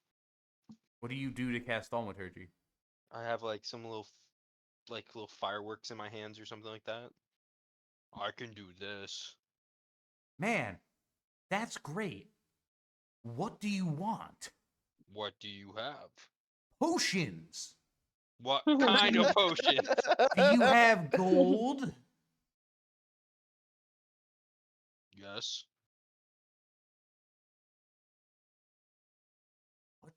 What do you do to cast thaumaturgy? I have like some little fireworks in my hands or something like that. I can do this. Man, that's great. What do you want? What do you have? Potions. What kind of potions? Do you have gold? Yes. What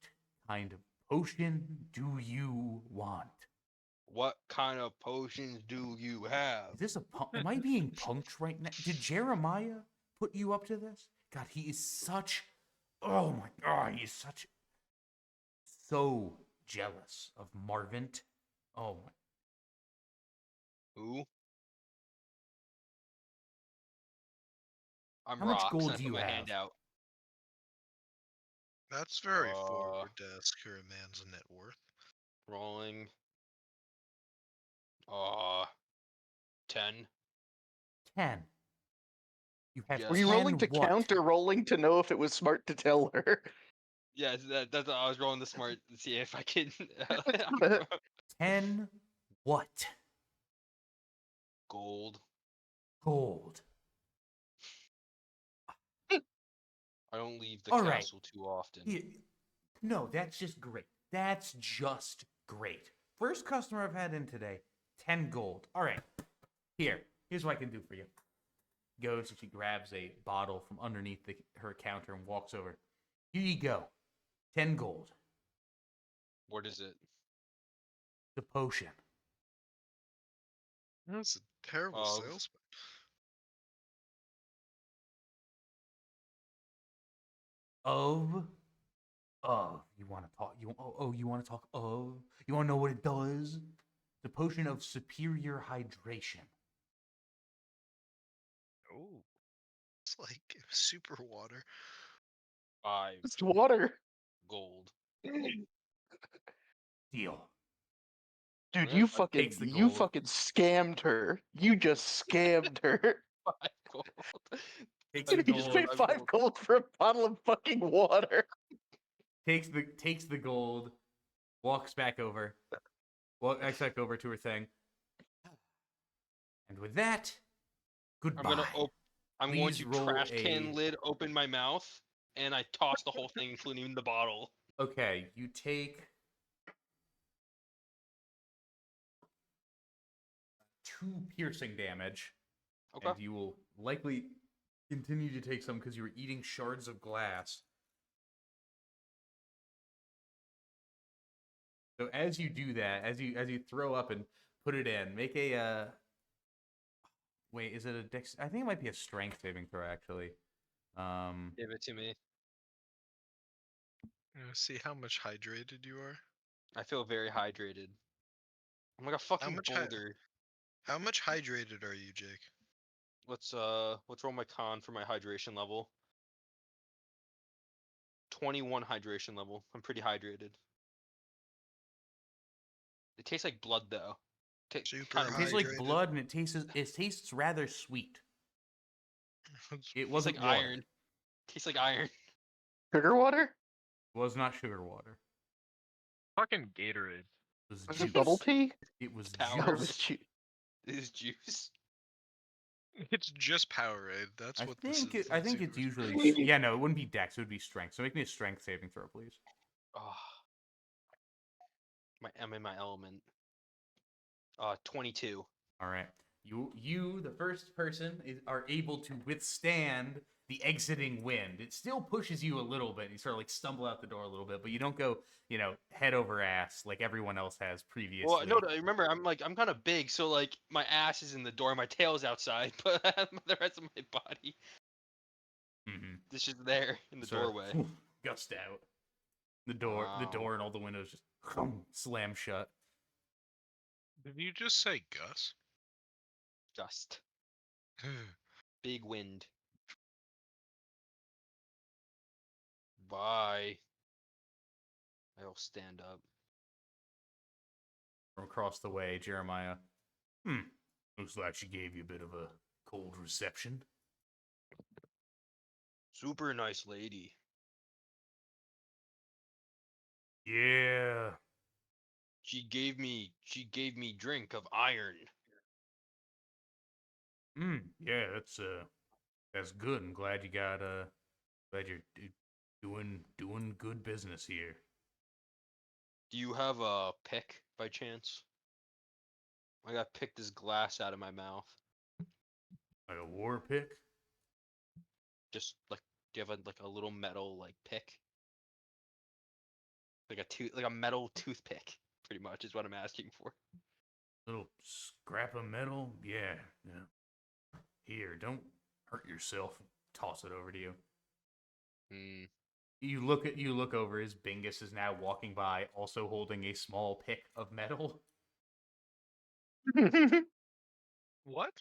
kind of potion do you want? What kind of potions do you have? Is this a am I being punked right now? Did Jeremiah put you up to this? God, he is such. Oh my God, he is so jealous of Marvin. Oh my. Who? I'm How much Rox, gold and I do put you my have? hand out. That's very Uh, forward to ask her a man's net worth. Rolling. 10. 10. You have Yes. Were you rolling 10 to what? count or rolling to know if it was smart to tell her? Yeah, that's I was rolling the smart to see if I can. 10 what? Gold. Gold. I don't leave the All right. castle too often. No, that's just great. That's just great. First customer I've had in today, 10 gold. All right. Here's what I can do for you. Goes and she grabs a bottle from underneath her counter and walks over. Here you go. 10 gold. What is it? The potion. That's a terrible Of- salesman. Of You want to talk? You want to talk? You want to know what it does? The potion of superior hydration. Oh, it's like super water. 5 It's water. gold. Deal. Dude, Yeah, you five takes the you gold. fucking scammed her. You just scammed her. 5 gold. Takes Five the You just gold. paid 5 gold for a bottle of fucking water. Takes the gold. Walks back over. Walks back over to her thing. And with that, goodbye. I'm going Please to roll trash can a- lid open my mouth, and I toss the whole thing, including the bottle. Okay, you take 2 piercing damage, Okay. and you will likely continue to take some because you were eating shards of glass. So as you do that, as you throw up and put it in, make a wait, is it a dex? I think it might be a strength saving throw actually. Give it to me. See how much hydrated you are. I feel very hydrated. I'm like a fucking much boulder. How much hydrated are you, Jake? Let's roll my con for my hydration level. 21 hydration level. I'm pretty hydrated. It tastes like blood though. Super It tastes like hydrated. blood, and it tastes rather sweet. It Tastes wasn't like water. iron. Tastes like iron. Sugar water? It was not sugar water. Fucking Gatorade. It was Was juice. it bubble tea? It was Power. No, it juice. was cheap. It is juice. It's just Powerade. That's I what this think is. I Let's think see it's which usually one. yeah, no, it wouldn't be dex, it would be strength. So make me a strength saving throw, please. Oh. I'm in my element. 22. All right. You the first person are able to withstand the exiting wind. It still pushes you a little bit. You sort of like stumble out the door a little bit, but you don't go, head over ass like everyone else has previously. Well, no, remember I'm kind of big, so like my ass is in the door, my tail's outside, but the rest of my body Mm-hmm. is just there in the Sort of doorway. gust out. The door Wow. and all the windows just slam shut. Did you just say Gus? Gust. Big wind. Bye. I'll stand up. From across the way, Jeremiah. Looks like she gave you a bit of a cold reception. Super nice lady. Yeah. She gave me drink of iron. Yeah, that's good. I'm glad glad you're doing good business here. Do you have a pick by chance? I got picked this glass out of my mouth. Like a war pick? Just like, do you have a little metal like pick? Like a metal toothpick, pretty much is what I'm asking for. Little scrap of metal? Yeah. Here, don't hurt yourself. Toss it over to you. You look over as Bingus is now walking by, also holding a small pick of metal. What?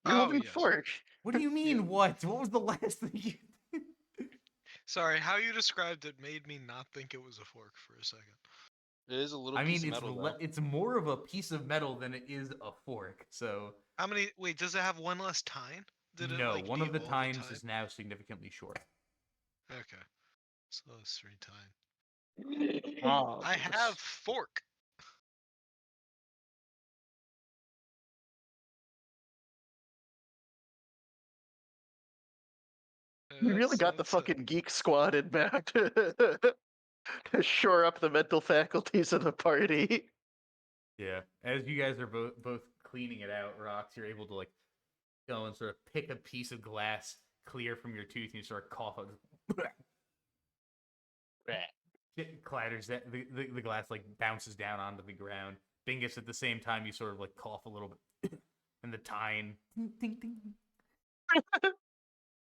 You're Oh, holding yes. fork. What do you mean, what? What was the last thing you did? Sorry, how you described it made me not think it was a fork for a second. It is a little I piece mean, of metal, though. it's more of a piece of metal than it is a fork, so... How many? Wait, does it have one less tine? Did it, No, like, one of the de-evolve a times tine? is now significantly short. Okay, so it's 3 tine. Ah, I have fork. You really got the That's it. fucking geek squad in back to shore up the mental faculties of the party. Yeah, as you guys are both cleaning it out, Rox, you're able to like go and sort of pick a piece of glass clear from your tooth, and you start coughing. It clatters. The glass like bounces down onto the ground. Bingus, at the same time, you sort of like cough a little bit, and the tine. Ding, ding, ding.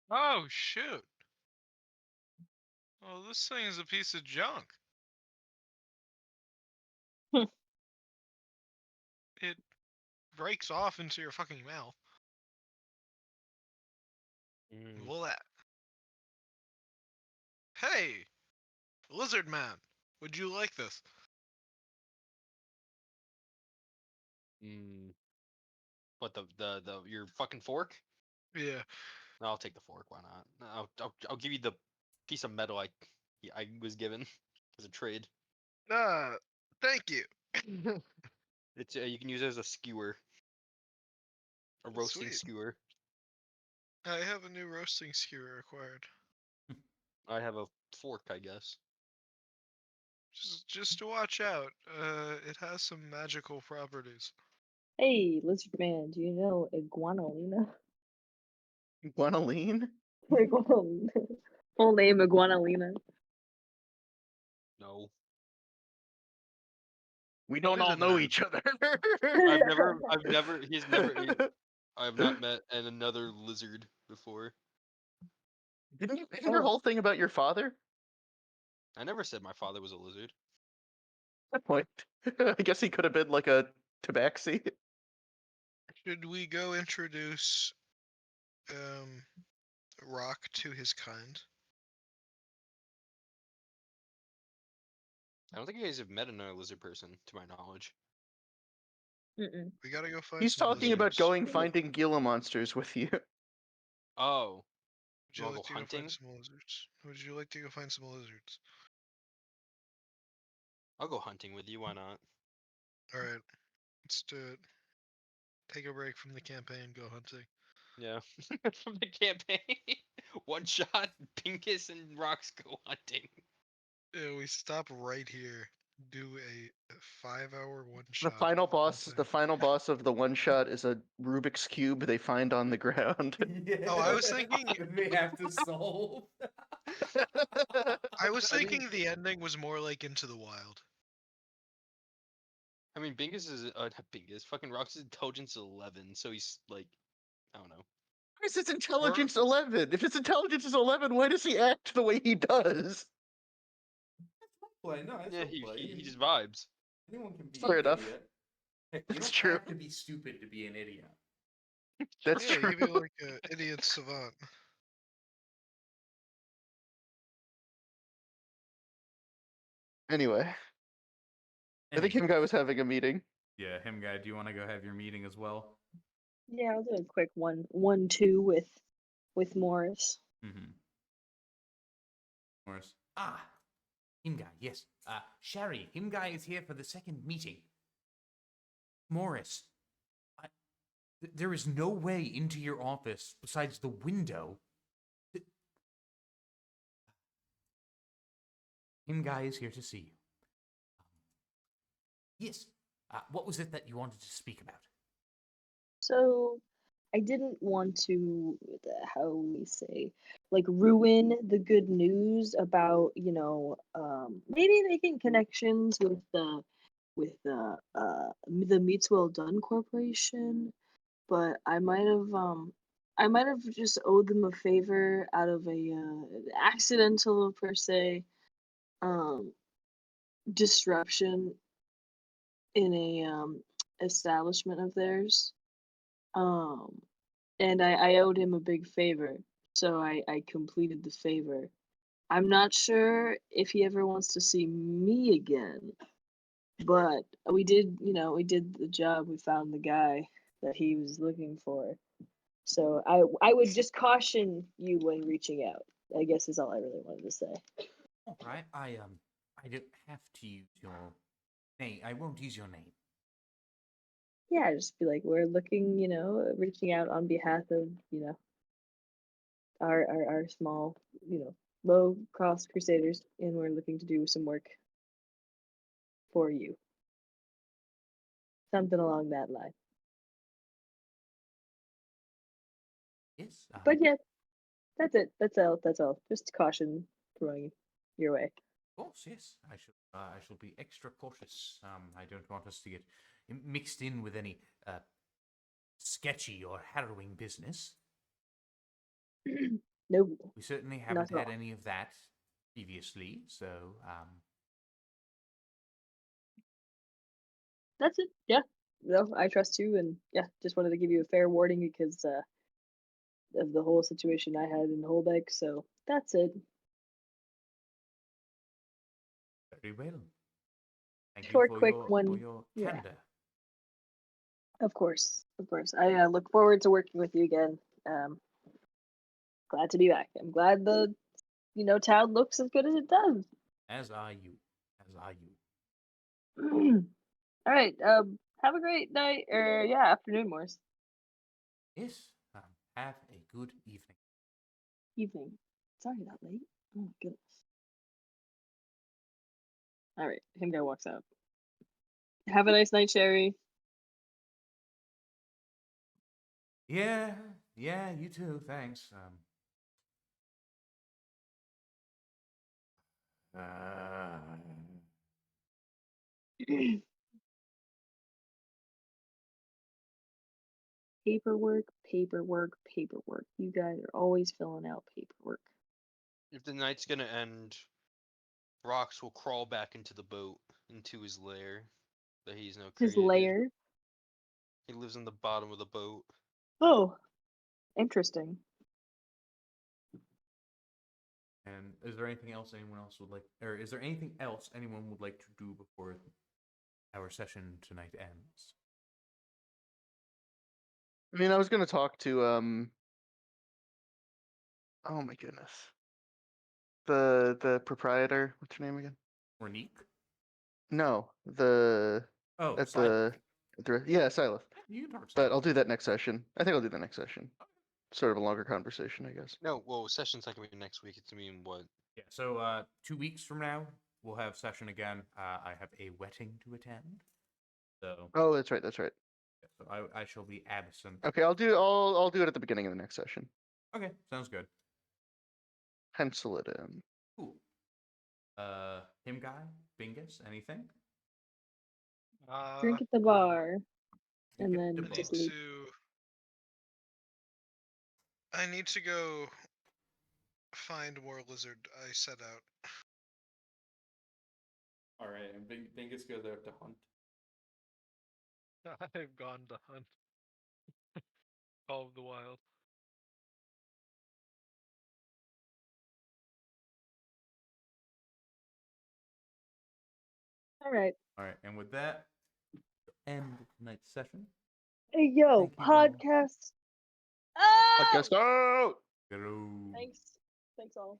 Oh shoot! Oh, this thing is a piece of junk. Hmm. It breaks off into your fucking mouth. Mm. Well, that. Hey, lizard man, would you like this? Mm. What the your fucking fork? Yeah. No, I'll take the fork. Why not? No, I'll give you the piece of metal I was given as a trade. Thank you. It's you can use it as a skewer, a roasting Sweet. skewer. I have a new roasting skewer acquired. I have a fork, I guess. Just to watch out. It has some magical properties. Hey, lizard man, do you know Iguanalina? Guanoline? Full name Iguanalina. No, We don't What is all it, know man? each other. I have not met another lizard before. Isn't your whole thing about your father? I never said my father was a lizard. Good point. I guess he could have been like a tabaxi. Should we go introduce Rock to his kind? I don't think you guys have met another lizard person, to my knowledge. Mm-mm. We gotta go find He's some talking about lizards. going finding Gila monsters with you. Oh, Would you wanna like go to go hunting? find some lizards? Would you like to go find some lizards? I'll go hunting with you. Why not? Alright, let's do it. Take a break from the campaign, go hunting. Yeah, from the campaign. One shot, Pinkus and Rocks go hunting. Yeah, we stop right here. Do a 5-hour one The shot. final boss, hunting. the final boss of the one shot is a Rubik's cube they find on the ground. Oh, I was thinking. they have to solve. I was I mean- thinking the ending was more like Into the Wild. I mean, Bingus is not Bingus. Fucking Rocks' intelligence is 11, so he's like, I don't know. Why is his intelligence 11? If his intelligence is 11, why does he act the way he does? Play, no, it's Yeah, not he play. just vibes. Anyone can be Fair an enough. idiot. Heck, you That's don't true. have to be stupid to be an idiot. That's Yeah, true. you could be like an idiot savant. Anyway, I think him guy was having a meeting. Yeah, him guy. Do you want to go have your meeting as well? Yeah, I'll do a quick 1-2 with Morris. Mm-hmm. Morris. Ah, him guy. Yes. Sherry. Him guy is here for the second meeting. Morris. There is no way into your office besides the window. Him guy is here to see you. Yes. What was it that you wanted to speak about? So, I didn't want to, how we say, like ruin the good news about, maybe making connections with the Meats Well Done Corporation, but I might have just owed them a favor out of a accidental per se disruption in a establishment of theirs. And I owed him a big favor, so I completed the favor. I'm not sure if he ever wants to see me again, but we did the job. We found the guy that he was looking for. So I would just caution you when reaching out, I guess is all I really wanted to say. All right. I don't have to use your name. I won't use your name. Yeah, just be like, we're looking, reaching out on behalf of, our small, low cost crusaders, and we're looking to do some work for you. Something along that line. Yes. But yeah, that's it. That's all. Just caution throwing your way. Of course, yes. I shall be extra cautious. I don't want us to get mixed in with any sketchy or harrowing business. No, We certainly Not haven't at had all. any of that. previously. So That's it. Yeah. No, I trust you, and yeah, just wanted to give you a fair warning because of the whole situation I had in Holbeck. So that's it. very well. Thank Short, you for quick your one. for your Yeah. candor. Of course, of course. I look forward to working with you again. Glad to be back. I'm glad the town looks as good as it does. As are you. As are you. All right. Have a great night, or yeah, afternoon, Morris. Yes. Have a good evening. Evening. Sorry that late. Oh my goodness. All right. Him guy walks out. Have a nice night, Sherry. Yeah. Yeah. You too. Thanks. Paperwork, paperwork, paperwork. You guys are always filling out paperwork. If the night's gonna end, Rox will crawl back into the boat, into his lair that he's now His created. lair. He lives in the bottom of the boat. Oh, interesting. And is there anything else anyone else would like, or is there anything else anyone would like to do before our session tonight ends? I mean, I was gonna talk to oh my goodness. The proprietor, what's your name again? Ronique? No, the Oh, at Silas. yeah, Silas. You can talk to But Silas. I'll do that next session. I think I'll do that next session. Sort of a longer conversation, I guess. No, well, session's not gonna be next week. It's gonna be in what? Yeah, so 2 weeks from now, we'll have session again. I have a wedding to attend. So, Oh, that's right, that's right. so I shall be absent. Okay, I'll do it at the beginning of the next session. Okay, sounds good. Pencil it in. Cool. Him guy? Bingus? Anything? Drink at the bar, and Get then the I need just bar. leave. I need to go find more lizard. I set out. Alright, and Bingus goes out to hunt. I've gone to hunt. Call of the Wild. All right. Alright, and with that, end tonight's session. Hey, yo, Thank you all. podcast. Ah! Podcast out! Hello. Thanks. Thanks all.